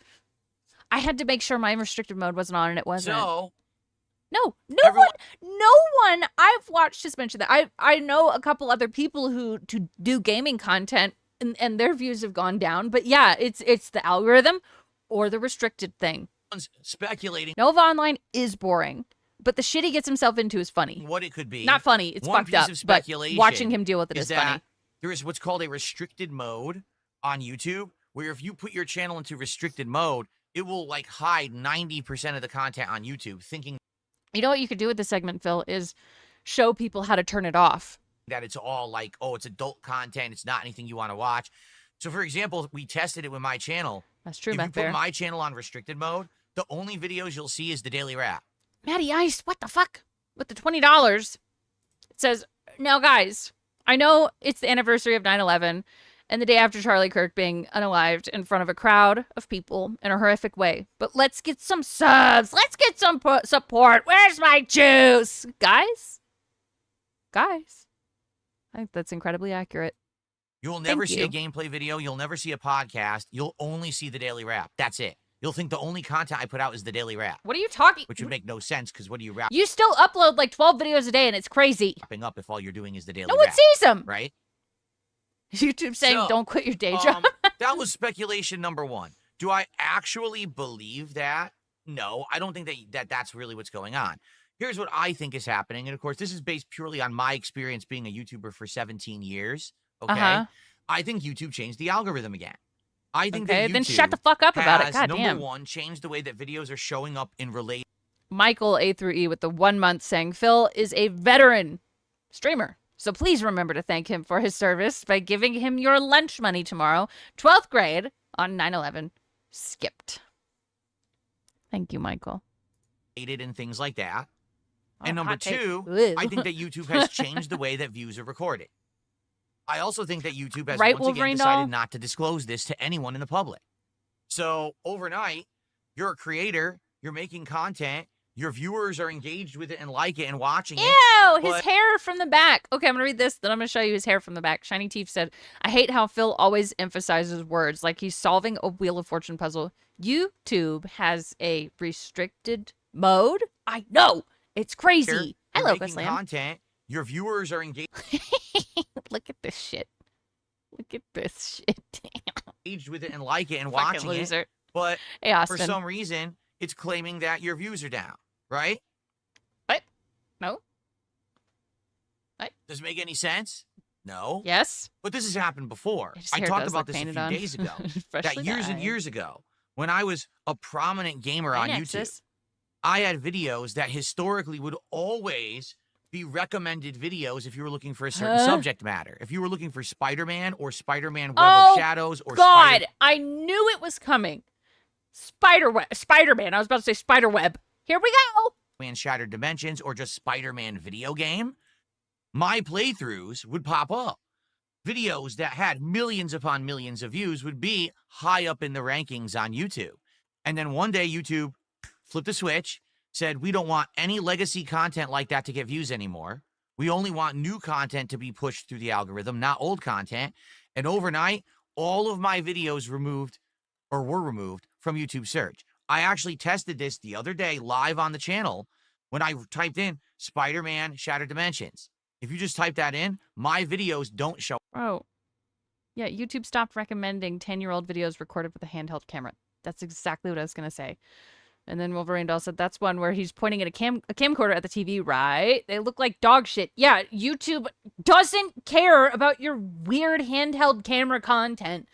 I had to make sure my restricted mode wasn't on, and it wasn't. So... No one I've watched has mentioned that. I know a couple other people who do gaming content and their views have gone down. But yeah, it's the algorithm or the restricted thing. Speculating. Nova Online is boring, but the shit he gets himself into is funny. What it could be. Not funny. It's fucked up. But watching him deal with it is funny. There is what's called a restricted mode on YouTube, where if you put your channel into restricted mode, it will like hide 90% of the content on YouTube, thinking. You know what you could do with this segment, Phil, is show people how to turn it off. That it's all like, oh, it's adult content. It's not anything you want to watch. So, for example, we tested it with my channel. That's true, If you put my channel on restricted mode, the only videos you'll see is the Daily Wrap. Matty Ice, what the fuck? With the $20, it says, now, guys, I know it's the anniversary of 9/11 and the day after Charlie Kirk being unalived in front of a crowd of people in a horrific way. But let's get some subs. Let's get some support. Where's my juice? Guys? I think that's incredibly accurate. You'll never see a gameplay video. You'll never see a podcast. You'll only see the Daily Wrap. That's it. You'll think the only content I put out is the Daily Wrap. What are you talking? Which would make no sense, because what do you wrap? You still upload like 12 videos a day, and it's crazy. Wrapping up if all you're doing is the Daily Wrap. No one sees them. Right? YouTube saying don't quit your day job. That was speculation number one. Do I actually believe that? No, I don't think that's really what's going on. Here's what I think is happening. And of course, this is based purely on my experience being a YouTuber for 17 years. Okay. I think YouTube changed the algorithm again. I think that YouTube then shut the fuck up about it. God number damn. one, changed the way that videos are showing up in relation. Michael A through E with the 1 month saying Phil is a veteran streamer. So please remember to thank him for his service by giving him your lunch money tomorrow. 12th grade on 9/11. Skipped. Thank you, Michael. And things like that. And number two, I think that YouTube has changed the way that views are recorded. I also think that YouTube has once again decided not to disclose this to anyone in the public. So overnight, you're a creator, you're making content, your viewers are engaged with it and like it and watching it. Ew, his hair from the back. Okay, I'm going to read this, then I'm going to show you his hair from the back. Shiny Teeth said, I hate how Phil always emphasizes words like he's solving a Wheel of Fortune puzzle. YouTube has a restricted mode? I know. It's crazy. You're Hello, making Guslam. content. your viewers are engaged. Look at this shit. Look at this shit. Engaged with it and like it and Fucking watching loser. it. But Hey, for Austin. some reason, it's claiming that your views are down, right? What? No. Does it make any sense? No. Yes. But this has happened before. His I hair talked does about look this a few painted on. days ago. That Freshly years and dyed. years ago, when I was a prominent gamer on YouTube, Nexus. I had videos that historically would always be recommended videos if you were looking for a certain subject matter. If you were looking for Spider-Man or Spider-Man Web of Shadows or God, I knew it was coming. Spider-Man. I was about to say Spiderweb. Here we go. Spider-Man Shattered Dimensions or just Spider-Man video game, my playthroughs would pop up. Videos that had millions upon millions of views would be high up in the rankings on YouTube. And then one day YouTube flipped a switch, said, we don't want any legacy content like that to get views anymore. We only want new content to be pushed through the algorithm, not old content. And overnight, all of my videos were removed from YouTube search. I actually tested this the other day live on the channel when I typed in Spider-Man Shattered Dimensions. If you just type that in, my videos don't show. Oh. Yeah, YouTube stopped recommending 10-year-old videos recorded with a handheld camera. That's exactly what I was going to say. And then Wolverine Doll said that's one where he's pointing at a camcorder at the TV, right? They look like dog shit. Yeah, YouTube doesn't care about your weird handheld camera content.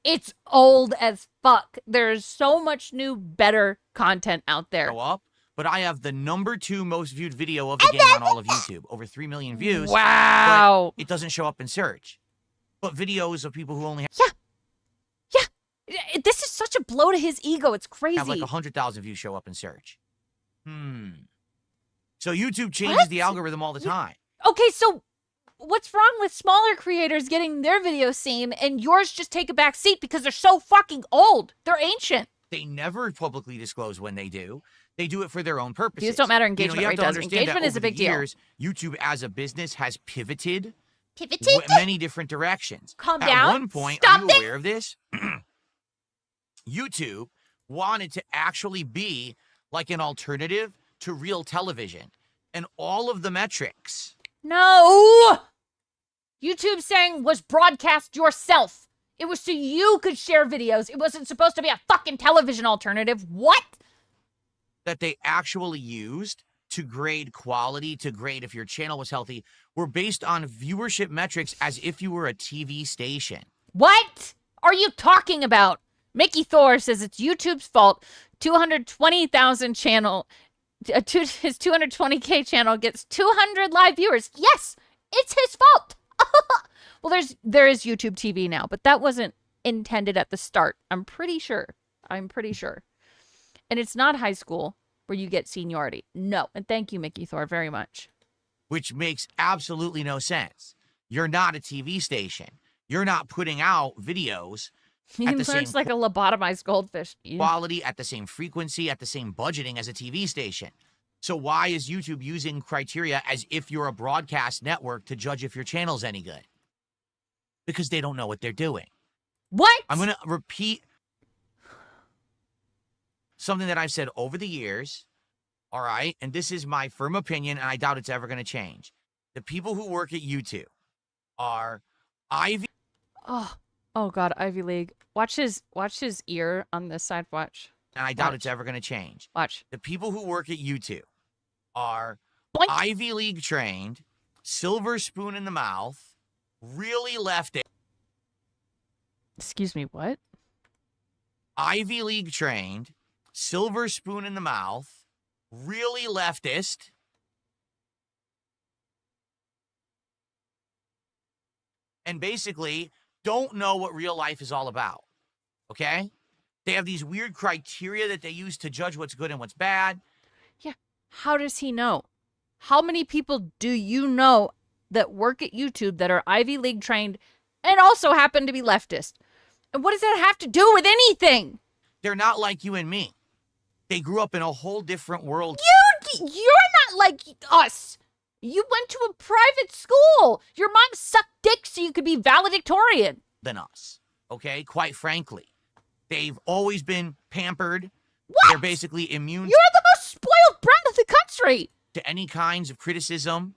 It's old as fuck. There's so much new, better content out there. Show up, but I have the #2 most viewed video of the game on all of YouTube. Over 3 million views. Wow. But it doesn't show up in search. But videos of people who only have... This is such a blow to his ego. It's crazy. have like 100,000 views show up in search. So YouTube changes the algorithm all the time. Okay, so what's wrong with smaller creators getting their videos seen and yours just take a back seat because they're so fucking old? They're ancient. They never publicly disclose when they do. They do it for their own purposes. Views don't matter. Engagement you have rate to does. understand Engagement that is a over big the deal. years, YouTube as a business has pivoted Pivoted? many different directions. Calm At down. one point, Stop are you aware of this? YouTube wanted to actually be like an alternative to real television. And all of the metrics. No! YouTube saying was broadcast yourself. It was so you could share videos. It wasn't supposed to be a fucking television alternative. What? That they actually used to grade quality, to grade if your channel was healthy, were based on viewership metrics as if you were a TV station. What are you talking about? Mickey Thor says it's YouTube's fault. 220,000 channel, his 220K channel gets 200 live viewers. Yes, it's his fault. Well, there is YouTube TV now, but that wasn't intended at the start. I'm pretty sure. And it's not high school where you get seniority. No. And thank you, Mickey Thor, very much. Which makes absolutely no sense. You're not a TV station. You're not putting out videos He at the same looks like a lobotomized goldfish. quality, at the same frequency, at the same budgeting as a TV station. So why is YouTube using criteria as if you're a broadcast network to judge if your channel's any good? Because they don't know what they're doing. What? I'm going to repeat something that I've said over the years, all right? And this is my firm opinion, and I doubt it's ever going to change. The people who work at YouTube are Ivy. Oh God, Ivy League. Watch his ear on this side. Watch. And I doubt it's ever going to change. Watch. The people who work at YouTube are Boink. Ivy League trained, silver spoon in the mouth, really left it. Excuse me, what? Ivy League trained, silver spoon in the mouth, really leftist. And basically don't know what real life is all about. Okay? They have these weird criteria that they use to judge what's good and what's bad. Yeah. How does he know? How many people do you know that work at YouTube that are Ivy League trained and also happen to be leftist? And what does that have to do with anything? They're not like you and me. They grew up in a whole different world. You're not like us. You went to a private school. Your mom sucked dick so you could be valedictorian. Than us. Okay? Quite frankly. They've always been pampered. What? They're basically immune You're the most spoiled brat of the country. to any kinds of criticism.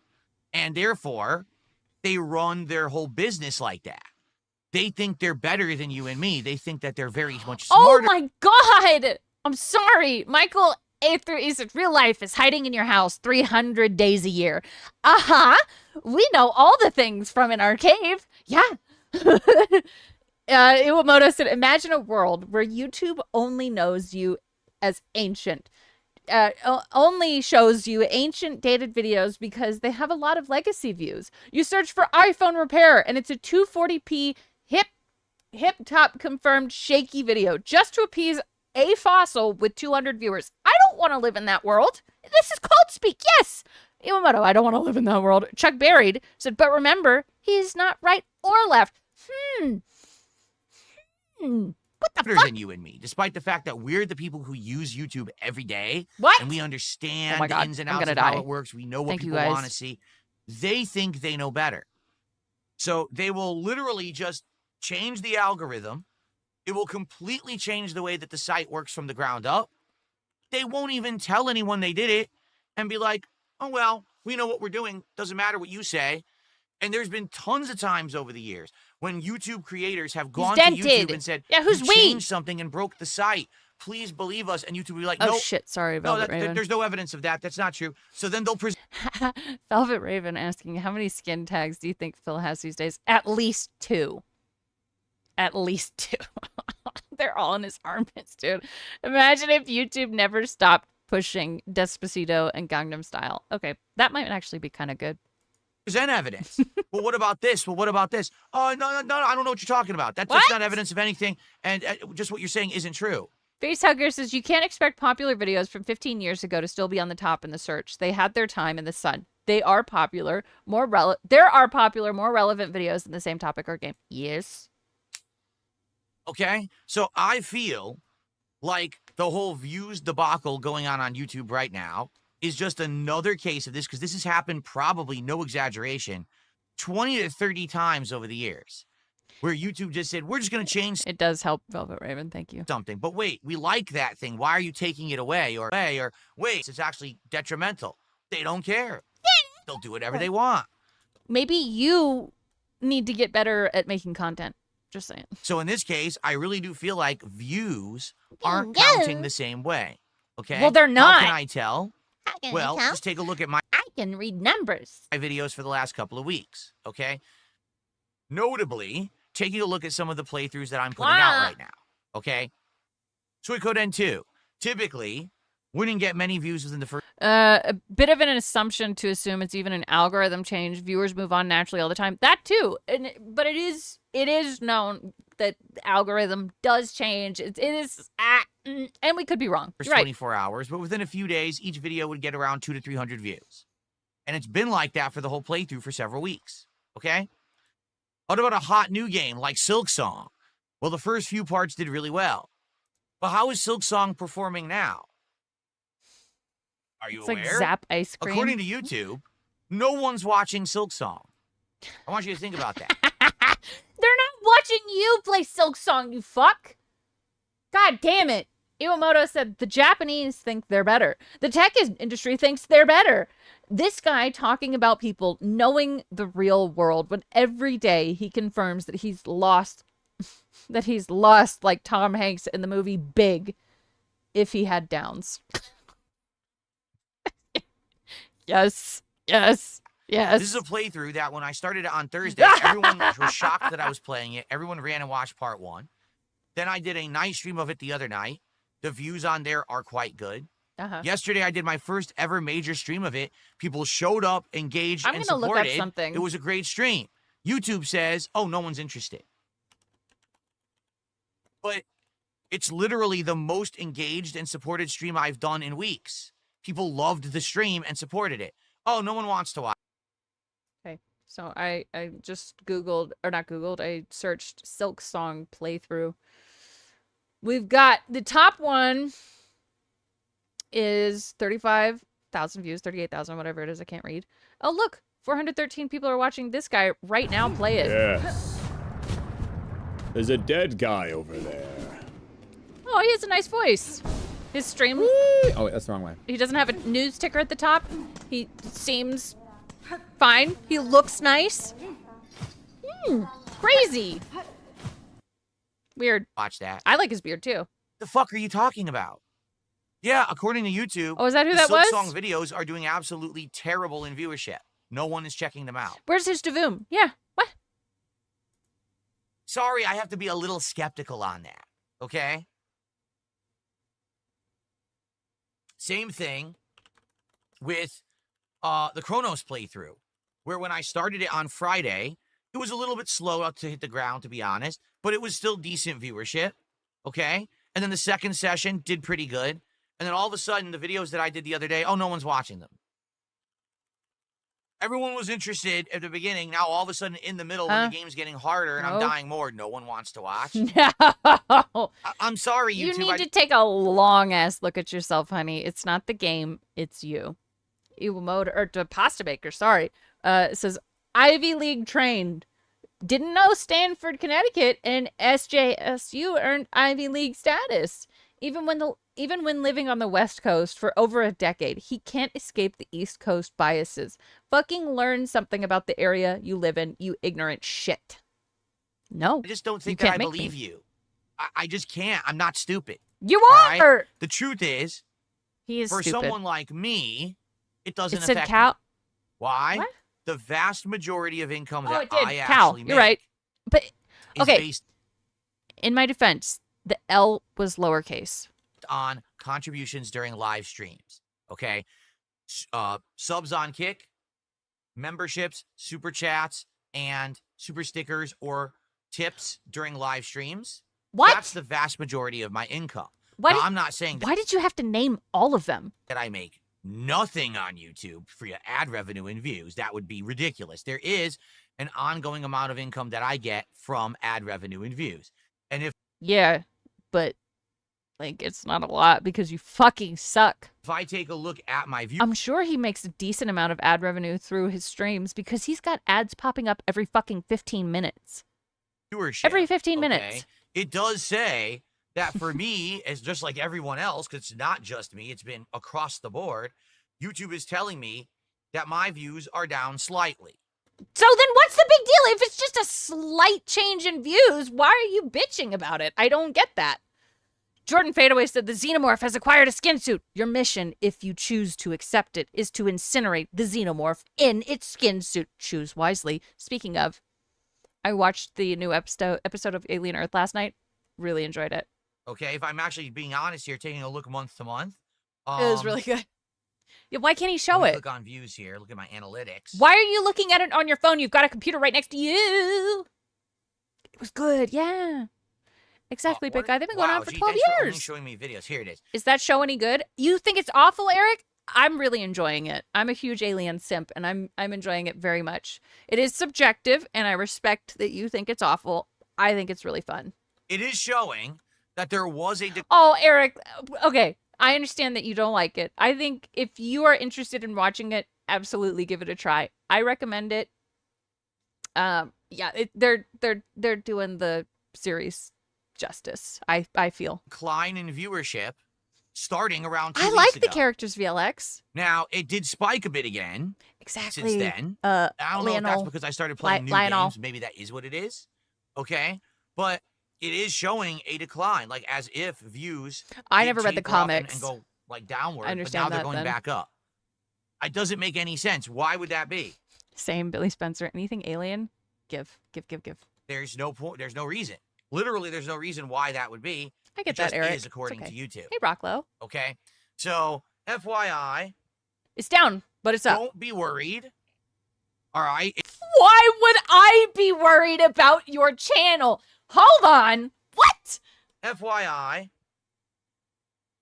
And therefore, they run their whole business like that. They think they're better than you and me. They think that they're very much smarter. Oh my God! I'm sorry. Michael A3 said real life is hiding in your house 300 days a year. We know all the things from in our cave. Yeah. Iwamoto said, imagine a world where YouTube only knows you as ancient. Only shows you ancient dated videos because they have a lot of legacy views. You search for iPhone repair and it's a 240p hip top confirmed shaky video just to appease a fossil with 200 viewers. I don't want to live in that world. This is cold speak. Yes. Iwamoto, I don't want to live in that world. Chuck Buried said, but remember, he's not right or left. What the fuck? Than you and me, despite the fact that we're the people who use YouTube every day. What? And we understand Oh my God, the ins and I'm outs gonna of how die. it works. We know what Thank you, people guys. want to see. They think they know better. So they will literally just change the algorithm. It will completely change the way that the site works from the ground up. They won't even tell anyone they did it and be like, oh, well, we know what we're doing. Doesn't matter what you say. And there's been tons of times over the years when YouTube creators have gone to YouTube and said, yeah, who's you we? changed something and broke the site. Please believe us. And YouTube will be like, no. Oh, shit. Sorry, No, Velvet Raven. there's no evidence of that. That's not true. So then they'll present. Velvet Raven asking, how many skin tags do you think Phil has these days? At least 2. At least 2. They're all in his armpits, dude. Imagine if YouTube never stopped pushing Despacito and Gangnam Style. Okay, that might actually be kind of good. Present evidence. Well, what about this? Well, what about this? Oh, no, I don't know what you're talking about. That's just not evidence of anything. And just what you're saying isn't true. Facehugger says, you can't expect popular videos from 15 years ago to still be on the top in the search. They had their time in the sun. They are popular, there are popular, more relevant videos in the same topic or game. Yes. Okay? So I feel like the whole views debacle going on YouTube right now is just another case of this, because this has happened probably, no exaggeration, 20 to 30 times over the years, where YouTube just said, we're just going to change. It does help, Velvet Raven. Thank you. Something. But wait, we like that thing. Why are you taking it away? Or wait, it's actually detrimental. They don't care. They'll do whatever they want. Maybe you need to get better at making content. Just saying. So in this case, I really do feel like views aren't counting the same way. Okay? Well, they're not. How can I tell? Well, just take a look at I can read numbers. my videos for the last couple of weeks, okay? Notably, taking a look at some of the playthroughs that I'm putting out right now, okay? Suicode N2, typically, wouldn't get many views within the first... A bit of an assumption to assume it's even an algorithm change. Viewers move on naturally all the time. That too. But it is known that the algorithm does change. It is... and we could be wrong. First You're right. 24 hours, but within a few days, each video would get around 200 to 300 views. And it's been like that for the whole playthrough for several weeks, okay? What about a hot new game like Silksong? Well, the first few parts did really well. But how is Silksong performing now? Are you aware? It's like Zap Ice Cream. According to YouTube, no one's watching Silksong. I want you to think about that. They're not watching you play Silksong, you fuck. God damn it. Iwamoto said the Japanese think they're better. The tech industry thinks they're better. This guy talking about people knowing the real world when every day he confirms that he's lost like Tom Hanks in the movie Big if he had downs. Yes. Yes. Yes. This is a playthrough that when I started it on Thursday, everyone was shocked that I was playing it. Everyone ran and watched part 1. Then I did a night stream of it the other night. The views on there are quite good. Yesterday, I did my first ever major stream of it. People showed up, engaged, and supported. I'm gonna look up something. It was a great stream. YouTube says, oh, no one's interested. But it's literally the most engaged and supported stream I've done in weeks. People loved the stream and supported it. Oh, no one wants to watch. Okay, so I just Googled, or not Googled, I searched Silksong playthrough. We've got the top one is 35,000 views, 38,000, whatever it is, I can't read. Oh, look, 413 people are watching this guy right now play it. Yes. There's a dead guy over there. Oh, he has a nice voice. His stream... Oh, wait, that's the wrong way. He doesn't have a news ticker at the top. He seems Fine. He looks nice. Crazy. Weird. Watch that. I like his beard too. The fuck are you talking about? Yeah, according to YouTube, Oh, is that who the that Silk was? Song videos are doing absolutely terrible in viewership. No one is checking them out. Where's his Davoom? Yeah. What? Sorry, I have to be a little skeptical on that. Okay? Same thing with the Chronos playthrough, where when I started it on Friday, it was a little bit slow to hit the ground, to be honest, but it was still decent viewership. Okay? And then the second session did pretty good. And then all of a sudden, the videos that I did the other day, oh, no one's watching them. Everyone was interested at the beginning. Now, all of a sudden, in the middle, when the game's getting harder and I'm dying more, no one wants to watch. No. I'm sorry, YouTube. You need to take a long-ass look at yourself, honey. It's not the game. It's you. Evil Mode, or to Pasta Baker, sorry. It says, Ivy League trained. Didn't know Stanford, Connecticut, and SJSU earned Ivy League status. Even when living on the West Coast for over a decade, he can't escape the East Coast biases. Fucking learn something about the area you live in, you ignorant shit. No. I just don't think that I believe you. I just can't. I'm not stupid. You are! Right? The truth is, he is for stupid. someone like me, it doesn't It said affect cow. me. Why? What? The vast majority of income that it did. I Cow. actually make You're right. But, is okay. based In my defense, the L was lowercase. on contributions during live streams. Okay? Subs on Kick, memberships, super chats, and super stickers or tips during live streams. What? That's the vast majority of my income. Why Now, did- I'm not saying Why did you have to name all of them? that I make nothing on YouTube for your ad revenue and views. That would be ridiculous. There is an ongoing amount of income that I get from ad revenue and views. And if Yeah, but like it's not a lot because you fucking suck. I take a look at my views, I'm sure he makes a decent amount of ad revenue through his streams because he's got ads popping up every fucking 15 minutes. viewership, Every 15 okay, minutes. it does say that for me, as just like everyone else, because it's not just me, it's been across the board, YouTube is telling me that my views are down slightly. So then what's the big deal? If it's just a slight change in views, why are you bitching about it? I don't get that. Jordan Fadeaway said the Xenomorph has acquired a skin suit. Your mission, if you choose to accept it, is to incinerate the Xenomorph in its skin suit. Choose wisely. Speaking of, I watched the new episode of Alien Earth last night. Really enjoyed it. Okay, if I'm actually being honest here, taking a look month to month, It was really good. Yeah, why can't he show let me it? Click on views here. Look at my analytics. Why are you looking at it on your phone? You've got a computer right next to you. It was good, yeah. Exactly, big guy. They've been going on for 12 thanks for only years. showing me videos. Here it is. Is that show any good? You think it's awful, Eric? I'm really enjoying it. I'm a huge Alien simp, and I'm enjoying it very much. It is subjective, and I respect that you think it's awful. I think it's really fun. It is showing that there was a Oh, Eric. Okay. I understand that you don't like it. I think if you are interested in watching it, absolutely give it a try. I recommend it. Yeah, they're doing the series justice. I feel. decline in viewership starting around 2 I weeks like the ago. characters VLX. Now, it did spike a bit again Exactly. since then. I don't know if that's because I started playing new games. Maybe that is what it is. Okay? But it is showing a decline, like as if views I did never read the taper off comics. and go like downward, I understand but now they're that going then. back up. It doesn't make any sense. Why would that be? Same, Billy Spencer. Anything Alien? Give. There's no point. There's no reason. Literally, there's no reason why that would be. I get It that, just Eric. is according It's to okay. YouTube. Hey, Brocklow. Okay? So, FYI, It's down, but it's up. don't be worried. All right? Why would I be worried about your channel? Hold on. What? FYI,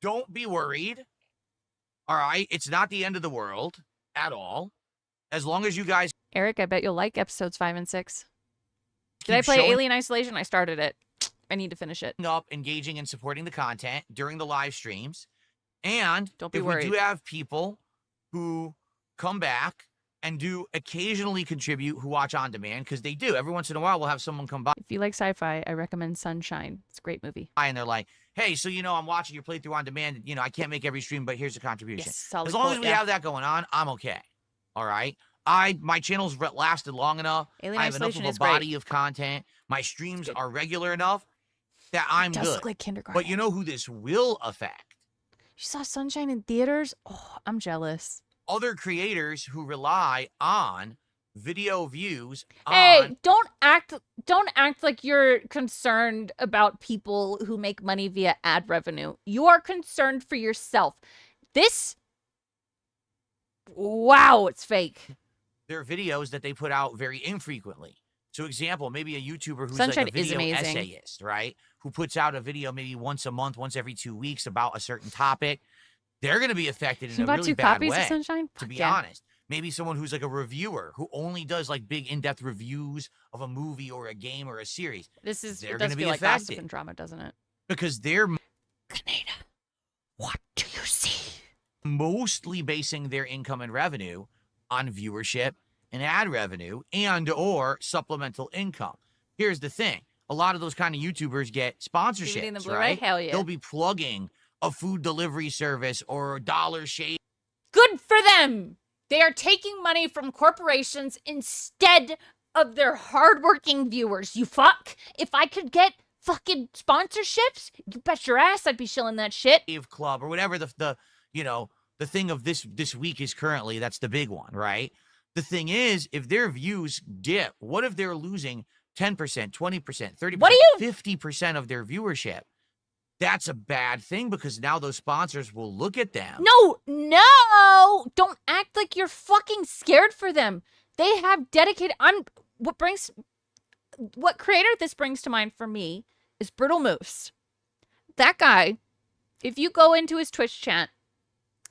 don't be worried. All right? It's not the end of the world at all. As long as you guys Eric, I bet you'll like episodes 5 and 6. Did I keep play showing Alien Isolation? I started it. I need to finish it. up, engaging and supporting the content during the live streams. And Don't be if worried. we do have people who come back and do occasionally contribute who watch on demand, because they do. Every once in a while, we'll have someone come by If you like sci-fi, I recommend Sunshine. It's a great movie. and they're like, hey, so, I'm watching your playthrough on demand. I can't make every stream, but here's a contribution. Yes, solid As long as quote, we yeah. have that going on, I'm okay. All right? My channel's lasted long enough. Alien I have enough of Isolation a is great. body of content. My streams are regular enough that I'm does good. look like kindergarten. But you know who this will affect? You saw Sunshine in theaters? Oh, I'm jealous. Other creators who rely on video views. Hey, don't act like you're concerned about people who make money via ad revenue. You are concerned for yourself. Wow, it's fake. Their videos that they put out very infrequently. So example, maybe a YouTuber who's Sunshine like a is video amazing. essayist, right? Who puts out a video maybe once a month, once every 2 weeks about a certain topic. They're going to be affected in You a bought really 2 bad copies way, of Sunshine? to be Yeah. honest. Maybe someone who's like a reviewer who only does like big in-depth reviews of a movie or a game or a series. They're going does to be feel like gossip affected and drama, doesn't it? because they're What do you see? mostly basing their income and revenue on viewership and ad revenue and or supplemental income. Here's the thing. A lot of those kind of YouTubers get Reading the sponsorships, Blu-ray? right? Hell yeah. They'll be plugging a food delivery service or Dollar Shave. Good for them. They are taking money from corporations instead of their hardworking viewers. You fuck. If I could get fucking sponsorships, you bet your ass I'd be shilling that shit. Club or whatever the thing of this week is currently, that's the big one, right? The thing is, if their views dip, what if they're losing 10%, 20%, 30%, 50% of their viewership? That's a bad thing because now those sponsors will look at them. No! Don't act like you're fucking scared for them. They have dedicated... What creator this brings to mind for me is Brutal Moose. That guy, if you go into his Twitch chat,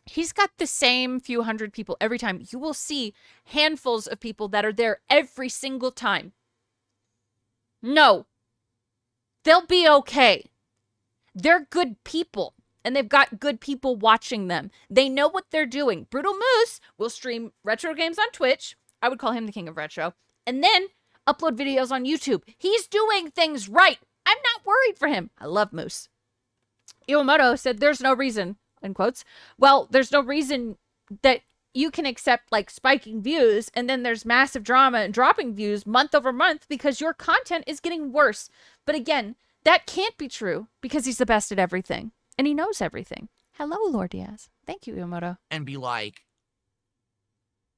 he's got the same few hundred people every time. You will see handfuls of people that are there every single time. No. They'll be okay. They're good people, and they've got good people watching them. They know what they're doing. Brutal Moose will stream retro games on Twitch. I would call him the king of retro. And then upload videos on YouTube. He's doing things right. I'm not worried for him. I love Moose. Iwamoto said there's no reason, in quotes. Well, there's no reason that you can accept like spiking views and then there's massive drama and dropping views month over month because your content is getting worse. But again, that can't be true because he's the best at everything and he knows everything. Hello, Lord Diaz. Thank you, Iwamoto. And be like,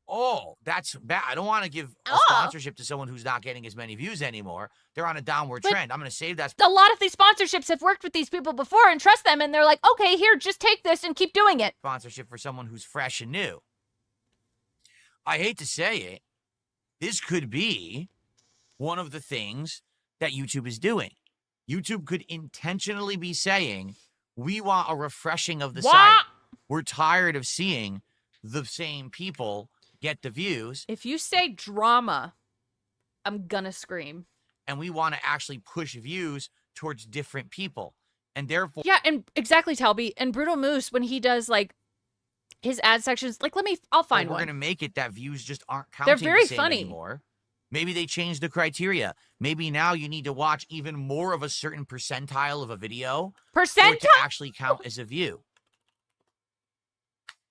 oh, that's bad. I don't want to give a sponsorship to someone who's not getting as many views anymore. They're on a downward trend. I'm going to save that. A lot of these sponsorships have worked with these people before and trust them. And they're like, okay, here, just take this and keep doing it. Sponsorship for someone who's fresh and new. I hate to say it. This could be one of the things that YouTube is doing. YouTube could intentionally be saying, we want a refreshing of the site. We're tired of seeing the same people get the views. If you say drama, I'm gonna scream. And we want to actually push views towards different people. And therefore... Yeah, and exactly, Talby. And Brutal Moose, when he does, like, his ad sections, like, I'll find we're one. We're going to make it that views just aren't counting They're very the same funny. Anymore. Maybe they changed the criteria. Maybe now you need to watch even more of a certain percentile of a video for it to actually count as a view.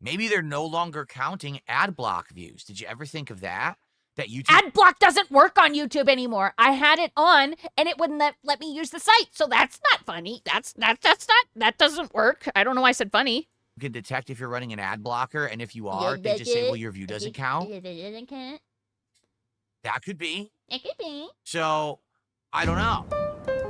Maybe they're no longer counting ad block views. Did you ever think of that? That YouTube ad block doesn't work on YouTube anymore. I had it on and it wouldn't let me use the site. So that's not funny. That doesn't work. I don't know why I said funny. You can detect if you're running an ad blocker, and if you are, they just say, well, your view doesn't count. That could be. It could be. So, I don't know.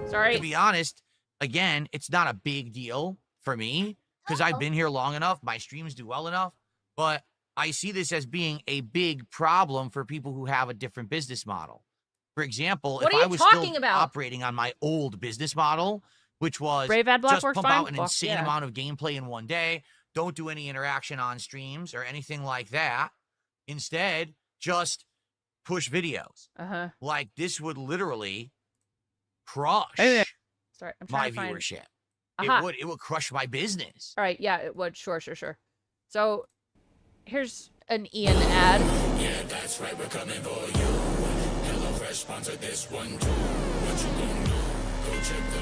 Sorry. To be honest, again, it's not a big deal for me because I've been here long enough. My streams do well enough. But I see this as being a big problem for people who have a different business model. For example, if I was still operating on my old business model, which was just pump out an insane amount of gameplay in one day, don't do any interaction on streams or anything like that. Instead, just push videos. Like, this would literally crush my viewership. It would crush my business. All right, yeah, it would. Sure. So, here's an Ian ad. Yeah, that's right, we're coming for you. HelloFresh sponsored this one too. What you gonna do? Go check the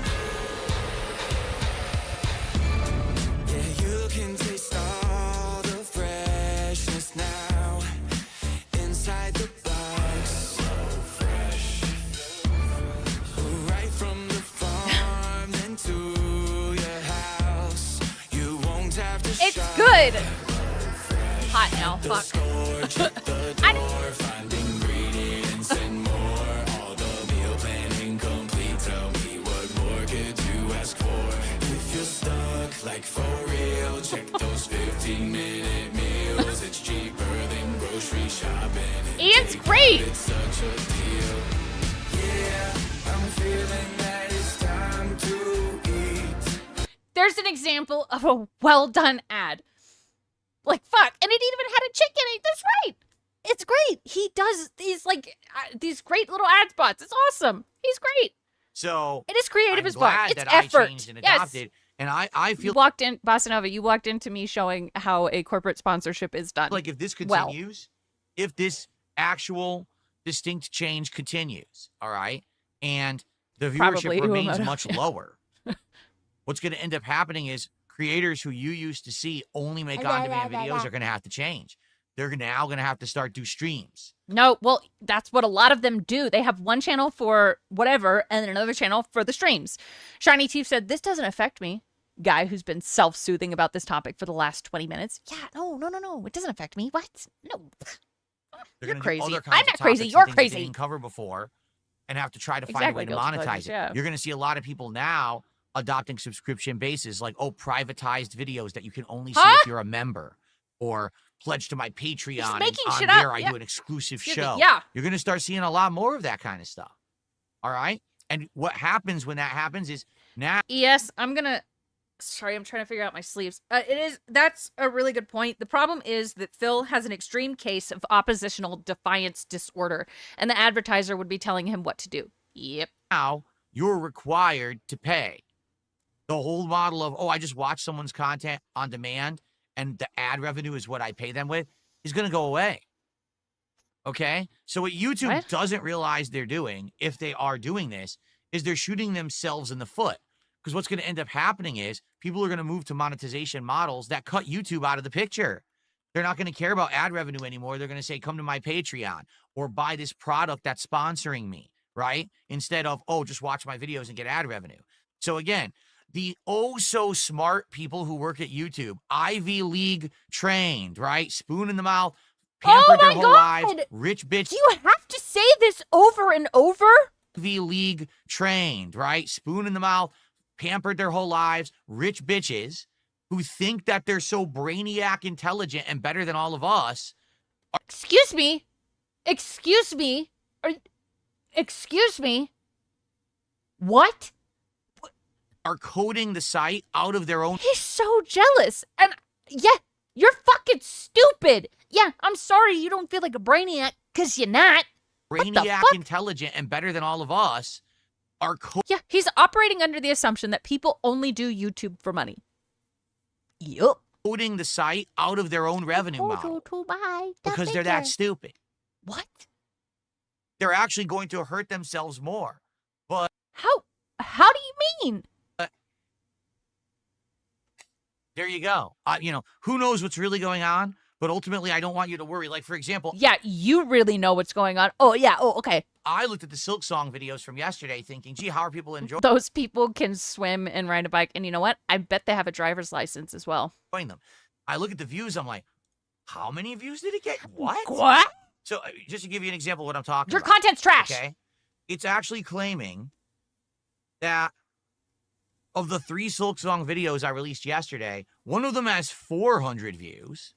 Yeah, you can taste all the freshness now. Inside good. Hot now. Fuck. Like for real, check those 15-minute meals. It's cheaper than grocery shopping. Ian's great. It's such a deal. Yeah, I'm feeling that it's time to eat. There's an example of a well done ad. Like fuck, and it even had a chicken. That's right. It's great. He does these like these great little ad spots. It's awesome. He's great. So it is creative I'm as fuck. glad It's that I effort. changed and Yes. adopted. And I feel You walked in, Bosanova, you walked into me showing how a corporate sponsorship is done. like if this continues, if this actual distinct change continues, all right, and the viewership Probably remains Uemoto, much yeah. lower, what's going to end up happening is creators who you used to see only make on-demand videos are going to have to change. They're now going to have to start do streams. No, well, that's what a lot of them do. They have one channel for whatever and then another channel for the streams. Shiny Teeth said, this doesn't affect me. Guy who's been self-soothing about this topic for the last 20 minutes. Yeah, no. It doesn't affect me. What? No. They're You're gonna do crazy. other kinds I'm of not crazy. topics and You're things that they crazy. didn't cover before, and have to try to find a way Exactly, to guilty monetize pleasures, it. yeah. You're going to see a lot of people now adopting subscription bases, like privatized videos that you can only see if you're a member, or pledge to my Patreon. And making on shit there, up, I yeah. do an exclusive Excuse me, show. yeah. You're going to start seeing a lot more of that kind of stuff. All right, and what happens when that happens is now. Yes, sorry, I'm trying to figure out my sleeves. That's a really good point. The problem is that Phil has an extreme case of oppositional defiance disorder, and the advertiser would be telling him what to do. Yep. Now you're required to pay. The whole model of, I just watch someone's content on demand and the ad revenue is what I pay them with is going to go away. Okay? So what YouTube doesn't realize they're doing, if they are doing this, is they're shooting themselves in the foot. Because what's going to end up happening is people are going to move to monetization models that cut YouTube out of the picture. They're not going to care about ad revenue anymore. They're going to say, come to my Patreon or buy this product that's sponsoring me, right? Instead of, just watch my videos and get ad revenue. So again, the so smart people who work at YouTube, Ivy League trained, right? Spoon in the mouth, pampered their whole lives, rich bitch. Do you have to say this over and over? Ivy League trained, right? Spoon in the mouth, pampered their whole lives, rich bitches who think that they're so brainiac intelligent and better than all of us. Excuse me. Excuse me. What? Are coding the site out of their own. He's so jealous. And yeah, you're fucking stupid. Yeah, I'm sorry you don't feel like a brainiac, because you're not. Brainiac intelligent and better than all of us are yeah, he's operating under the assumption that people only do YouTube for money. Yup. Coding the site out of their own revenue model because they're that stupid. What? They're actually going to hurt themselves more. But how do you mean? There you go. Who knows what's really going on? But ultimately, I don't want you to worry. Like, for example... Yeah, you really know what's going on. Oh, yeah. Oh, okay. I looked at the Silk Song videos from yesterday thinking, gee, how are people enjoying Those people can swim and ride a bike. And you know what? I bet they have a driver's license as well. them? I look at the views. I'm like, how many views did it get? What? What? So, just to give you an example of what I'm talking Your about. content's trash. Okay? It's actually claiming that of the 3 Silk Song videos I released yesterday, one of them has 400 views.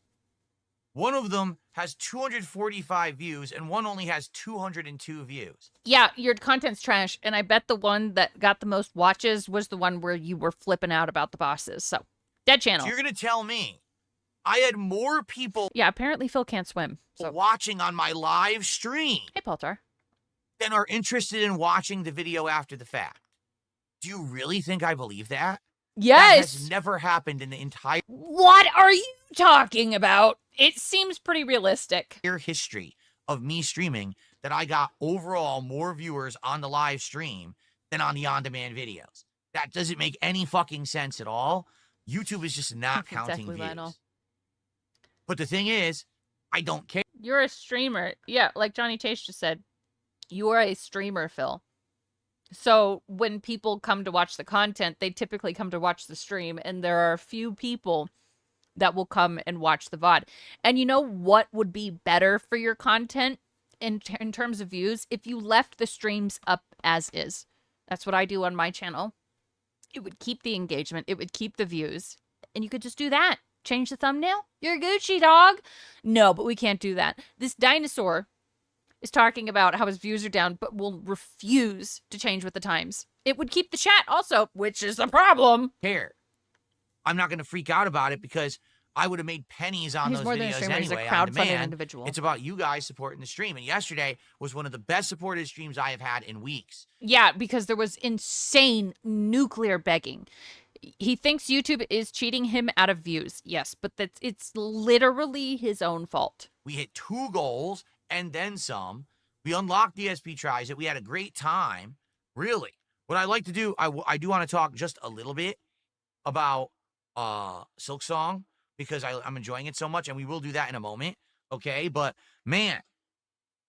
One of them has 245 views, and one only has 202 views. Yeah, your content's trash, and I bet the one that got the most watches was the one where you were flipping out about the bosses. So, dead channel. So you're going to tell me I had more people... Yeah, apparently Phil can't swim. So. ...watching on my live stream... Hey, Poltar. ...than are interested in watching the video after the fact. Do you really think I believe that? Yes. That has never happened in the entire... What are you talking about? It seems pretty realistic. ...history of me streaming that I got overall more viewers on the live stream than on the on-demand videos. That doesn't make any fucking sense at all. YouTube is just not counting views. Lionel. But the thing is, I don't care. You're a streamer. Yeah, like Johnny Chase just said. You are a streamer, Phil. So when people come to watch the content, they typically come to watch the stream, and there are a few people that will come and watch the VOD. And you know what would be better for your content in terms of views? If you left the streams up as is. That's what I do on my channel. It would keep the engagement. It would keep the views. And you could just do that. Change the thumbnail. You're Gucci, dog. No, but we can't do that. This dinosaur is talking about how his views are down, but will refuse to change with the times. It would keep the chat also, which is the problem. Here. I'm not going to freak out about it because I would have made pennies on He's those more than a videos streamer. anyway. He's a on crowdfunded demand. individual. It's about you guys supporting the stream. And yesterday was one of the best supported streams I have had in weeks. Yeah, because there was insane nuclear begging. He thinks YouTube is cheating him out of views. Yes, but it's literally his own fault. We hit 2 goals and then some. We unlocked DSP tries it. We had a great time. Really. What I like to do, I do want to talk just a little bit about Silk Song because I'm enjoying it so much, and we will do that in a moment. Okay, but man,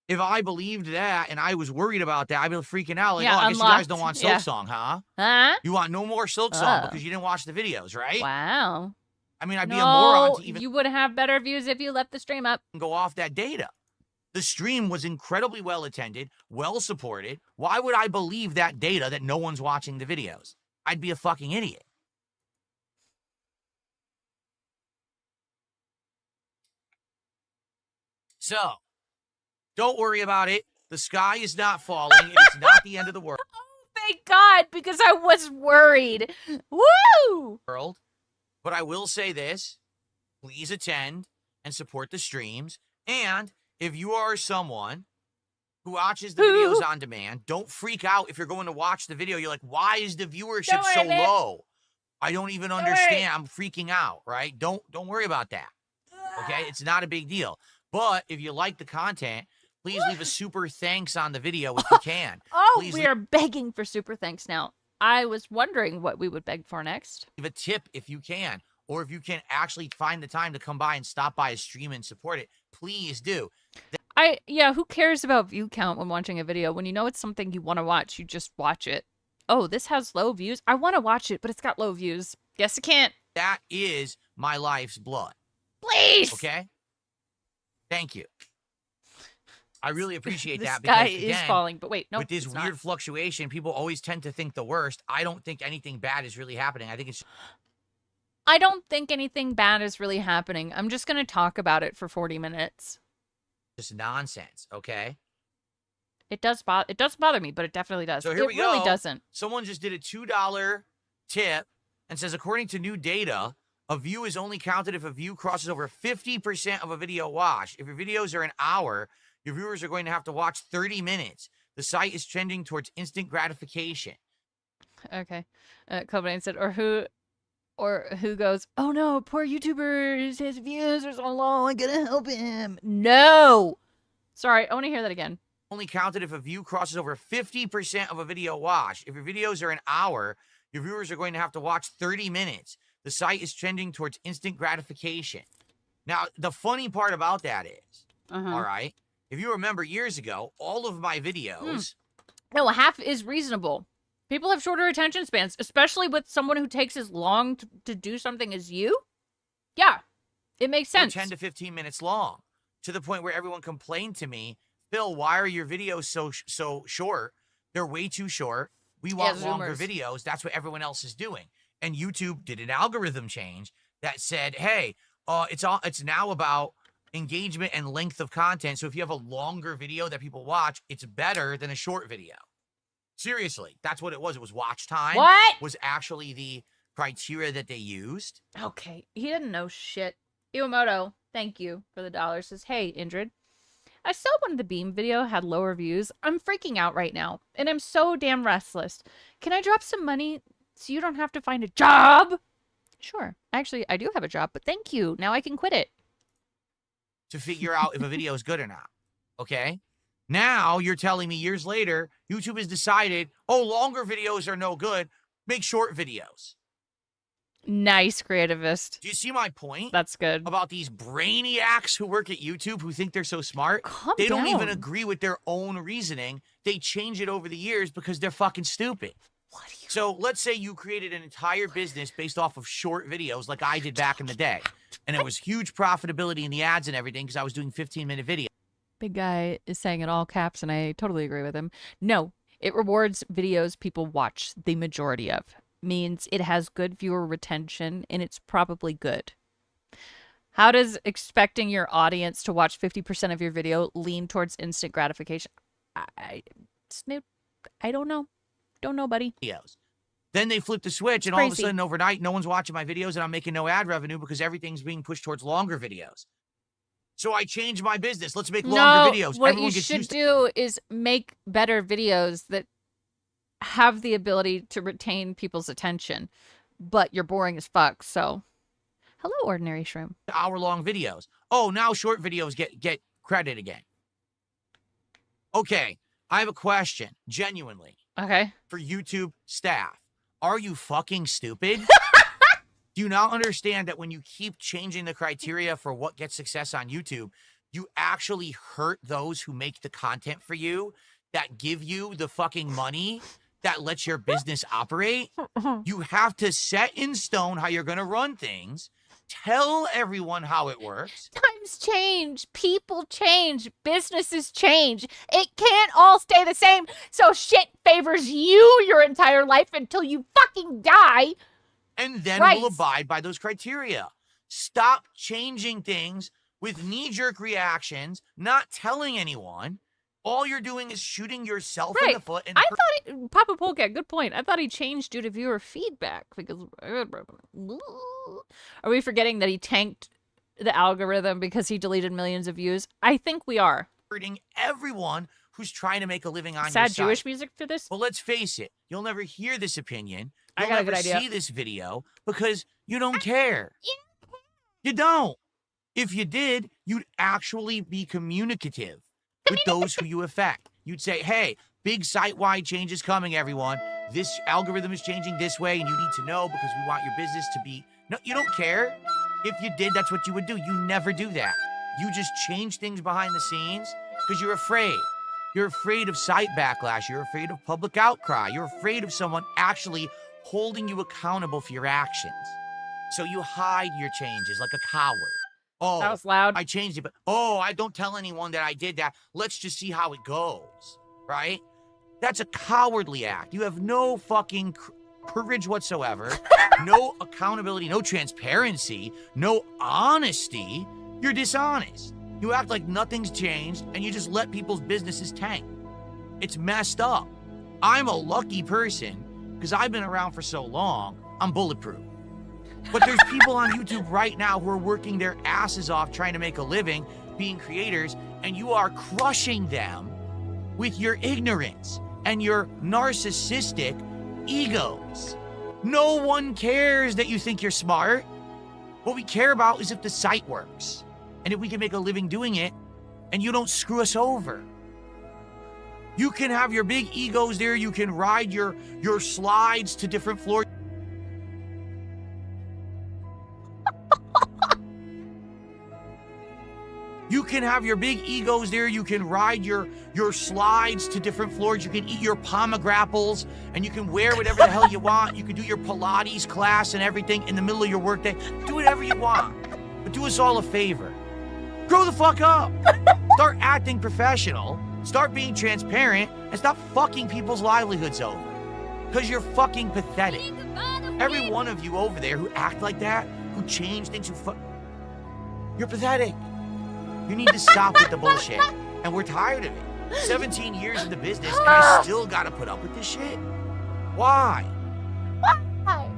if I believed that and I was worried about that, I'd be freaking out. Like, yeah, oh, I guess you guys don't want Silk yeah. Song, huh? Huh? You want no more Silk Song because you didn't watch the videos, right? Wow. I mean, I'd be a moron to even you would have better views if you left the stream up. Go off that data. The stream was incredibly well attended, well supported. Why would I believe that data that no one's watching the videos? I'd be a fucking idiot. So, don't worry about it. The sky is not falling. It's not the end of the world. Thank God, because I was worried. Woo! But I will say this. Please attend and support the streams. And if you are someone who watches the videos on demand, don't freak out if you're going to watch the video. You're like, why is the viewership so low? I don't even understand. I'm freaking out, right? Don't worry about that. Okay? It's not a big deal. But if you like the content, please leave a super thanks on the video if you can. Oh, we are begging for super thanks now. I was wondering what we would beg for next. Leave a tip if you can. Or if you can actually find the time to come by and stop by a stream and support it, please do. Yeah, who cares about view count when watching a video? When you know it's something you want to watch, you just watch it. Oh, this has low views? I want to watch it, but it's got low views. Yes, it can't. That is my life's blood. Please! Okay? Thank you. I really appreciate that. The sky because, again, is falling, but wait, no. With this weird fluctuation, people always tend to think the worst. I don't think anything bad is really happening. I think it's... I don't think anything bad is really happening. I'm just going to talk about it for 40 minutes. Just nonsense, okay? It doesn't bother me, but it definitely does. So here we go. It really doesn't. Someone just did a $2 tip and says, according to new data, a view is only counted if a view crosses over 50% of a video watch. If your videos are an hour, your viewers are going to have to watch 30 minutes. The site is trending towards instant gratification. Okay. Cobain said, or who goes, oh no, poor YouTuber, his views are so low, I gotta help him. No! Sorry, I want to hear that again. Only counted if a view crosses over 50% of a video watch. If your videos are an hour, your viewers are going to have to watch 30 minutes. The site is trending towards instant gratification. Now, the funny part about that is, all right, if you remember years ago, all of my videos... No, half is reasonable. People have shorter attention spans, especially with someone who takes as long to do something as you. Yeah, it makes sense. 10 to 15 minutes long, to the point where everyone complained to me, Phil, why are your videos so short? They're way too short. We want longer videos. That's what everyone else is doing. And YouTube did an algorithm change that said, hey, it's now about engagement and length of content. So if you have a longer video that people watch, it's better than a short video. Seriously, that's what it was. It was watch time. What? Was actually the criteria that they used. Okay, he didn't know shit. Iwamoto, thank you for the $. Says, hey, Indrid. I saw one of the Beam video had lower views. I'm freaking out right now, and I'm so damn restless. Can I drop some money so you don't have to find a job? Sure. Actually, I do have a job, but thank you. Now I can quit it. To figure out if a video is good or not. Okay? Now you're telling me years later, YouTube has decided, oh, longer videos are no good. Make short videos. Nice, creativist. Do you see my point? That's good. About these brainiacs who work at YouTube who think they're so smart. They don't even agree with their own reasoning. They change it over the years because they're fucking stupid. So let's say you created an entire business based off of short videos like I did back in the day. And it was huge profitability in the ads and everything because I was doing 15-minute videos. Big guy is saying in all caps, and I totally agree with him. No, it rewards videos people watch the majority of. Means it has good viewer retention, and it's probably good. How does expecting your audience to watch 50% of your video lean towards instant gratification? Snoop, I don't know. Don't know, buddy. Then they flip the switch, and all of a sudden, overnight, no one's watching my videos, and I'm making no ad revenue because everything's being pushed towards longer videos. So I changed my business. Let's make longer videos. What Everyone you gets should used to- do is make better videos that have the ability to retain people's attention, but you're boring as fuck. So, hello, ordinary shroom. Hour-long videos. Oh, now short videos get credit again. Okay, I have a question, genuinely. Okay. For YouTube staff, are you fucking stupid? Do you not understand that when you keep changing the criteria for what gets success on YouTube, you actually hurt those who make the content for you, that give you the fucking money, that lets your business operate? You have to set in stone how you're going to run things. Tell everyone how it works. Times change. People change. Businesses change. It can't all stay the same. So shit favors you your entire life until you fucking die. And then Right. we'll abide by those criteria. Stop changing things with knee-jerk reactions, not telling anyone. All you're doing is shooting yourself in the foot. And I thought Papa Polka, good point. I thought he changed due to viewer feedback because are we forgetting that he tanked the algorithm because he deleted millions of views? I think we are. Hurting everyone who's trying to make a living on your Sad site. Jewish music for this? Well, let's face it. You'll never hear this opinion. I You'll got a never good idea. see this video because you don't care. You don't. If you did, you'd actually be communicative with those who you affect. You'd say, hey, big site-wide changes coming, everyone. This algorithm is changing this way, and you need to know because we want your business to be... No, you don't care. If you did, that's what you would do. You never do that. You just change things behind the scenes because you're afraid. You're afraid of site backlash. You're afraid of public outcry. You're afraid of someone actually holding you accountable for your actions. So you hide your changes like a coward. Oh, that was loud. I changed it, but I don't tell anyone that I did that. Let's just see how it goes, right? That's a cowardly act. You have no fucking courage whatsoever, no accountability, no transparency, no honesty. You're dishonest. You act like nothing's changed, and you just let people's businesses tank. It's messed up. I'm a lucky person because I've been around for so long. I'm bulletproof. But there's people on YouTube right now who are working their asses off trying to make a living, being creators, and you are crushing them with your ignorance and your narcissistic egos. No one cares that you think you're smart. What we care about is if the site works and if we can make a living doing it and you don't screw us over. You can have your big egos there. You can ride your slides to different floors. You can have your big egos there. You can ride your slides to different floors. You can eat your pomegrapples, and you can wear whatever the hell you want. You can do your Pilates class and everything in the middle of your workday. Do whatever you want, but do us all a favor. Grow the fuck up. Start acting professional. Start being transparent, and stop fucking people's livelihoods over. Because you're fucking pathetic. Every one of you over there who act like that, who change things, you're pathetic. You need to stop with the bullshit. And we're tired of it. 17 years in the business, and I still gotta put up with this shit? Why? Why?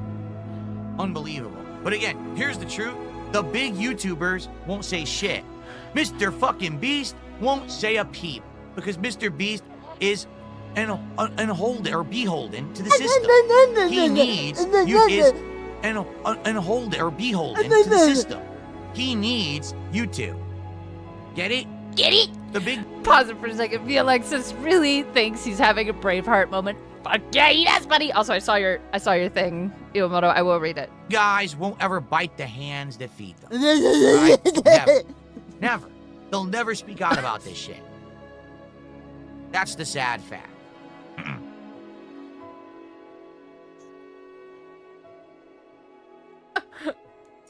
Unbelievable. But again, here's the truth. The big YouTubers won't say shit. Mr. fucking Beast won't say a peep. Because Mr. Beast is beholden to the system. He needs beholden to the system. He needs YouTube. Get it? Get it? The big... Pause it for a second. V. Alexis really thinks he's having a Braveheart moment. Fuck yeah, he does, buddy. Also, I saw your thing, Iwamoto. I will read it. Guys won't ever bite the hands that feed them. Right? Never. Never. They'll never speak out about this shit. That's the sad fact.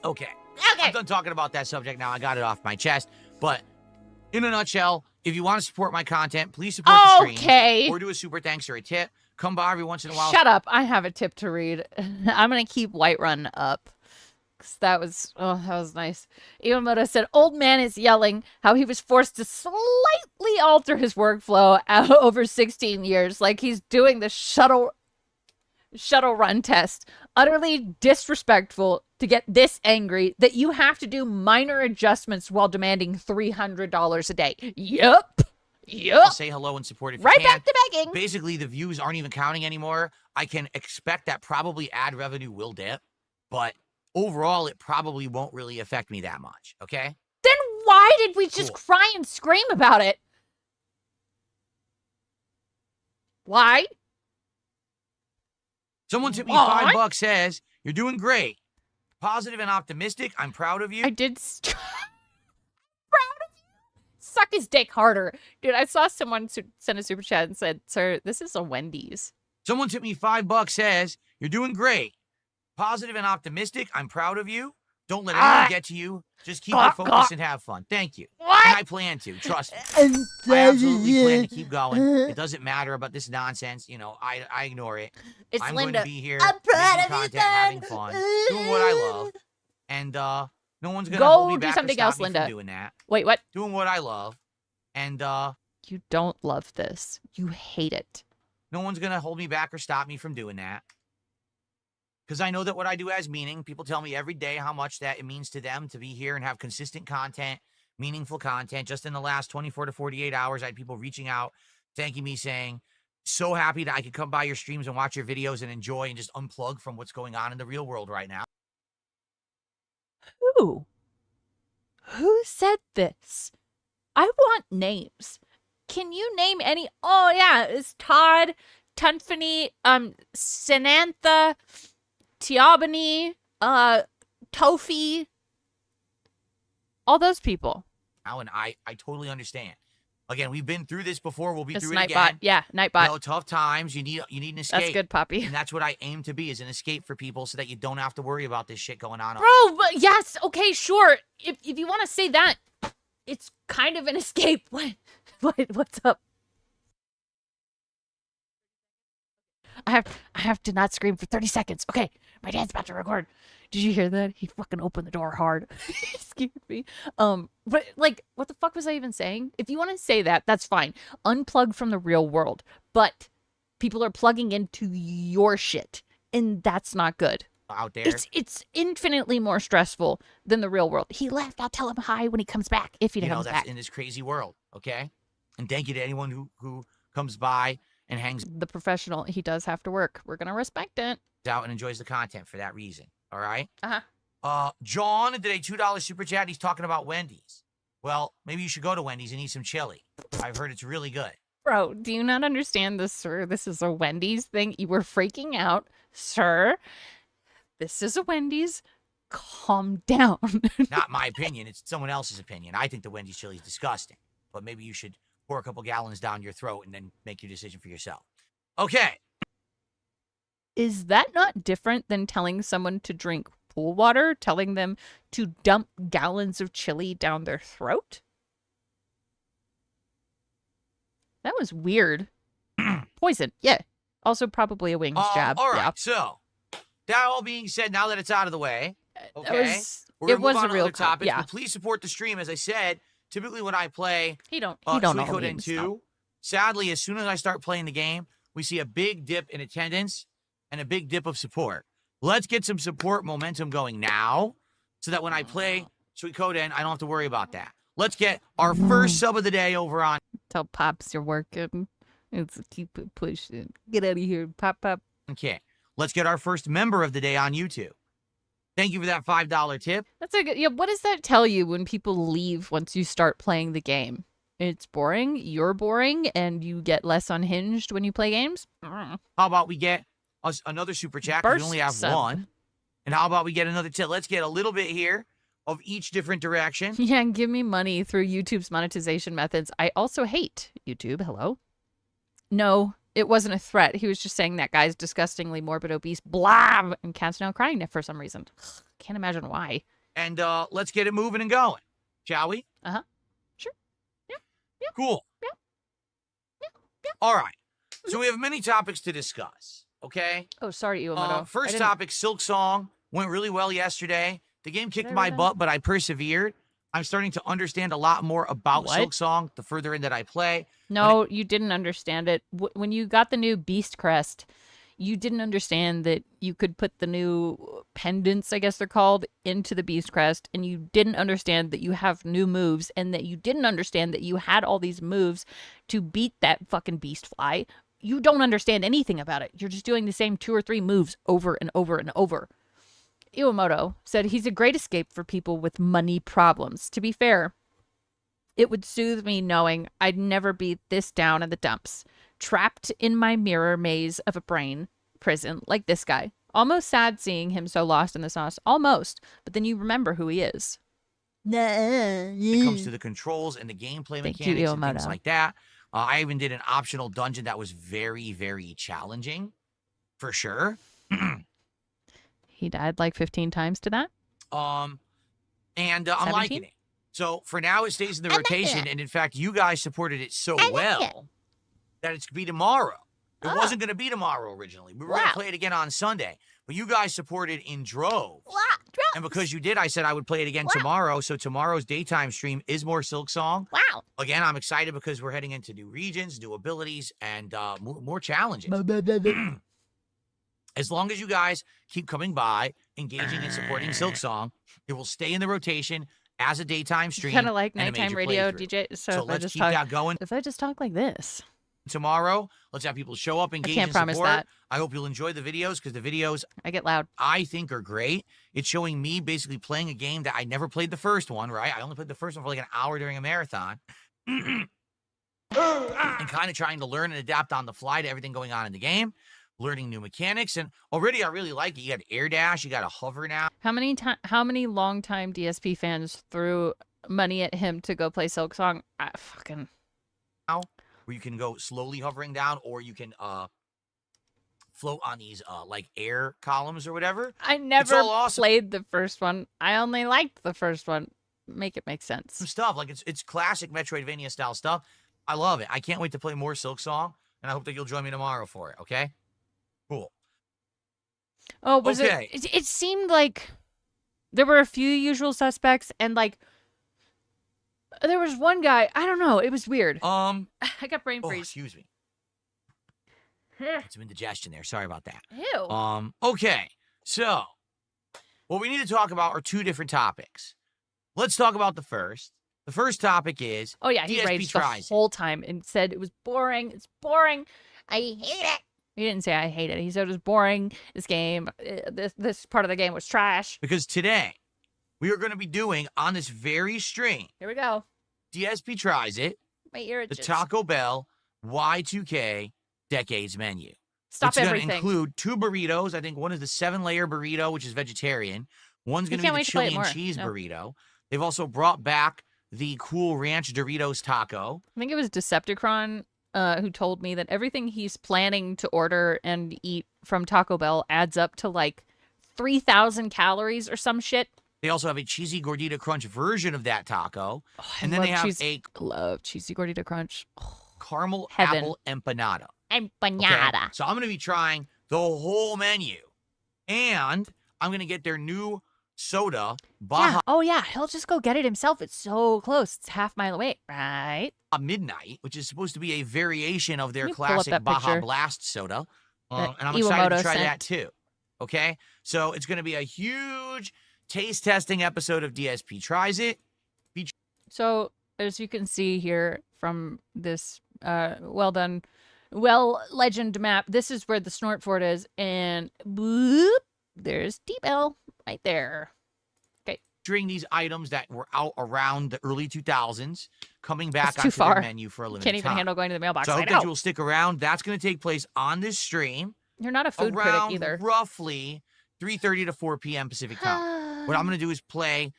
Okay. I'm done talking about that subject now. I got it off my chest. But in a nutshell, if you want to support my content, please support the stream. Or do a super thanks or a tip. Come by every once in a while. Shut up. I have a tip to read. I'm going to keep Whiterun up. That was nice. Iwamoto said, old man is yelling how he was forced to slightly alter his workflow over 16 years. Like he's doing the shuttle run test. Utterly disrespectful to get this angry that you have to do minor adjustments while demanding $300 a day. Yup. Say hello and support if you right can. Back to begging. Basically, the views aren't even counting anymore. I can expect that probably ad revenue will dip, but overall, it probably won't really affect me that much, okay? Then why did we just cry and scream about it? Why? Someone tipped me $5, says, you're doing great. Positive and optimistic. I'm proud of you. I did. Proud of you? Suck his dick harder. Dude, I saw someone send a super chat and said, sir, this is a Wendy's. Someone tipped me $5, says, you're doing great. Positive and optimistic. I'm proud of you. Don't let anyone get to you. Just keep your focus and have fun. Thank you. What? And I plan to. Trust me. I absolutely plan to keep going. It doesn't matter about this nonsense. You know, I ignore it. I'm Linda. going to be here I'm proud making of you, content, having fun, doing what I love. And no one's going to Go hold me do back something or stop else, me Linda. from doing that. Wait, what? Doing what I love. And you don't love this. You hate it. no one's going to hold me back or stop me from doing that. Because I know that what I do has meaning. People tell me every day how much that it means to them to be here and have consistent content, meaningful content. Just in the last 24 to 48 hours, I had people reaching out, thanking me, saying, so happy that I could come by your streams and watch your videos and enjoy and just unplug from what's going on in the real world right now. Who? Who said this? I want names. Can you name any? Oh, yeah, it's Todd, Tunfany, Sanantha, Tiabani, Tofi, all those people. Now, and I totally understand. Again, we've been through this before. We'll be It's through it Nightbot. again. Yeah, Nightbot. You know, tough times. You need an escape. That's good, Poppy. And that's what I aim to be, is an escape for people so that you don't have to worry about this shit going on. Bro, but yes, okay, sure. If you want to say that, it's kind of an escape. What's up? I have to not scream for 30 seconds. Okay, my dad's about to record. Did you hear that? He fucking opened the door hard. He scared me. But like, what the fuck was I even saying? If you want to say that, that's fine. Unplug from the real world. But people are plugging into your shit, and that's not good. Out there. It's infinitely more stressful than the real world. He left. I'll tell him hi when he comes back, if he comes that's back. in this crazy world, okay? And thank you to anyone who comes by and hangs The professional, he does have to work. We're gonna respect it. out and enjoys the content for that reason. All right? Uh-huh. John did a $2 super chat. He's talking about Wendy's. Well, maybe you should go to Wendy's and eat some chili. I've heard it's really good. Bro, do you not understand this, sir? This is a Wendy's thing. You were freaking out, sir. This is a Wendy's. Calm down. Not my opinion. It's someone else's opinion. I think the Wendy's chili is disgusting. But maybe you should pour a couple gallons down your throat and then make your decision for yourself. Okay. Is that not different than telling someone to drink pool water? Telling them to dump gallons of chili down their throat? That was weird. Poison, yeah. Also probably a wings jab. All right, yeah. so that all being said, now that it's out of the way, okay, we're it gonna was move a on to real other topics. yeah. But please support the stream. As I said, typically when I play He don't all the Suikoden memes, 2, though. sadly, as soon as I start playing the game, we see a big dip in attendance and a big dip of support. Let's get some support momentum going now so that when I play Suikoden, I don't have to worry about that. Let's get our first sub of the day over on. Tell Pops you're working. It's keep it pushing. Get out of here, Pop. Okay, let's get our first member of the day on YouTube. Thank you for that $5 tip. That's a good. Yeah. What does that tell you when people leave once you start playing the game? It's boring. You're boring, and you get less unhinged when you play games. How about we get us another super chat? 'Cause we only have one. And how about we get another tip? Let's get a little bit here of each different direction. Yeah, and give me money through YouTube's monetization methods. I also hate YouTube. Hello. No, it wasn't a threat. He was just saying that guy's disgustingly morbid, obese, blah, and cat's now crying for some reason. Can't imagine why. And let's get it moving and going, shall we? Uh-huh. Sure. Yeah. Yeah. Cool. Yeah. Yeah. Yeah. All right. So we have many topics to discuss, okay? Oh, sorry, Iwamoto. First topic, Silk Song. Went really well yesterday. The game kicked my butt, but I persevered. I'm starting to understand a lot more about Silk Song the further in that I play. No, you didn't understand it. When you got the new Beast Crest, you didn't understand that you could put the new pendants, I guess they're called, into the Beast Crest, and you didn't understand that you have new moves, and that you didn't understand that you had all these moves to beat that fucking Beast Fly. You don't understand anything about it. You're just doing the same 2 or 3 moves over and over and over. Iwamoto said he's a great escape for people with money problems. To be fair, it would soothe me knowing I'd never be this down in the dumps, trapped in my mirror maze of a brain prison like this guy. Almost sad seeing him so lost in the sauce. Almost. But then you remember who he is. It comes to the controls and the gameplay mechanics and things like that. I even did an optional dungeon that was very, very challenging, for sure. He died like 15 times to that. I'm liking it. So for now, it stays in the rotation, and in fact, you guys supported it so well that it's gonna be tomorrow. It wasn't gonna be tomorrow originally. We were gonna play it again on Sunday, but you guys supported in droves. And because you did, I said I would play it again tomorrow. So tomorrow's daytime stream is more Silk Song. Wow. Again, I'm excited because we're heading into new regions, new abilities, and more challenges. As long as you guys keep coming by, engaging and supporting Silk Song, it will stay in the rotation as a daytime stream. Kind of like nighttime radio DJ. So let's keep that going. If I just talk like this. Tomorrow, let's have people show up, engage, and promise support. that. I hope you'll enjoy the videos because the videos I get loud. I think are great. It's showing me basically playing a game that I never played the first one, right? I only played the first one for like an hour during a marathon. And kind of trying to learn and adapt on the fly to everything going on in the game. Learning new mechanics, and already I really like it. You got air dash, you got a hover now. How many longtime DSP fans threw money at him to go play Silk Song? Now, where you can go slowly hovering down, or you can float on these like air columns or whatever. I never awesome. played the first one. I only liked the first one. Make it make sense. Some stuff like it's classic Metroidvania style stuff. I love it. I can't wait to play more Silk Song, and I hope that you'll join me tomorrow for it. Okay. Cool. Oh, was it? It seemed like there were a few usual suspects, and like there was one guy. I don't know. It was weird. I got brain freeze. Excuse me. Some indigestion there. Sorry about that. Ew. Okay. So, what we need to talk about are 2 different topics. Let's talk about the first. The first topic is. Oh yeah, he raged the whole time and said it was boring. It's boring. I hate it. He didn't say I hate it. He said it was boring. This game, this part of the game was trash. Because today, we are going to be doing on this very stream. Here we go. DSP tries it. My ear The itches. Taco Bell Y2K Decades menu. Stop it's everything. It's going to include 2 burritos. I think one is the 7-layer burrito, which is vegetarian. One's going to be the chili and cheese burrito. They've also brought back the Cool Ranch Doritos taco. I think it was Decepticon who told me that everything he's planning to order and eat from Taco Bell adds up to like 3,000 calories or some shit. They also have a cheesy gordita crunch version of that taco. And then they have love cheesy gordita crunch. Caramel apple empanada. Empanada. Okay? So I'm going to be trying the whole menu. And I'm going to get their new soda, Baja. Yeah. Oh, yeah. He'll just go get it himself. It's so close. It's half mile away, right? Midnight, which is supposed to be a variation of their classic Baja Blast soda. And I'm excited Iwamoto to try sent. that too. Okay? So it's going to be a huge taste testing episode of DSP Tries It. So as you can see here from this legend map, this is where the Snort Fort is. And boop, there's Deep L right there. Okay. Featuring these items that were out around the early 2000s, coming back That's too onto far. their menu for a limited Can't even time. handle going to the mailbox. So I hope I that you will stick around. That's going to take place on this stream. You're not a food critic around either. Roughly 3:30 to 4 p.m. Pacific time. What I'm going to do is play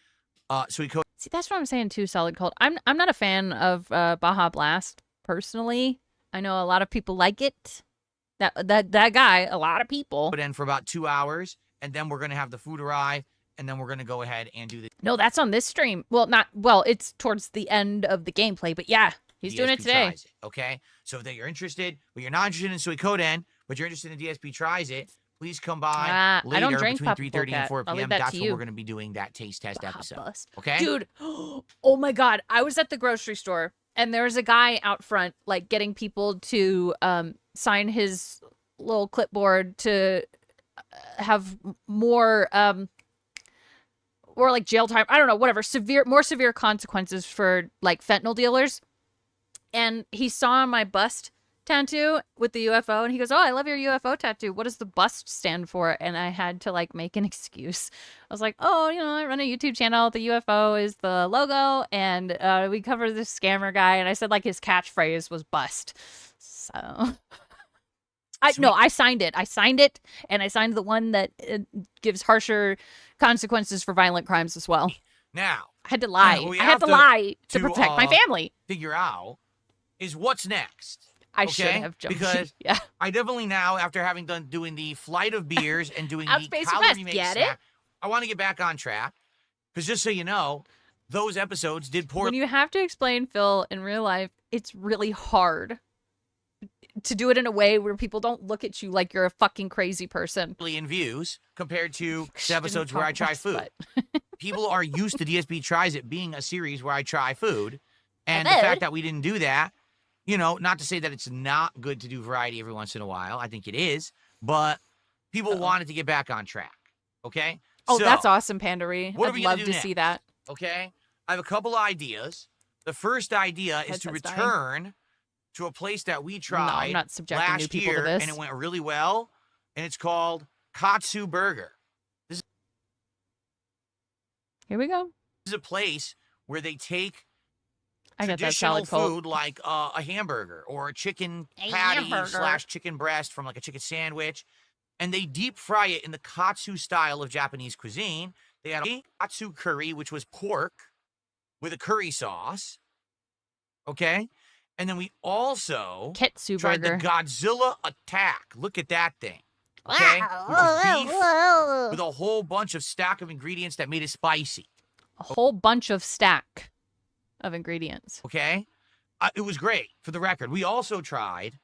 Sweet Code. See, that's what I'm saying too, Solid Cold. I'm not a fan of Baja Blast personally. I know a lot of people like it. That guy, a lot of people. Put in for about 2 hours, and then we're gonna have the food arrive, and then we're gonna go ahead and do the. No, that's on this stream. Well, it's towards the end of the gameplay, but yeah, he's doing it today. Tries it, okay, so if you're interested, but you're not interested in Suikoden, but you're interested in DSP tries it, please come by later I don't drink between 3:30 and 4 I'll leave p.m. that That's to when you. we're gonna be doing that taste test episode. Okay, Dude, oh my God, I was at the grocery store and there was a guy out front like getting people to sign his little clipboard to have more or like jail time, I don't know, whatever, more severe consequences for like fentanyl dealers. And he saw my bust tattoo with the UFO and he goes, "Oh, I love your UFO tattoo. What does the bust stand for?" And I had to like make an excuse. I was like, "Oh, I run a YouTube channel. The UFO is the logo and we cover this scammer guy." And I said like his catchphrase was bust. So I signed it. I signed it, and I signed the one that gives harsher consequences for violent crimes as well. Now I had to lie. I had to lie to protect my family. Figure out is what's next. I should have jumped. Because yeah. I definitely now, after having doing the flight of beers and doing the Outspace calorie West, make get snack, I want to get back on track. Because just so you know, those episodes did poorly. When you have to explain Phil in real life, it's really hard to do it in a way where people don't look at you like you're a fucking crazy person. In views compared to the episodes where I try food. People are used to DSP Tries It being a series where I try food. And the fact that we didn't do that, not to say that it's not good to do variety every once in a while. I think it is. But people wanted to get back on track. Okay? Oh, so, that's awesome, Pandaree. What are I'd we gonna love do to see that. Okay? I have a couple ideas. The first idea is to return to a place that we tried I'm not subjecting new last people to year, this. and it went really well, and it's called Katsu Burger. Here we go. This is a place where they take I got that traditional salad cold. food like a hamburger or a chicken patty / chicken breast from like a chicken sandwich, and they deep fry it in the katsu style of Japanese cuisine. They had a katsu curry, which was pork with a curry sauce. Okay? And then we also Ketsu tried burger. the Godzilla Attack. Look at that thing. Okay? Which was beef with a whole bunch of stack of ingredients that made it spicy. A whole bunch of stack of ingredients. Okay? It was great, for the record. We also tried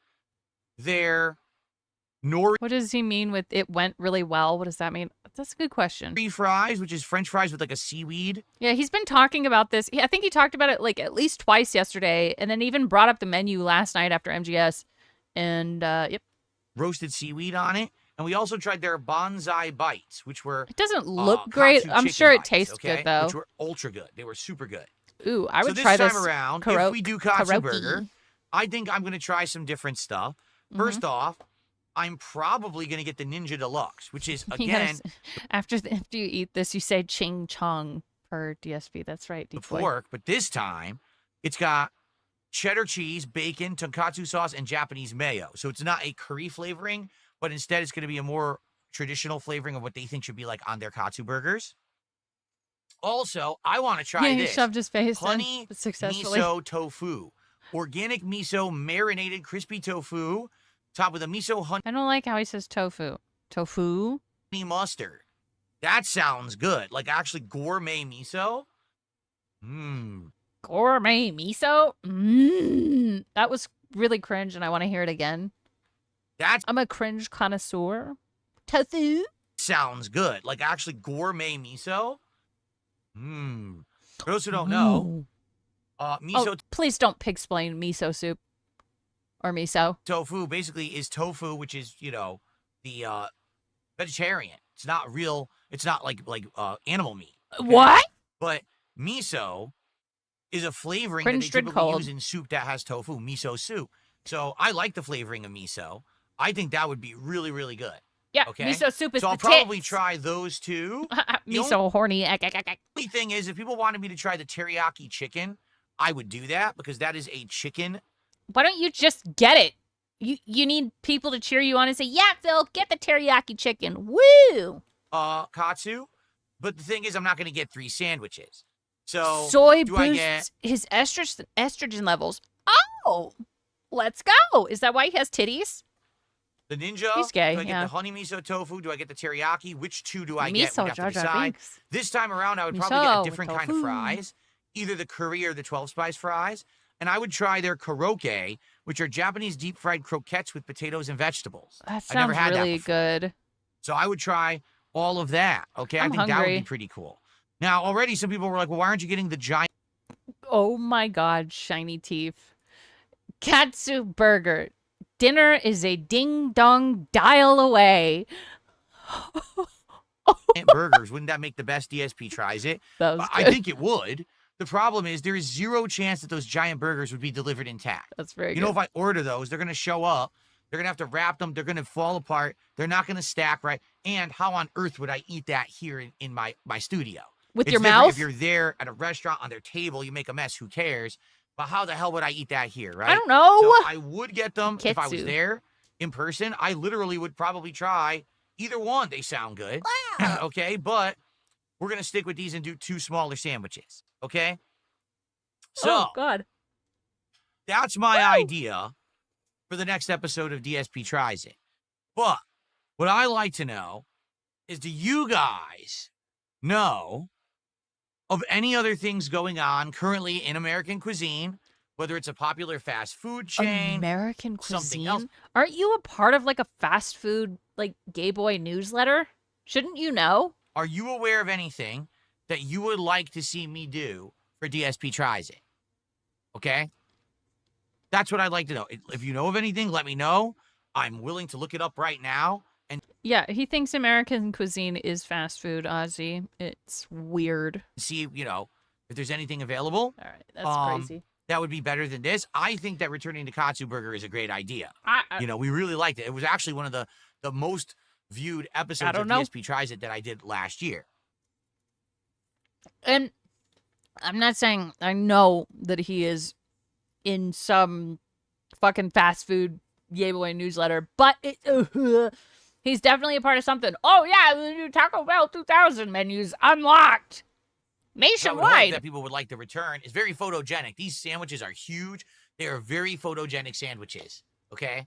their nori What does he mean with it went really well? What does that mean? That's a good question. fries, which is French fries with like a seaweed. Yeah, he's been talking about this. I think he talked about it like at least twice yesterday, and then even brought up the menu last night after MGS. And yep. Roasted seaweed on it. And we also tried their bonsai bites, which were It doesn't look great. katsu I'm chicken sure it bites, tastes okay? good though. Which were ultra good. They were super good. Ooh, I would so try this this time around, if we do katsu karaoke. burger, I think I'm going to try some different stuff. First off, I'm probably going to get the Ninja Deluxe, which is, again, after you eat this, you say ching chong per DSP. That's right, the decoy. pork, but this time it's got cheddar cheese, bacon, tonkatsu sauce, and Japanese mayo. So it's not a curry flavoring, but instead it's going to be a more traditional flavoring of what they think should be like on their katsu burgers. Also, I want to try He this. shoved his face honey in successfully. miso tofu. Organic miso, marinated crispy tofu, topped with a miso honey I don't like how he says tofu. Tofu? mustard. That sounds good. Like actually gourmet miso. Gourmet miso? That was really cringe, and I want to hear it again. I'm a cringe connoisseur. Tofu? Sounds good. Like actually gourmet miso. For those who don't know, miso please don't pig-splain miso soup. Or miso. tofu basically is tofu, which is, the vegetarian. It's not real. It's not like animal meat. Okay? What? But miso is a flavoring Cringe that they stood typically cold. use in soup that has tofu, miso soup. So I like the flavoring of miso. I think that would be really, really good. Yeah, Okay? miso soup is So the I'll probably tits. try those two. Miso horny. The only thing is, if people wanted me to try the teriyaki chicken, I would do that because that is a chicken. Why don't you just get it? You need people to cheer you on and say, "Yeah, Phil, get the teriyaki chicken." Woo! Katsu. But the thing is, I'm not going to get 3 sandwiches. So Soy do I boosts get his estrogen levels. Oh, let's go. Is that why he has titties? The ninja? He's gay, Do I get yeah. the honey miso tofu? Do I get the teriyaki? Which two do I get? Miso We'd have to Jar Jar decide. Binks. This time around, I would probably get Miso a with different kind of tofu. fries, either the curry or the 12-spice fries. And I would try their koroke, which are Japanese deep-fried croquettes with potatoes and vegetables. That I never sounds had that really before. good. So I would try all of that. Okay, I I'm think that would hungry. be pretty cool. Now, already some people were like, well, why aren't you getting the giant? Oh my god, shiny teeth. Katsu burger. Dinner is a ding-dong dial away. burgers? Wouldn't that make the best DSP tries it? That was I good. think it would. The problem is there is zero chance that those giant burgers would be delivered intact. That's very You know, if I order those, they're going to show up. They're going to have to wrap them. They're going to fall apart. They're not going to stack right. And how on earth would I eat that here in my studio? With It's your different mouth? If you're there at a restaurant on their table, you make a mess. Who cares? But how the hell would I eat that here, right? I don't know. So I would get them if I was Kitsu. there in person. I literally would probably try either one. They sound good. Okay, but we're going to stick with these and do 2 smaller sandwiches. Okay? So, Oh god. that's my idea for the next episode of DSP Tries It. But what I like to know is, do you guys know of any other things going on currently in American cuisine, whether it's a popular fast food chain, American something cuisine? else? Aren't you a part of like a fast food like gay boy newsletter? Shouldn't you know? Are you aware of anything that you would like to see me do for DSP Tries It? Okay? That's what I'd like to know. If you know of anything, let me know. I'm willing to look it up right now. And Yeah, he thinks American cuisine is fast food, Ozzy. It's weird. see, you know, if there's anything available. All right, that's crazy. That would be better than this. I think that returning to Katsu Burger is a great idea. I- You know, we really liked it. It was actually one of the most viewed episodes of DSP Tries It that I did last year. And I'm not saying I know that he is in some fucking fast food yay boy newsletter, but he's definitely a part of something. Oh yeah, the new Taco Bell 2000 menus unlocked I would hope nationwide. that people would like the return. It's very photogenic. These sandwiches are huge. They are very photogenic sandwiches. Okay?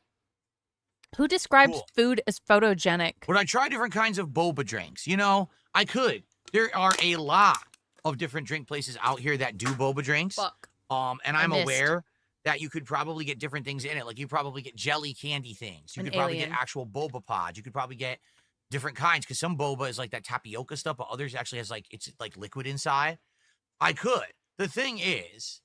Who describes Cool. food as photogenic? Would I try different kinds of boba drinks? You know, I could. There are a lot of different drink places out here that do boba drinks. Fuck. And I I'm missed. aware that you could probably get different things in it. Like you probably get jelly candy things. You An could probably alien. get actual boba pods. You could probably get different kinds because some boba is like that tapioca stuff, but others actually has like it's like liquid inside. I could. The thing is,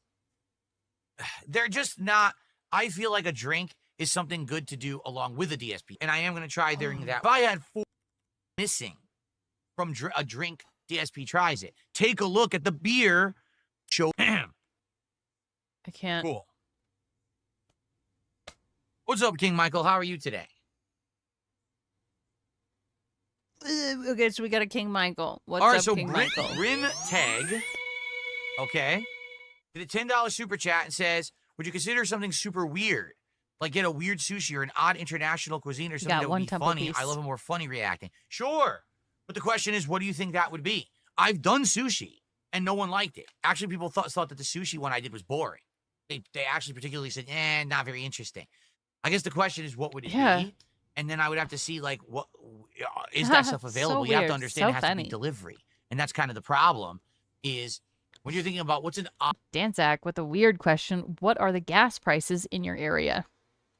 they're just not. I feel like a drink is something good to do along with a DSP, and I am going to try during that. If I had 4 missing from a drink, DSP Tries It. Take a look at the beer show. I can't. Cool. What's up, King Michael? How are you today? Okay, so we got a King Michael. What's All right, up, so King Rin Michael? Tag, okay, did a $10 super chat and says, would you consider something super weird? Like get a weird sushi or an odd international cuisine or something got that would one be temple funny. piece. I love a more funny reacting. Sure. But the question is, what do you think that would be? I've done sushi and no one liked it. Actually, people thought that the sushi one I did was boring. They actually particularly said, not very interesting. I guess the question is, what would it be? And then I would have to see, like, what is that stuff So available? You have weird, to understand so it has to funny. be delivery. And that's kind of the problem is when you're thinking about what's an Danzak with a weird question. What are the gas prices in your area?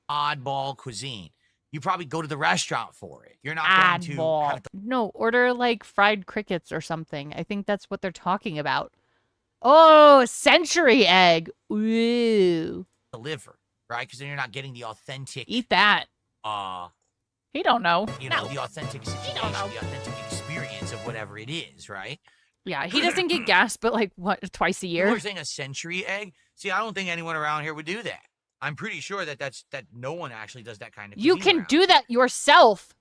oddball cuisine. You probably go to the restaurant for it. You're not going to Oddball. have to No, order like fried crickets or something. I think that's what they're talking about. Oh, century egg. Ooh. deliver, right? Because then you're not getting the authentic. Eat that. He don't know. You know, the authentic situation, the authentic experience of whatever it is, right? Yeah, he doesn't get gas, but like what, twice a year? People are saying a century egg. See, I don't think anyone around here would do that. I'm pretty sure that that no one actually does that kind of. You cuisine can around. do that yourself.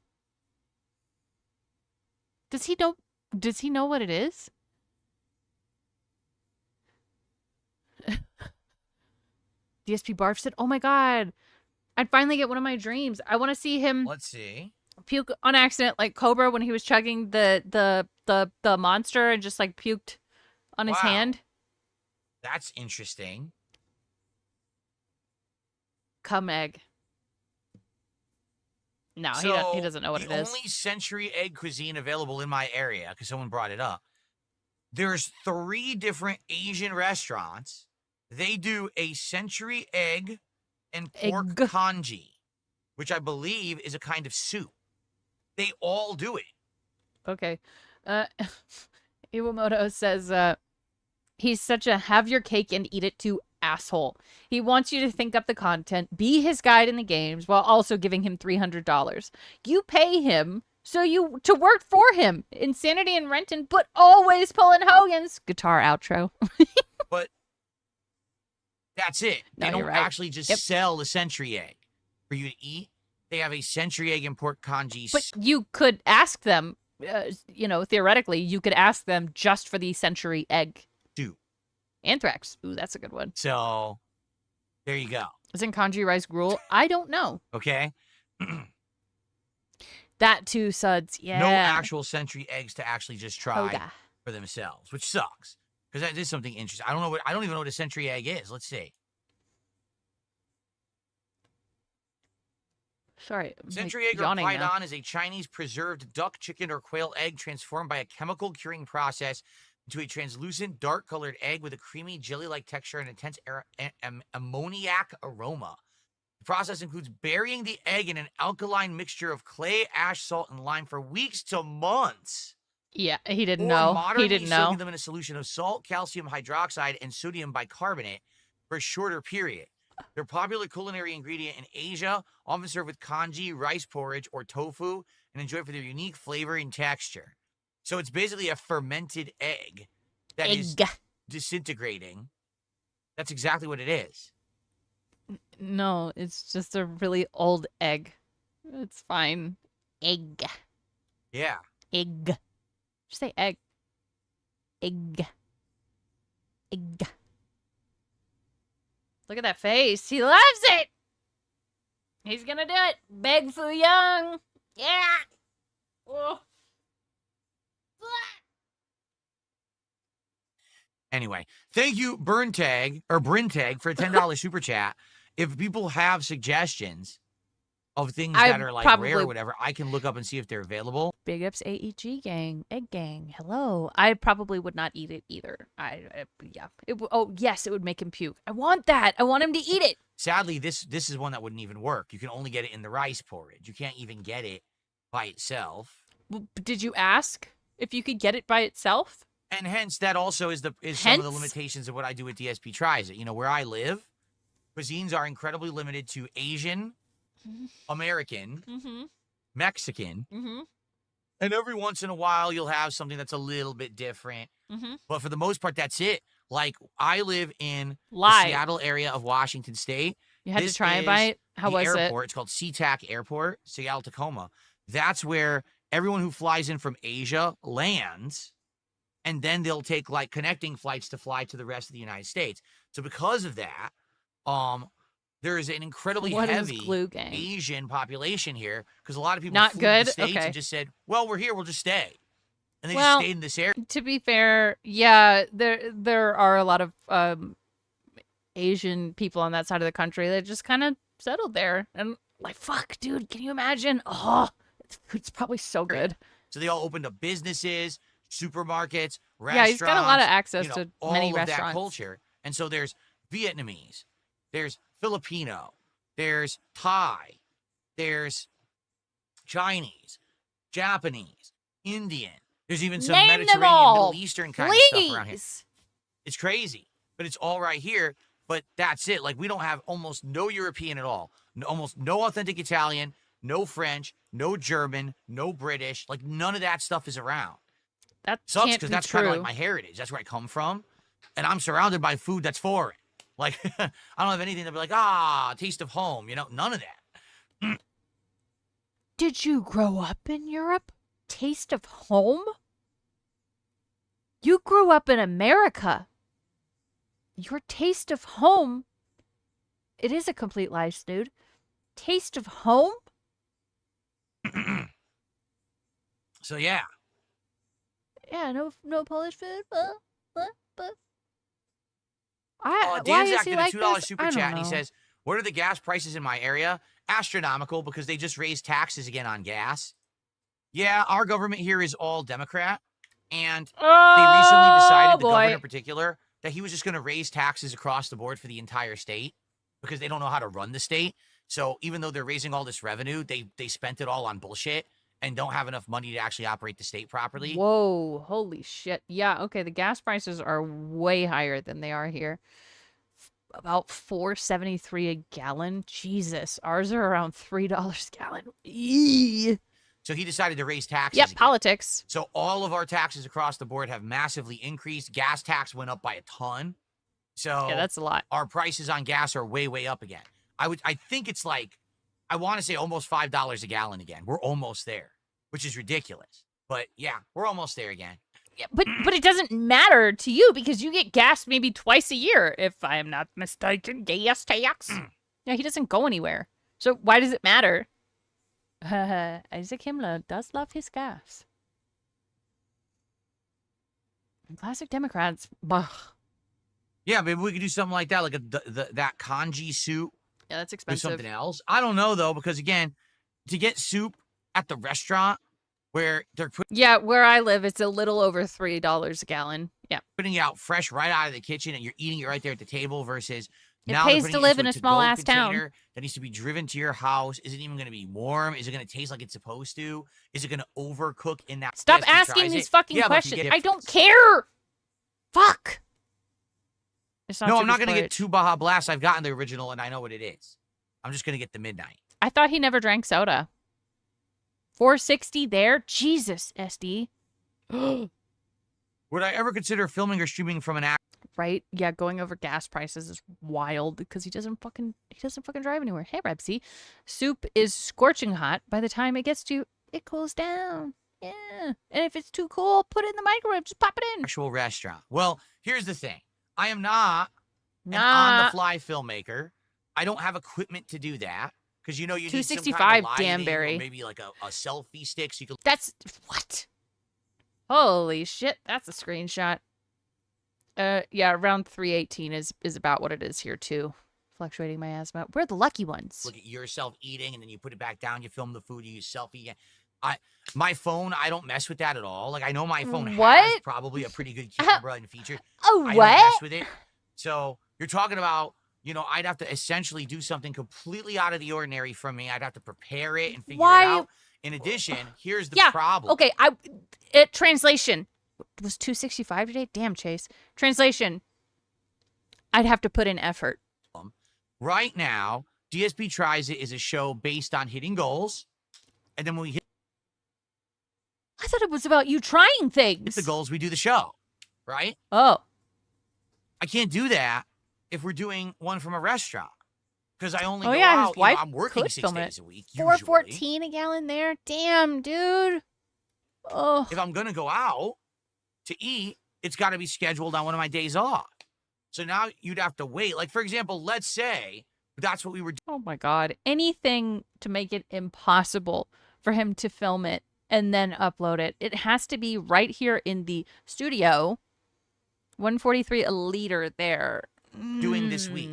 Does he know? Does he know what it is? DSP Barf said, "Oh my god, I'd finally get one of my dreams. I want to see him Let's see. puke on accident, like Cobra when he was chugging the monster and just like puked on his Wow. hand. That's interesting. Cum egg. No, So he doesn't know what it is. The only century egg cuisine available in my area, because someone brought it up, there's 3 different Asian restaurants. They do a century egg and pork congee, which I believe is a kind of soup. They all do it. Okay. Iwamoto says, he's such a have your cake and eat it too asshole. He wants you to think up the content, be his guide in the games, while also giving him $300. You pay him to work for him. Insanity and Renton, but always pulling Hogan's guitar outro. But that's it. No, They don't you're right. actually just sell the century egg for you to eat. They have a century egg and pork congee. But you could ask them, theoretically, you could ask them just for the century egg. Soup. Anthrax. Ooh, that's a good one. So, there you go. Isn't congee rice gruel? I don't know. Okay? That too, Suds. Yeah. No actual century eggs to actually just try for themselves, which sucks. Because that is something interesting. I don't even know what a century egg is. Let's see. Sorry. Century egg or Python is a Chinese preserved duck, chicken, or quail egg transformed by a chemical curing process into a translucent, dark-colored egg with a creamy, jelly-like texture and intense ammoniac aroma. The process includes burying the egg in an alkaline mixture of clay, ash, salt, and lime for weeks to months. Yeah, he didn't Or know. He moderately didn't know. soaking them in a solution of salt, calcium hydroxide, and sodium bicarbonate for a shorter period. They're a popular culinary ingredient in Asia, often served with congee, rice porridge, or tofu, and enjoyed for their unique flavor and texture. So it's basically a fermented egg that is disintegrating. That's exactly what it is. No, it's just a really old egg. It's fine. Egg. Yeah. Egg. Just say egg. Egg. Egg. Look at that face. He loves it. He's gonna do it. Beg Fu Young. Yeah. Oh. Anyway, thank you, Brintag, for a $10 super chat. If people have suggestions of things that are like rare or whatever, I can look up and see if they're available. Big ups AEG gang, egg gang. Hello. I probably would not eat it either. Yeah. Yes, it would make him puke. I want that. I want him to eat it. Sadly, this is one that wouldn't even work. You can only get it in the rice porridge. You can't even get it by itself. Well, did you ask if you could get it by itself? And hence, that also is some of the limitations of what I do with DSP Tries It. You know, where I live, cuisines are incredibly limited to Asian, American, Mexican, and every once in a while you'll have something that's a little bit different. But for the most part, that's it. Like, I live in the Seattle area of Washington State. You had to try and buy it? How was it? Airport. It's called SeaTac Airport, Seattle, Tacoma. That's where everyone who flies in from Asia lands, and then they'll take, like, connecting flights to fly to the rest of the United States. So because of that, there is an incredibly heavy Asian population here because a lot of people flew to the States and just said, well, we're here, we'll just stay. And they just stayed in this area. To be fair, yeah, there are a lot of Asian people on that side of the country that just kind of settled there. And like, fuck, dude, can you imagine? Oh, it's probably so good. So they all opened up businesses, supermarkets, restaurants. Yeah, he's got a lot of access to many all of restaurants. that culture. And so there's Vietnamese, there's Filipino, there's Thai, there's Chinese, Japanese, Indian. There's even some Mediterranean, Middle Eastern kind of stuff around here. It's crazy, but it's all right here. But that's it. Like, we don't have almost no European at all. Almost no authentic Italian, no French, no German, no British. Like, none of that stuff is around. That sucks can't because be that's kind of true. like my heritage. That's where I come from. And I'm surrounded by food that's foreign. Like, I don't have anything to be like, taste of home. You know, none of that. Did you grow up in Europe? Taste of home? You grew up in America. Your taste of home? It is a complete lie, dude. Taste of home? So, yeah. Yeah, no Polish food? Dan's acted a $2 super chat, and he says, what are the gas prices in my area? astronomical because they just raised taxes again on gas. Yeah, our government here is all Democrat. And they recently decided, the governor in particular, that he was just going to raise taxes across the board for the entire state because they don't know how to run the state. So even though they're raising all this revenue, they spent it all on bullshit and don't have enough money to actually operate the state properly. Whoa, holy shit. Yeah, okay, the gas prices are way higher than they are here. About $4.73 a gallon. Jesus, ours are around $3 a gallon. Eee. So he decided to raise taxes. Yep, again. politics. So all of our taxes across the board have massively increased. Gas tax went up by a ton. So yeah, that's a lot. Our prices on gas are way, way up again. I think it's like, I want to say almost $5 a gallon again. We're almost there, which is ridiculous. But yeah, we're almost there again. Yeah, but it doesn't matter to you because you get gas maybe twice a year, if I am not mistaken. Gas tax. Yeah, he doesn't go anywhere. So why does it matter? Isaac Himmler does love his gas. And classic Democrats. Bah. Yeah, maybe we could do something like that, like that congee soup. Yeah, that's Do expensive. something else. I don't know though, because again, to get soup at the restaurant where they're putting where I live, it's a little over $3 a gallon. Yeah, putting it out fresh right out of the kitchen, and you're eating it right there at the table. Versus it now pays they're to putting live it in into a small to-go ass town. container that needs to be driven to your house. Is it even going to be warm? Is it going to taste like it's supposed to? Is it going to overcook in that? Stop DSP asking tries these it. fucking Yeah, but you questions. get I don't care. Fuck. It's No, I'm super not going to spoiled. get 2 Baja Blasts. I've gotten the original, and I know what it is. I'm just going to get the midnight. I thought he never drank soda. $4.60 there? Jesus, SD. Would I ever consider filming or streaming from an app? Right? Yeah, going over gas prices is wild because he doesn't fucking drive anywhere. Hey, Rebsy. Soup is scorching hot. By the time it gets to you, it cools down. Yeah. And if it's too cool, put it in the microwave. Just pop it in. Actual restaurant. Well, here's the thing. I am not an on-the-fly filmmaker. I don't have equipment to do that. Because, you know, you need some kind of 265 lighting Danbury. or maybe like a selfie stick so you can... That's... What? Holy shit. That's a screenshot. Yeah, around 318 is about what it is here, too. Fluctuating my asthma. We're the lucky ones. Look at yourself eating, and then you put it back down, you film the food, you use selfie. My phone, I don't mess with that at all. Like, I know my phone has probably a pretty good camera and feature. Oh, I what? don't mess with it. So, you're talking about, you know, I'd have to essentially do something completely out of the ordinary from me. I'd have to prepare it and figure it out. In addition, here's the problem. Okay, translation. It was 265 today? Damn, Chase. Translation. I'd have to put in effort. Right now, DSP Tries It is a show based on hitting goals. And then when we hit I thought it was about you trying things. the goals, we do the show. Right? Oh. I can't do that if we're doing one from a restaurant. Because I only go his out, wife I'm working could 6 film days it. a week. Usually. $4.14 a gallon there? Damn, dude. Oh. If I'm going to go out to eat, it's got to be scheduled on one of my days off. So now you'd have to wait. Like, for example, let's say that's what we were doing. Oh, my God. Anything to make it impossible for him to film it and then upload it. It has to be right here in the studio. 143 a liter there. Doing this week.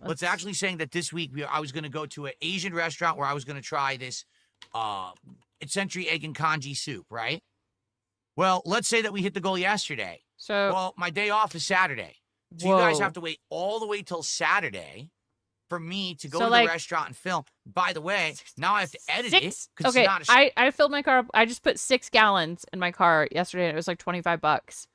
Let's actually saying that this week I was going to go to an Asian restaurant where I was going to try this century egg and congee soup, right? Well, let's say that we hit the goal yesterday. Well, my day off is Saturday. So you guys have to wait all the way till Saturday for me to go to the restaurant and film. By the way, now I have to edit it. Okay, I filled my car up. I just put 6 gallons in my car yesterday, and it was like $25.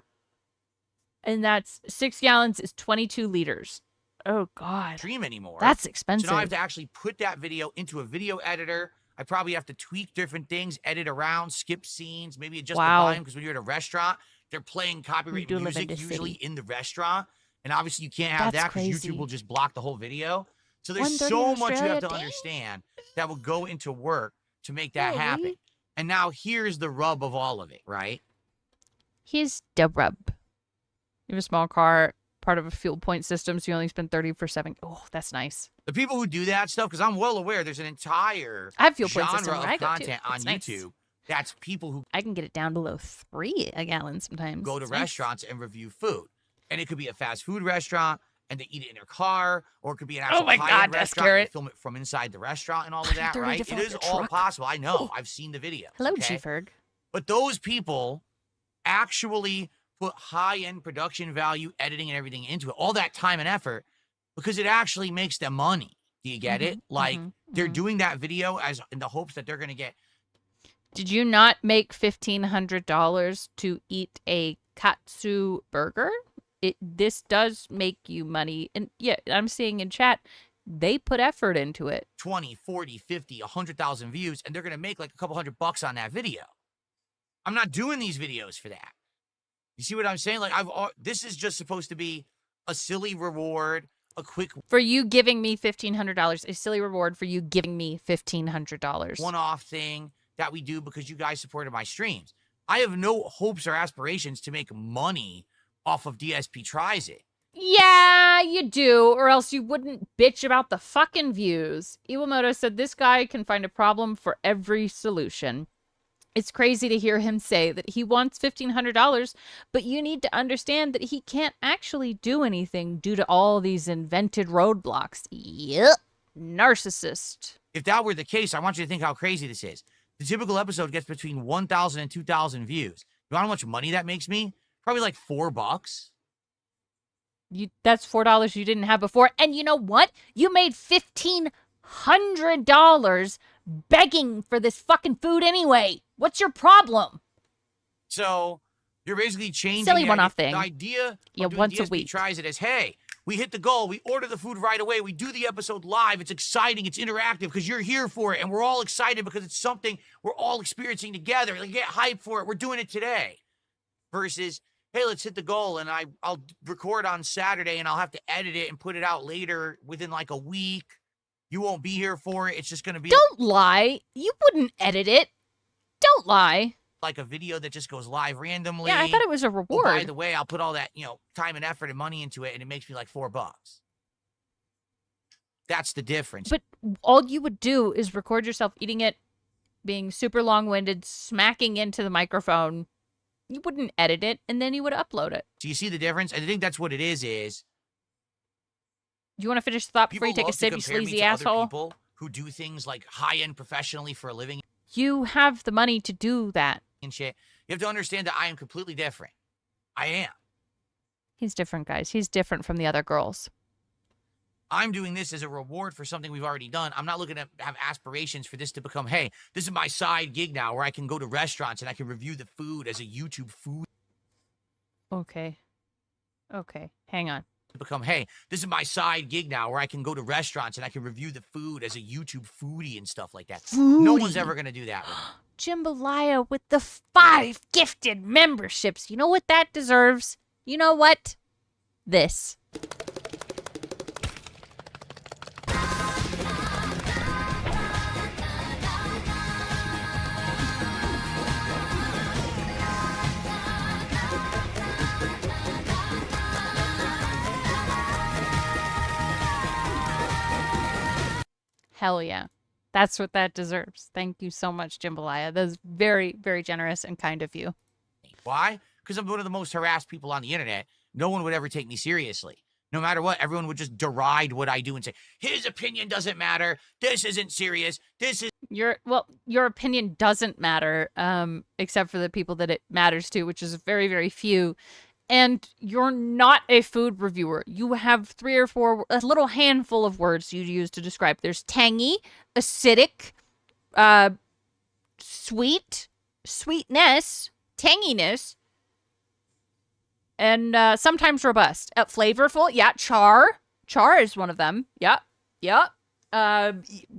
And that's 6 gallons is 22 liters. Oh, God. Stream anymore. That's expensive. So now I have to actually put that video into a video editor. I probably have to tweak different things, edit around, skip scenes, maybe adjust the volume, because when you're at a restaurant, they're playing copyright music usually in the restaurant. And obviously you can't have that because YouTube will just block the whole video. So there's so much you have to understand that will go into work to make that happen. And now here's the rub of all of it, right? Here's the rub. You have a small car, part of a fuel point system, so you only spend 30 for 7. Oh, that's nice. The people who do that stuff, because I'm well aware there's an entire I have fuel point system genre where I of go, too. content on That's YouTube. nice. That's people who I can get it down below 3 a gallon sometimes. go to It's nice. restaurants and review food. And it could be a fast food restaurant. and they eat it in their car, or it could be an actual high-end restaurant and they film it from inside the restaurant and all of that, right? It is all possible. I know. I've seen the videos. Hello, okay? G-Ferg. But those people actually put high-end production value, editing, and everything into it, all that time and effort, because it actually makes them money. Do you get it? Like, they're doing that video as in the hopes that they're going to get. Did you not make $1,500 to eat a katsu burger? This does make you money. And yeah, I'm seeing in chat, they put effort into it. 20, 40, 50, 100,000 views, and they're going to make like a couple $100 on that video. I'm not doing these videos for that. You see what I'm saying? Like, this is just supposed to be a silly reward, a quick... For you giving me $1,500, a silly reward for you giving me $1,500. One-off thing that we do because you guys supported my streams. I have no hopes or aspirations to make money off of DSP Tries It. Yeah, you do, or else you wouldn't bitch about the fucking views. Iwamoto said this guy can find a problem for every solution. It's crazy to hear him say that he wants $1,500, but you need to understand that he can't actually do anything due to all these invented roadblocks. Yep, narcissist. If that were the case, I want you to think how crazy this is. The typical episode gets between 1,000 and 2,000 views. You know how much money that makes me? Probably like $4. That's $4 you didn't have before. And you know what? You made $1,500 begging for this fucking food anyway. What's your problem? So you're basically changing silly one-off thing. The idea of once DSP a week. Tries It as, hey, we hit the goal, we order the food right away, we do the episode live, it's exciting, it's interactive because you're here for it, and we're all excited because it's something we're all experiencing together. Like, get hyped for it, we're doing it today. Versus, hey, let's hit the goal, and I'll record on Saturday, and I'll have to edit it and put it out later within like a week. You won't be here for it. It's just going to be... Don't lie. You wouldn't edit it. Don't lie. Like a video that just goes live randomly. Yeah, I thought it was a reward. Oh, by the way, I'll put all that, time and effort and money into it, and it makes me like $4. That's the difference. But all you would do is record yourself eating it, being super long-winded, smacking into the microphone. You wouldn't edit it, and then you would upload it. Do you see the difference? I think that's what it is. You want to finish the thought before you take a sip, you sleazy asshole? People who do things like high-end professionally for a living. You have the money to do that. And shit. You have to understand that I am completely different. I am. He's different, guys. He's different from the other girls. I'm doing this as a reward for something we've already done. I'm not looking to have aspirations for this to become, hey, this is my side gig now where I can go to restaurants and I can review the food as a YouTube food. Okay. Hang on. Become, hey, this is my side gig now where I can go to restaurants and I can review the food as a YouTube foodie and stuff like that. Foodie. No one's ever going to do that with me. Jambalaya with the 5 gifted memberships. You know what that deserves? You know what? This. Hell yeah. That's what that deserves. Thank you so much, Jambalaya. That was very, very generous and kind of you. Why? Because I'm one of the most harassed people on the internet. No one would ever take me seriously. No matter what, everyone would just deride what I do and say, his opinion doesn't matter. This isn't serious. This is... Your opinion doesn't matter, except for the people that it matters to, which is very, very few. And you're not a food reviewer. You have 3 or 4, a little handful of words you use to describe. There's tangy, acidic, sweet, sweetness, tanginess, and sometimes robust. Flavorful, yeah, char. Char is one of them. Yep.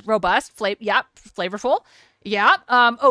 Robust, flavorful. Yeah.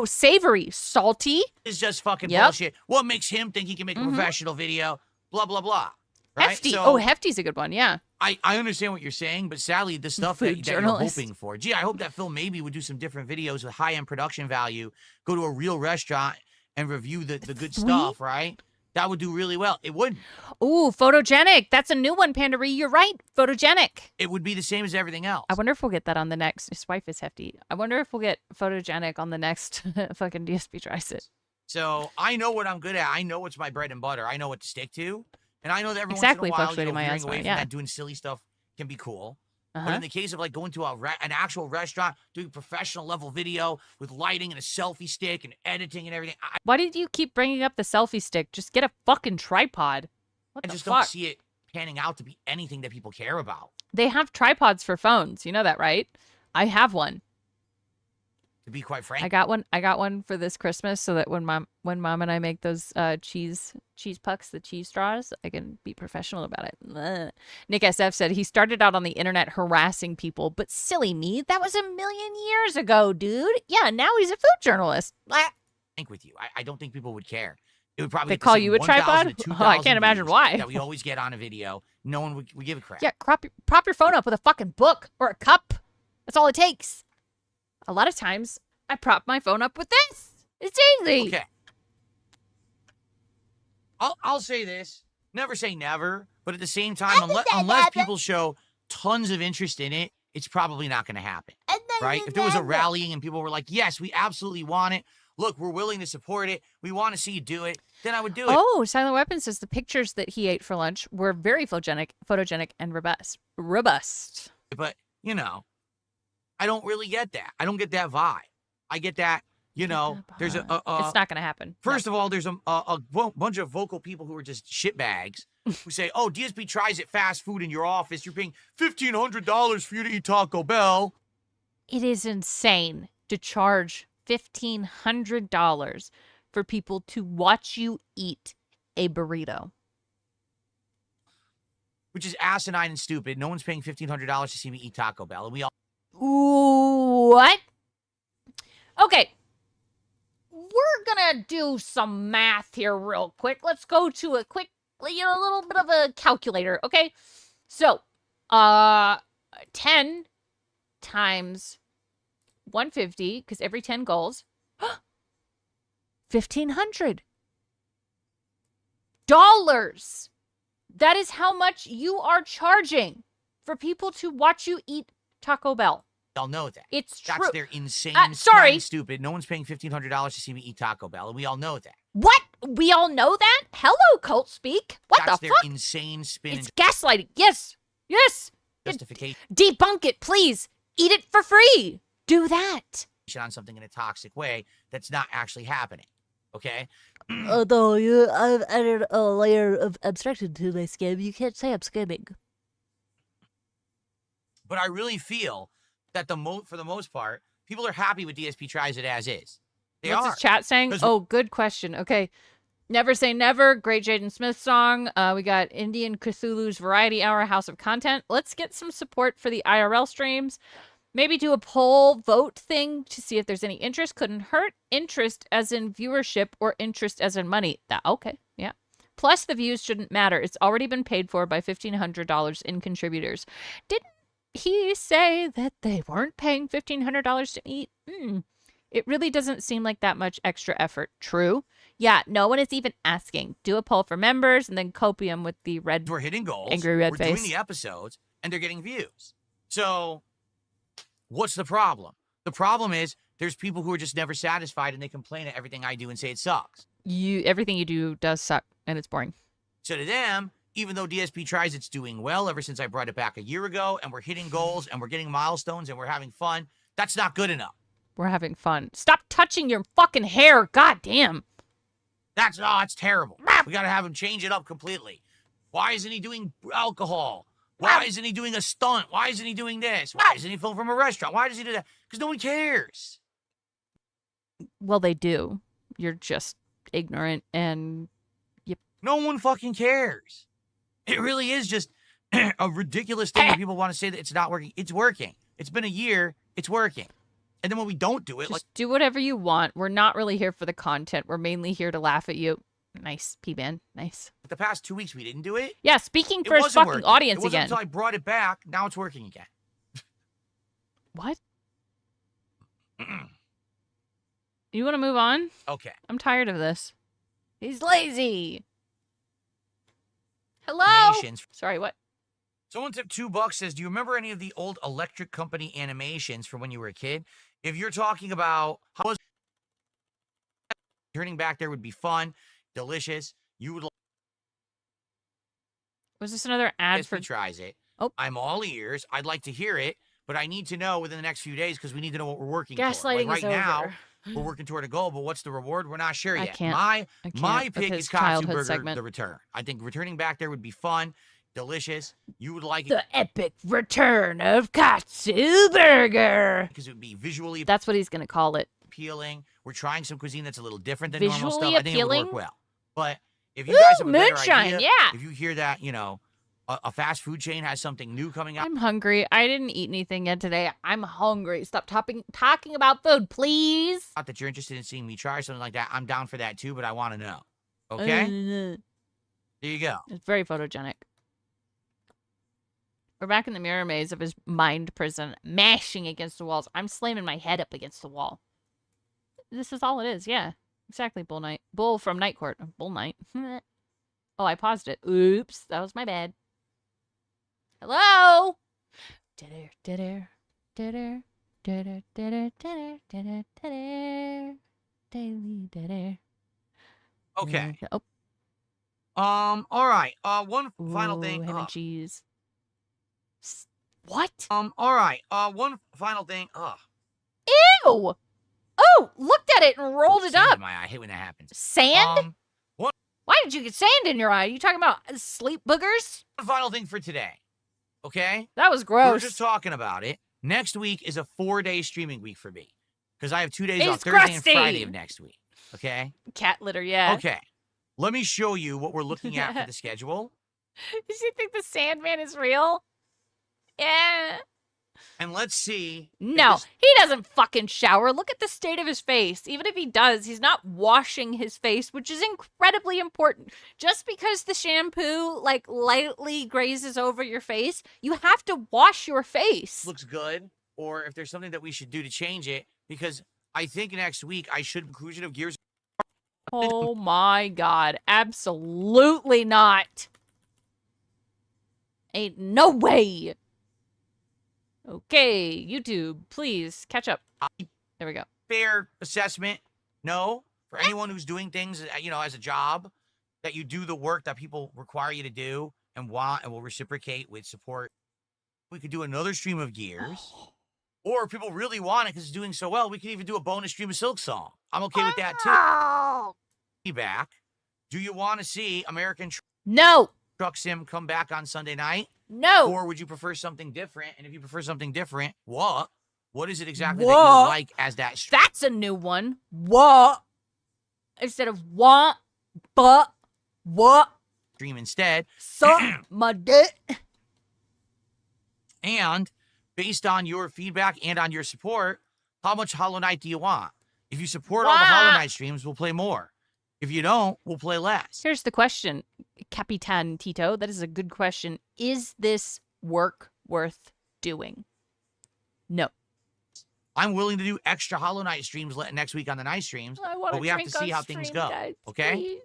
Savory, salty. It's just fucking bullshit. What makes him think he can make a professional video? Blah, blah, blah. Right? Hefty. So, Hefty's a good one, yeah. I understand what you're saying, but sadly, the stuff that you're hoping for. Gee, I hope that Phil maybe would do some different videos with high-end production value, go to a real restaurant and review the good stuff, right? That would do really well. It wouldn't. Ooh, photogenic. That's a new one, Pandaree. You're right. Photogenic. It would be the same as everything else. I wonder if we'll get that on the next. His wife is hefty. I wonder if we'll get photogenic on the next fucking DSP Tries It. So I know what I'm good at. I know what's my bread and butter. I know what to stick to. And I know that every exactly once in a while, fluctuating my veering S away line, from that, doing silly stuff can be cool. But in the case of like going to an actual restaurant, doing professional level video with lighting and a selfie stick and editing and everything. Why did you keep bringing up the selfie stick? Just get a fucking tripod. What I the just fuck? don't see it panning out to be anything that people care about. They have tripods for phones. You know that, right? I have one. To be quite frank, I got one for this Christmas so that when mom and I make those cheese pucks, the cheese straws, I can be professional about it. Ugh. Nick SF said he started out on the internet harassing people, but silly me, that was 1,000,000 years ago, dude. Yeah, now he's a food journalist. I think with you, I don't think people would care. It would probably They call you a tripod? Oh, I can't imagine why. That we always get on a video. No one would give a crap. Yeah, prop your phone up with a fucking book or a cup. That's all it takes. A lot of times, I prop my phone up with this. It's easy. Okay. I'll say this. Never say never. But at the same time, unless people show tons of interest in it, it's probably not going to happen. Right? If there was a rallying and people were like, yes, we absolutely want it. Look, we're willing to support it. We want to see you do it. Then I would do it. Oh, Silent Weapon says the pictures that he ate for lunch were very photogenic and robust. But, you know, I don't really get that. I don't get that vibe. I get that, you know, there's it's not going to happen. First of all, there's a bunch of vocal people who are just shitbags who say, oh, DSP tries it fast food in your office. You're paying $1,500 for you to eat Taco Bell. It is insane to charge $1,500 for people to watch you eat a burrito. Which is asinine and stupid. No one's paying $1,500 to see me eat Taco Bell. And we all... What? Okay. We're gonna do some math here real quick. Let's go to a quick, a little bit of a calculator, okay? So, 10 times 150, because every 10 goals, $1,500. That is how much you are charging for people to watch you eat Taco Bell. Y'all know that. It's true. That's their insane, sorry. and stupid. No one's paying $1,500 to see me eat Taco Bell, and we all know that. What? We all know that? Hello, Cult Speak. What That's the their fuck? insane spin. It's gaslighting. Yes. Yes. Justification. Debunk it, please. Eat it for free. Do that. On something in a toxic way that's not actually happening. Okay? Although I've added a layer of abstraction to my scam, you can't say I'm scamming. But I really feel that for the most part, people are happy with DSP tries it as is. They What's are. his chat saying? Oh, good question. Okay. Never Say Never, great Jaden Smith song. We got Indian Cthulhu's Variety Hour, House of Content. Let's get some support for the IRL streams. Maybe do a poll vote thing to see if there's any interest. Couldn't hurt. Interest as in viewership or interest as in money. Okay, yeah. Plus, the views shouldn't matter. It's already been paid for by $1,500 in contributors. Didn't he say that they weren't paying $1,500 to eat? It really doesn't seem like that much extra effort. True. Yeah, no one is even asking. Do a poll for members and then copium with the red. We're hitting goals. Angry red We're face. doing the episodes, and they're getting views. So, what's the problem? The problem is there's people who are just never satisfied, and they complain at everything I do and say it sucks. Everything you do does suck, and it's boring. So to them, even though DSP tries, it's doing well ever since I brought it back a year ago, and we're hitting goals, and we're getting milestones, and we're having fun. That's not good enough. We're having fun. Stop touching your fucking hair. God damn. It's terrible. We got to have him change it up completely. Why isn't he doing alcohol? Why isn't he doing a stunt? Why isn't he doing this? Why isn't he filming from a restaurant? Why does he do that? Because no one cares. Well, they do. You're just ignorant and no one fucking cares. It really is just a ridiculous thing that people want to say that it's not working. It's working. It's been a year. It's working. And then when we don't do it, just do whatever you want. We're not really here for the content. We're mainly here to laugh at you. Nice, P-Man. Nice. The past 2 weeks we didn't do it. Yeah, speaking for his fucking audience again. Until I brought it back. Now it's working again. What? You want to move on? Okay. I'm tired of this. He's lazy. Hello? Sorry, what? Someone tipped $2 says, do you remember any of the old Electric Company animations from when you were a kid? If you're talking about how was turning back there would be fun, delicious, you would Was this another ad for... tries it. Oh. I'm all ears. I'd like to hear it, but I need to know within the next few days because we need to know what we're working toward. Gaslighting Like is right now, over. we're working toward a goal, but what's the reward? We're not sure I yet. can't. My with pick his is childhood Katzenberger, segment. The Return. I think returning back there would be fun, delicious. You would like it The epic return of Katzenberger. because it would be visually That's what he's going to call it. appealing. We're trying some cuisine that's a little different than Visually normal stuff. I think it would appealing? work well. But if you guys have a better moonshine, idea, yeah. if you hear that, you know, a fast food chain has something new coming out. I'm hungry. I didn't eat anything yet today. I'm hungry. Stop talking about food, please. Not that you're interested in seeing me try something like that. I'm down for that too, but I want to know. Okay? There you go. It's very photogenic. We're back in the mirror maze of his mind prison, mashing against the walls. I'm slamming my head up against the wall. This is all it is. Yeah, exactly. Bull from Night Court. Bull Night. Oh, I paused it. Oops, that was my bad. Hello. Okay. Oh. All right. One final thing. Ham and cheese. What? All right. One final thing. Ew! Oh, looked at it and rolled it Sand up. in my eye. I hate when that happens. Sand? One Why did you get sand in your eye? You talking about sleep boogers? final thing for today. Okay? That was We gross. were just talking about it. Next week is a 4-day streaming week for me because I have 2 days off, It's Thursday and crusty. Friday of next week. Okay? Cat litter, yeah. Okay. Let me show you what we're looking at for the schedule. Does he think the Sandman is real? Yeah. And let's see. if No, this- he doesn't fucking shower. Look at the state of his face. Even if he does, he's not washing his face, which is incredibly important. Just because the shampoo, like, lightly grazes over your face, you have to wash your face. looks good, or if there's something that we should do to change it, because I think next week I should conclusion of Gears. Oh my god. Absolutely not. Ain't no way. Okay, YouTube, please catch up. There we go. Fair assessment. No, for anyone who's doing things, you know, as a job, that you do the work that people require you to do and want and will reciprocate with support. We could do another stream of Gears. Or if people really want it because it's doing so well, we could even do a bonus stream of Silk Song. I'm okay with that too. Be back. Do you want to see American No. Truck Sim come back on Sunday night? No. Or would you prefer something different? And if you prefer something different, what? What is it exactly that What? you like as that stream? That's a new one. What? Instead of what, but, what? Stream instead. Suck my dick. And based on your feedback and on your support, how much Hollow Knight do you want? If you support all the Hollow Knight streams, we'll play more. If you don't, we'll play less. Here's the question, Capitan Tito. That is a good question. Is this work worth doing? No. I'm willing to do extra Hollow Knight streams next week on the night streams, but we have to see how things go. Guys, okay?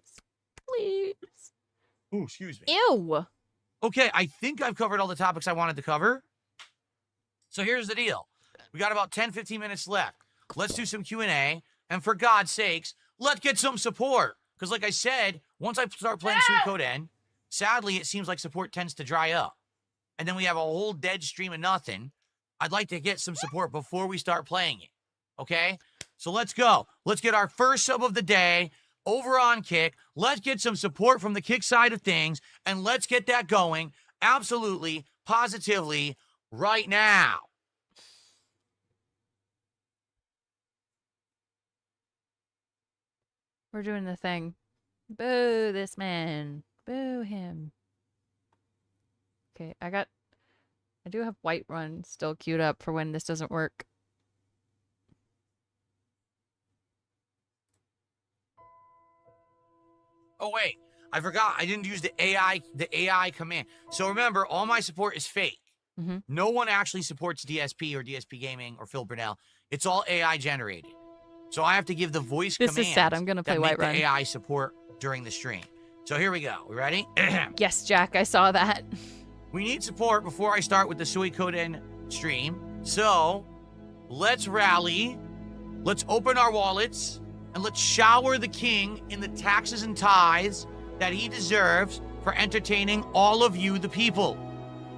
Please. Ooh, excuse me. Ew. Okay, I think I've covered all the topics I wanted to cover. So here's the deal. We got about 10, 15 minutes left. Let's do some Q&A. And for God's sakes, let's get some support. Because like I said, once I start playing Suikoden, sadly, it seems like support tends to dry up. And then we have a whole dead stream of nothing. I'd like to get some support before we start playing it. Okay? So let's go. Let's get our first sub of the day over on Kick. Let's get some support from the Kick side of things. And let's get that going absolutely, positively, right now. We're doing the thing. Boo this man. Boo him. Okay, I do have Whiterun still queued up for when this doesn't work. Oh, wait. I forgot. I didn't use the AI command. So remember, all my support is fake. Mm-hmm. No one actually supports DSP or DSP Gaming or Phil Burnell. It's all AI generated. So I have to give the voice commands. This is sad. I'm going to play that make Whiterun. the AI support during the stream. So here we go. We ready? Yes, Jack, I saw that. We need support before I start with the Suikoden stream. So let's rally. Let's open our wallets. And let's shower the king in the taxes and tithes that he deserves for entertaining all of you, the people.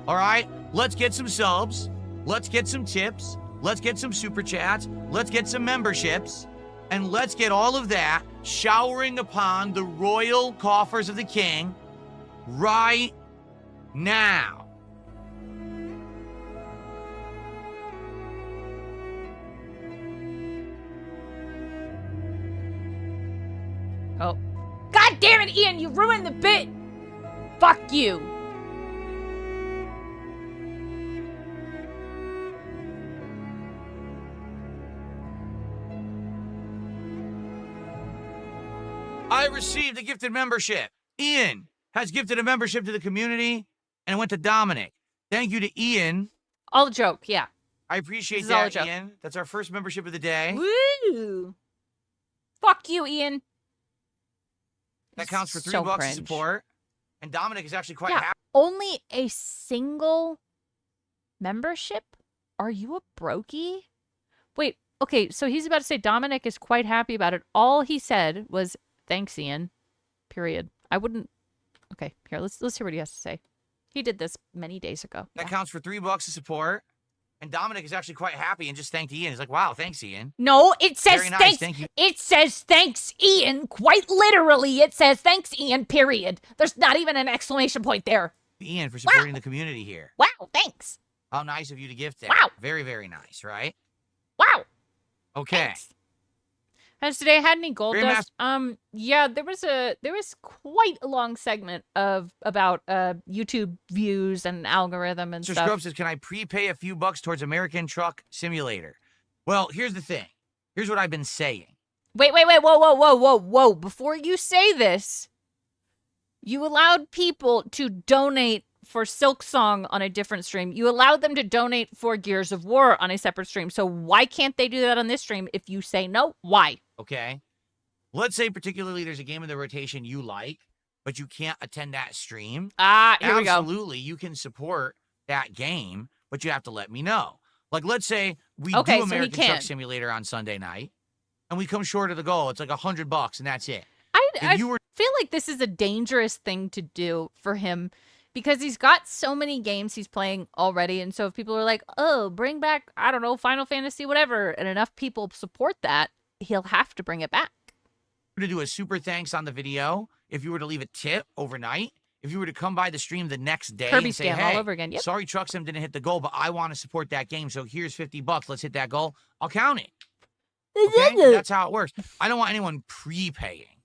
All right? Let's get some subs. Let's get some tips. Let's get some super chats. Let's get some memberships. And let's get all of that showering upon the royal coffers of the king right now. Oh. God damn it, Ian, you ruined the bit! Fuck you! I received a gifted membership. Ian has gifted a membership to the community, and it went to Dominic. Thank you to Ian. All a joke, yeah. I appreciate that, Ian. That's our first membership of the day. Woo! Fuck you, Ian. That counts for $3 of support. And Dominic is actually quite happy. Only a single membership? Are you a brokey? Wait, okay, so he's about to say Dominic is quite happy about it. All he said was, thanks, Ian. Period. I wouldn't... Okay, here, let's hear what he has to say. He did this many days ago. That counts for $3 of support. And Dominic is actually quite happy and just thanked Ian. He's like, wow, thanks, Ian. No, it says Very nice, thanks. thank you. It says thanks, Ian. Quite literally, it says thanks, Ian, period. There's not even an exclamation point there. Ian for supporting the community here. Wow, thanks. How nice of you to gift that. Wow. Very, very nice, right? Wow. Okay. Thanks. Has today had any gold dust? Yeah, there was quite a long segment about YouTube views and algorithm and Mr. stuff. Scrub says, can I prepay a few bucks towards American Truck Simulator? Well, here's the thing. Here's what I've been saying. Wait, whoa. Before you say this, you allowed people to donate for Silk Song on a different stream. You allowed them to donate for Gears of War on a separate stream. So why can't they do that on this stream if you say no? Why? Okay. Let's say particularly there's a game in the rotation you like, but you can't attend that stream. Here we go. Absolutely, you can support that game, but you have to let me know. Like, let's say we do American Truck Simulator on Sunday night, and we come short of the goal. It's like $100, and that's it. I feel like this is a dangerous thing to do for him because he's got so many games he's playing already. And so if people are like, oh, bring back, I don't know, Final Fantasy, whatever, and enough people support that, he'll have to bring it back. To do a super thanks on the video, if you were to leave a tip overnight, if you were to come by the stream the next day Kirby and say, scam hey, all over again. Yep. Sorry Truck Sim didn't hit the goal, but I want to support that game, so here's $50. Let's hit that goal. I'll count it. Okay? That's how it works. I don't want anyone prepaying,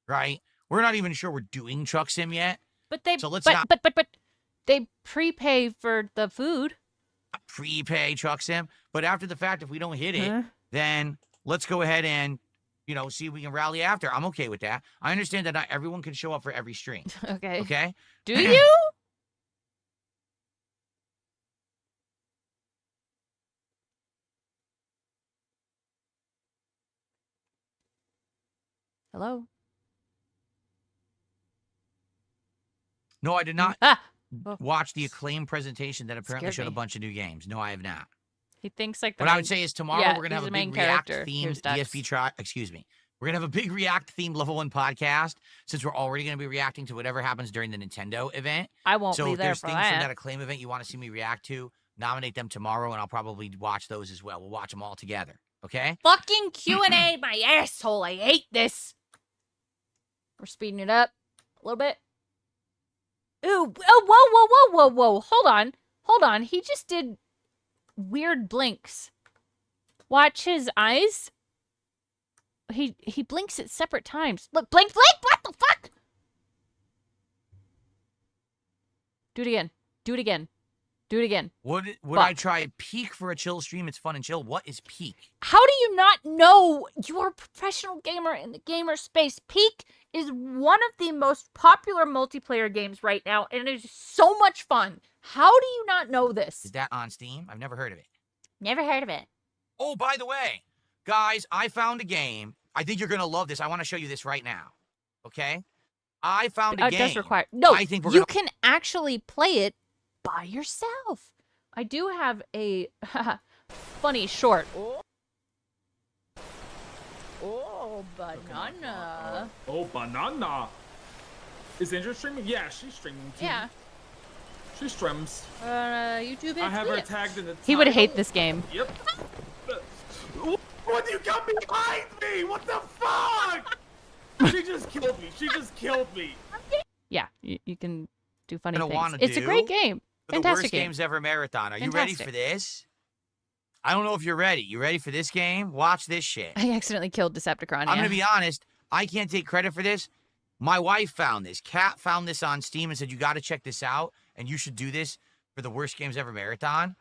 right? We're not even sure we're doing Truck Sim yet. But they, so let's but they prepay for the food. Prepay Truck Sim, but after the fact, if we don't hit it, then let's go ahead and, you know, see if we can rally after. I'm okay with that. I understand that not everyone can show up for every stream. Okay. Okay? Do you? Hello? No, I did not watch the acclaimed presentation that apparently showed a bunch of new games. No, I have not. He thinks like what I would say is tomorrow we're gonna have a big React-themed DSP excuse me. We're gonna have a big React-themed Level 1 podcast since we're already gonna be reacting to whatever happens during the Nintendo event. I won't be there. So if there's for things that. from that acclaim event you want to see me react to, nominate them tomorrow, and I'll probably watch those as well. We'll watch them all together. Okay? Fucking Q&A, my asshole. I hate this. We're speeding it up a little bit. Ooh, oh, whoa. Hold on. He just did weird blinks. Watch his eyes. He blinks at separate times. Look, blink! What the fuck? Do it again. Would I try peak for a chill stream? It's fun and chill. What is peak? How do you not know? You're a professional gamer in the gamer space. Peak is one of the most popular multiplayer games right now, and it is so much fun. How do you not know this? Is that on Steam? I've never heard of it. Never heard of it. Oh, by the way, guys, I found a game. I think you're going to love this. I want to show you this right now. Okay? I found a game. It does require... No, I think you can actually play it by yourself. I do have a funny short. Oh, banana. Oh, banana. Is Andrew streaming? Yeah, she's streaming too. Yeah. She streams. YouTube. I have her tagged in the He would title. hate this game. Yep. What do you got behind me? What the fuck? She just killed me. She just killed me. Yeah, you can do funny Gonna things. wanna It's a great do game. for the Fantastic worst game. games ever marathon. Are you ready for Fantastic. this? I don't know if you're ready. You ready for this game? Watch this shit. I accidentally killed Decepticon. I'm yeah. gonna be honest. I can't take credit for this. My wife found this. Kat found this on Steam and said, you got to check this out, and you should do this for the worst games ever marathon.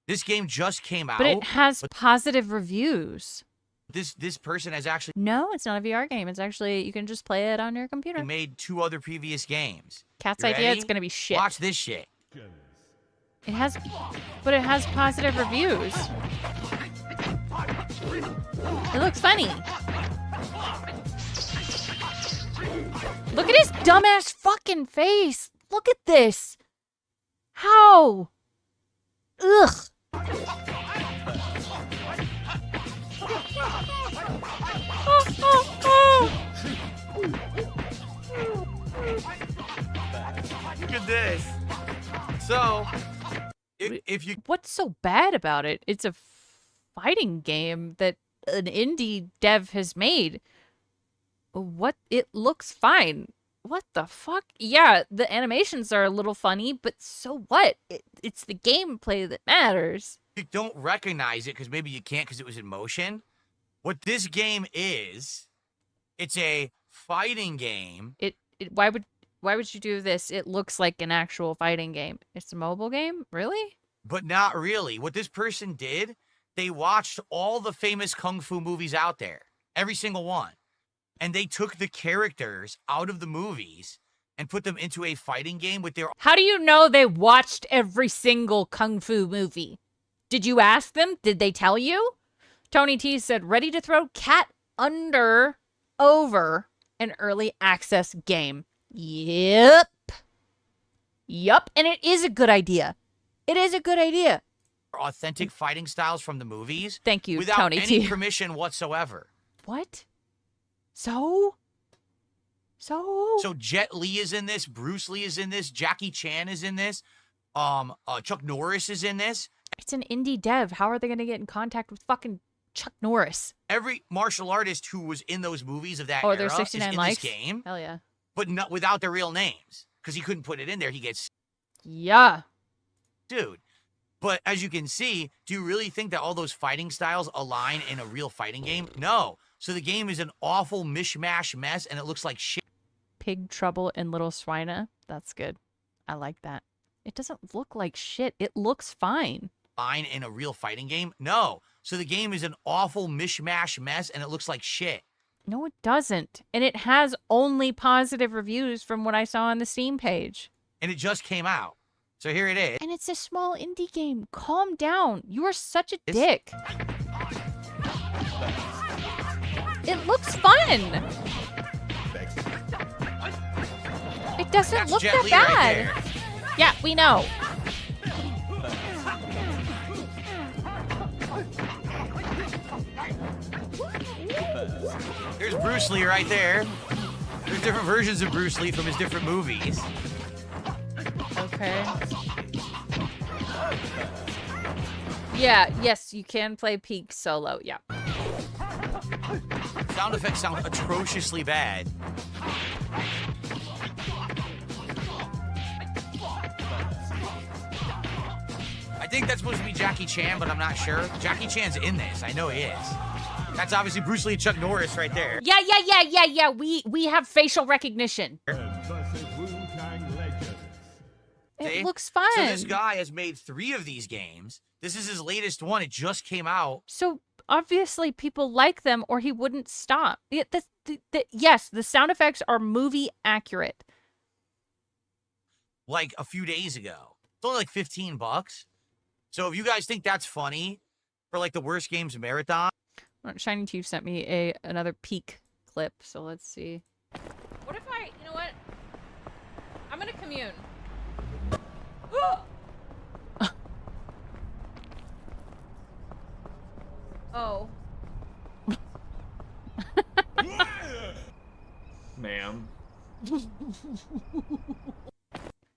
This game just came out. But it has positive reviews. This person has actually No, it's not a VR game. It's actually, you can just play it on your computer. made 2 other previous games. Cat's You idea, ready? it's gonna be shit. Watch this shit. It has, but it has positive reviews. It looks funny. Look at his dumbass fucking face. Look at this. How? Ugh. Look at this. So, if you... What's so bad about it? It's a fighting game that an indie dev has made. What? It looks fine. What the fuck? Yeah, the animations are a little funny, but so what? It's the gameplay that matters. You don't recognize it because maybe you can't because it was in motion. What this game is, it's a fighting game. Why would you do this? It looks like an actual fighting game. It's a mobile game? Really? But not really. What this person did, they watched all the famous kung fu movies out there. Every single one. And they took the characters out of the movies and put them into a fighting game with their... How do you know they watched every single kung fu movie? Did you ask them? Did they tell you? Tony T said, ready to throw cat over an early access game. Yep. Yup. And it is a good idea. It is a good idea. authentic fighting styles from the movies. Thank you, without Tony any T. permission whatsoever. What? So Jet Li is in this, Bruce Lee is in this, Jackie Chan is in this, Chuck Norris is in this. It's an indie dev. How are they going to get in contact with fucking Chuck Norris? Every martial artist who was in those movies of that Oh, era there's is 69 in likes? this game, Hell yeah. but not without their real names because he couldn't put it in there. He gets dude. But as you can see, do you really think that all those fighting styles align in a real fighting game? No. So the game is an awful mishmash mess, and it looks like shit. Pig Trouble and Little Swina. That's good. I like that. It doesn't look like shit. It looks fine. Fine in a real fighting game? No. So the game is an awful mishmash mess, and it looks like shit. No, it doesn't. And it has only positive reviews from what I saw on the Steam page. And it just came out. So here it is. And it's a small indie game. Calm down. You are such a dick. It looks fun. It doesn't That's look Jet that Li bad. right there. Yeah, we know. There's Bruce Lee right there. There's different versions of Bruce Lee from his different movies. Okay. Yeah, yes, you can play Peak solo. Yeah. Sound effects sound atrociously bad. I think that's supposed to be Jackie Chan, but I'm not sure. Jackie Chan's in this. I know he is. That's obviously Bruce Lee and Chuck Norris right there. Yeah. We have facial recognition. It looks fun. So this guy has made 3 of these games. This is his latest one. It just came out. So obviously people like them or he wouldn't stop. Yes, the sound effects are movie accurate. Like a few days ago. It's only like $15. So if you guys think that's funny for like the worst games marathon. Shiny Chief sent me another Peak clip, so let's see. What if you know what? I'm gonna commune. Oh. Ma'am.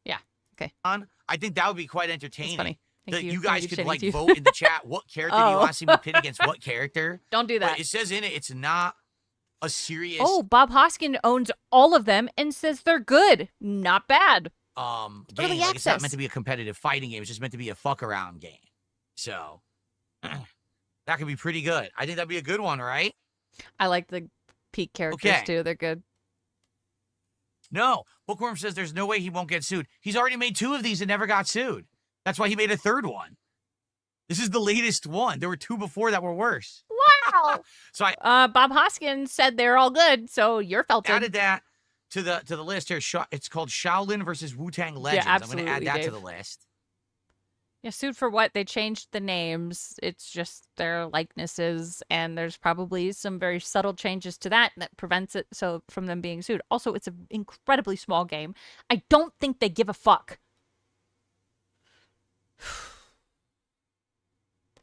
Yeah. Okay. I think that would be quite entertaining. Funny. Thank That you. you guys Thank you, could like Shiny vote in the chat what character do you want to see me pit against what character. Don't do that. But it says in it, it's not a serious. Oh, Bob Hoskin owns all of them and says they're good, not bad. Game. Early Like, it's not access. meant to be a competitive fighting game. It's just meant to be a fuck around game. So that could be pretty good. I think that'd be a good one, right? I like the peak characters Okay. too. They're good. No, Bookworm says there's no way he won't get sued. He's already made 2 of these and never got sued. That's why he made a 3rd one. This is the latest one. There were 2 before that were worse. Wow. So I Bob Hoskins said they're all good, so you're felted. added that to the list here. It's called Shaolin versus Wu-Tang Legends. I'm going to add absolutely, that to Dave. the list. Yeah, sued for what? They changed the names. It's just their likenesses, and there's probably some very subtle changes to that prevents it from them being sued. Also, it's an incredibly small game. I don't think they give a fuck.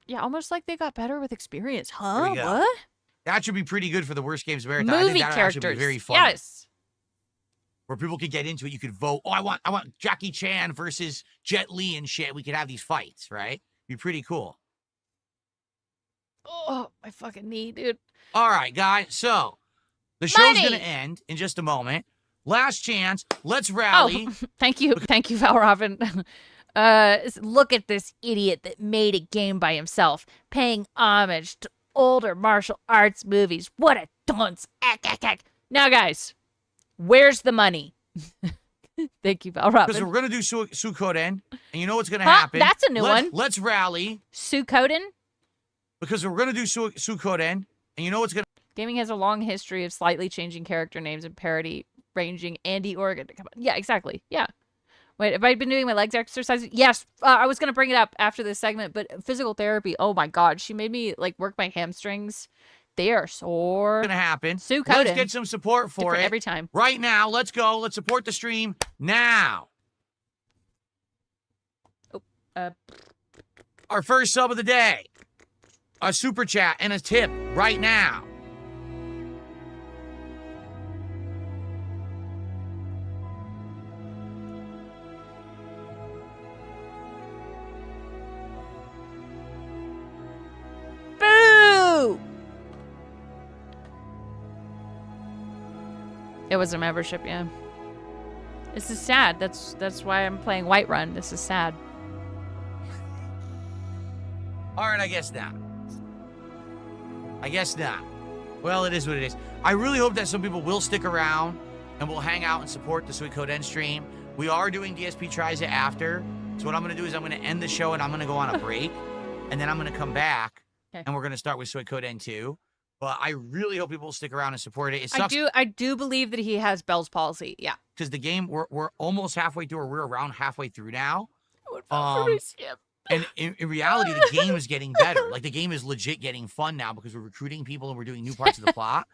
Yeah, almost like they got better with experience, There huh? we go. What? That should be pretty good for the Worst Games Marathon. I Movie think that characters. actually be very fun. Yes. Where people could get into it. You could vote. Oh, I want Jackie Chan versus Jet Li and shit. We could have these fights, right? Be pretty cool. Oh, my fucking knee, dude. All right, guys. So the show's Money. going to end in just a moment. Last chance. Let's rally. Oh, thank you, Valravin. Look at this idiot that made a game by himself, paying homage to older martial arts movies. What a dunce! Now, guys, where's the money? Thank you, Valravin. Because we're going to do Suikoden, and you know what's going to Huh? happen. That's a new one. Let's rally. Suikoden? Because we're going to do Suikoden, and you know what's going to... Gaming has a long history of slightly changing character names and parody ranging Andy Organ to come on. Yeah, exactly. Yeah. Wait, have I been doing my legs exercises? Yes. I was going to bring it up after this segment, but physical therapy, oh my God. She made me like work my hamstrings. They are sore. Going to happen. Suikoden. Let's get some support for Different it. every time. Right now. Let's go. Let's support the stream now. Our first sub of the day. A super chat and a tip right now. Boo! It was a membership, yeah. This is sad. That's why I'm playing Whiterun. This is sad. All right, I guess not. I guess not. Well, it is what it is. I really hope that some people will stick around and will hang out and support the Suikoden stream. We are doing DSP Tries It after. So what I'm going to do is I'm going to end the show and I'm going to go on a break. And then I'm going to come back and we're going to start with Suikoden 2. But I really hope people will stick around and support it. It sucks. I do believe that he has Bell's palsy. Yeah. Because the game, we're almost halfway through, or we're around halfway through now. And in reality, the game is getting better. Like, the game is legit getting fun now because we're recruiting people and we're doing new parts of the plot.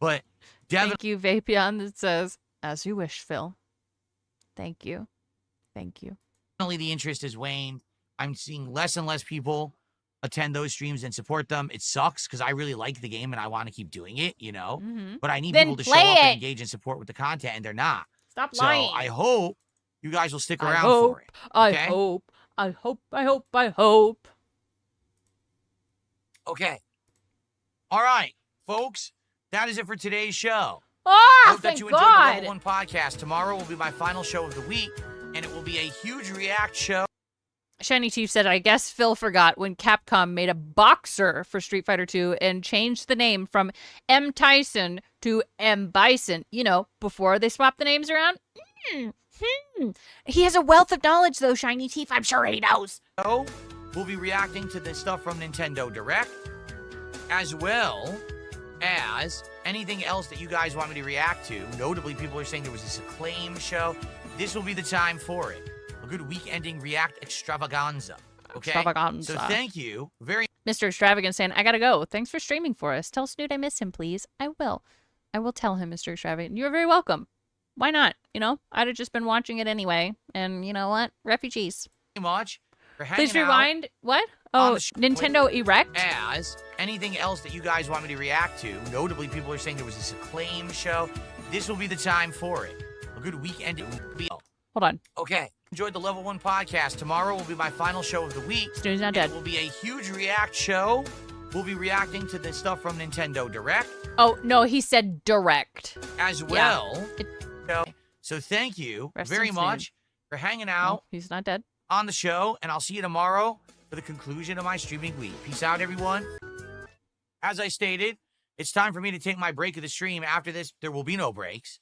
But Thank you, Vapion, that says, as you wish, Phil. Thank you. Thank you. definitely the interest has waned. I'm seeing less and less people attend those streams and support them. It sucks because I really like the game and I want to keep doing it, you know? But I need people to show up and engage and support with the content, and they're not. Stop lying. So I hope you guys will stick around for it. Okay? I hope. Okay. All right, folks. That is it for today's show. Oh, hope that thank you enjoyed God. the Level 1 podcast. Tomorrow will be my final show of the week, and it will be a huge react show. Shiny Chief said, I guess Phil forgot when Capcom made a boxer for Street Fighter 2 and changed the name from M. Tyson to M. Bison. You know, before they swapped the names around. He has a wealth of knowledge, though, Shiny Chief. I'm sure he knows. So, we'll be reacting to the stuff from Nintendo Direct, as well as anything else that you guys want me to react to. Notably, people are saying there was this Acclaim show. This will be the time for it. A good week-ending React extravaganza. Okay? Extravaganza. So thank you very Mr. Extravagant saying, I gotta go. Thanks for streaming for us. Tell Snoot I miss him, please. I will. I will tell him, Mr. Extravagant. You're very welcome. Why not? You know, I'd have just been watching it anyway. And you know what? Refugees. much for hanging Please rewind. What? Oh, Nintendo Erect? As anything else that you guys want me to react to. Notably, people are saying there was this Acclaim show. This will be the time for it. good weekend. Hold on. Okay. Enjoyed the Level 1 podcast. Tomorrow will be my final show of the week. Snooze not dead. It will be a huge react show. We'll be reacting to the stuff from Nintendo Direct. Oh, no, he said direct. As well. So thank you very much for hanging out. No, he's not dead. On the show, and I'll see you tomorrow for the conclusion of my streaming week. Peace out, everyone. As I stated, it's time for me to take my break of the stream. After this, there will be no breaks.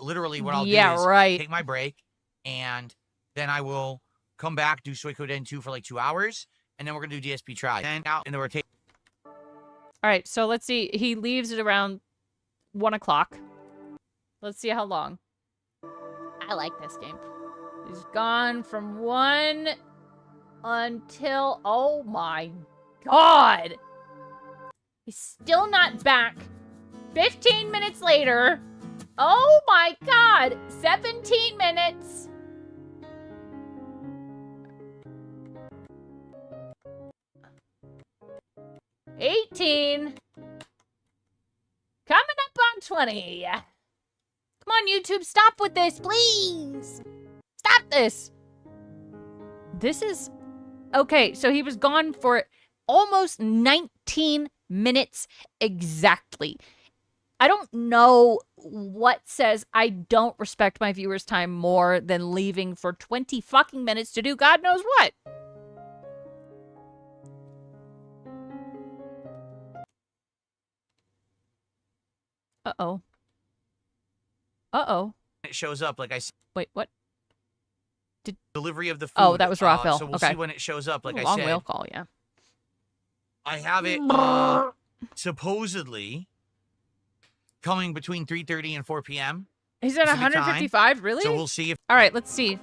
Literally, what I'll do is take my break, and then I will come back, do Suikoden 2 for like 2 hours, and then we're going to do DSP try. And out in the rotation. All right, so let's see. He leaves at around 1 o'clock. Let's see how long. I like this game. He's gone from 1 until... Oh, my God. He's still not back. 15 minutes later. Oh, my God. 17 minutes. $18. Coming up on 20. Come on, YouTube, stop with this, please. Stop this. This is... Okay, so he was gone for almost 19 minutes exactly. I don't know what says I don't respect my viewers' time more than leaving for 20 fucking minutes to do God knows what. Uh-oh. Uh-oh. It shows up, like I said. Wait, what? Delivery of the food. Oh, that was Raphael. So we'll okay. see when it shows up, like I long said. whale call, yeah. I have it supposedly coming between 3:30 and 4 p.m. He's at 155, really? So we'll see if... All right, let's see.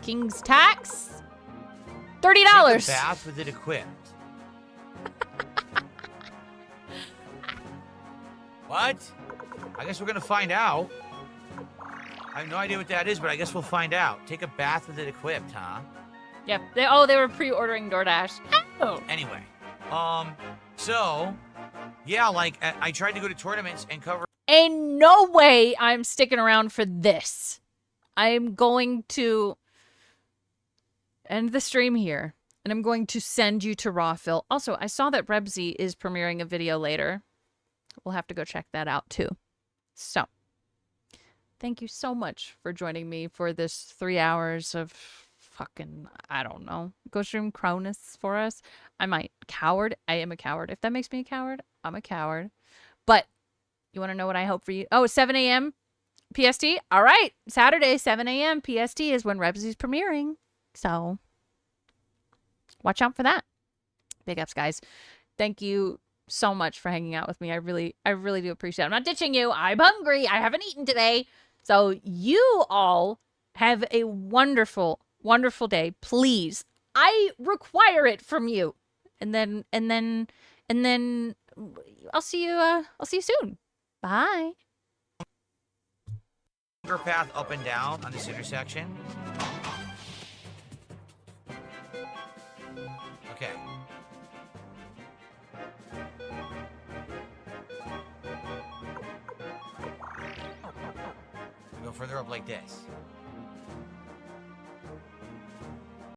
King's Tax. $30. Take a bath with it equipped. What? I guess we're going to find out. I have no idea what that is, but I guess we'll find out. Take a bath with it equipped, huh? Yep. They were pre-ordering DoorDash. Oh. Anyway, so, yeah, like, I tried to go to tournaments and cover... Ain't no way I'm sticking around for this. I'm going to end the stream here, and I'm going to send you to Rawphil. Also, I saw that Rebsy is premiering a video later. We'll have to go check that out, too. So, thank you so much for joining me for this 3 hours of fucking, I don't know, go stream Cronus for us. I might. Coward. I am a coward. If that makes me a coward, I'm a coward. But you want to know what I hope for you? Oh, 7 a.m. PST? All right. Saturday, 7 a.m. PST is when Rebsy's premiering. So, watch out for that. Big ups, guys. Thank you so much for hanging out with me. I really do appreciate it. I'm not ditching you. I'm hungry. I haven't eaten today. So you all have a wonderful, wonderful day. Please. I require it from you. And then I'll see you soon. Bye. Path up and down on this intersection. Okay. Go further up like this.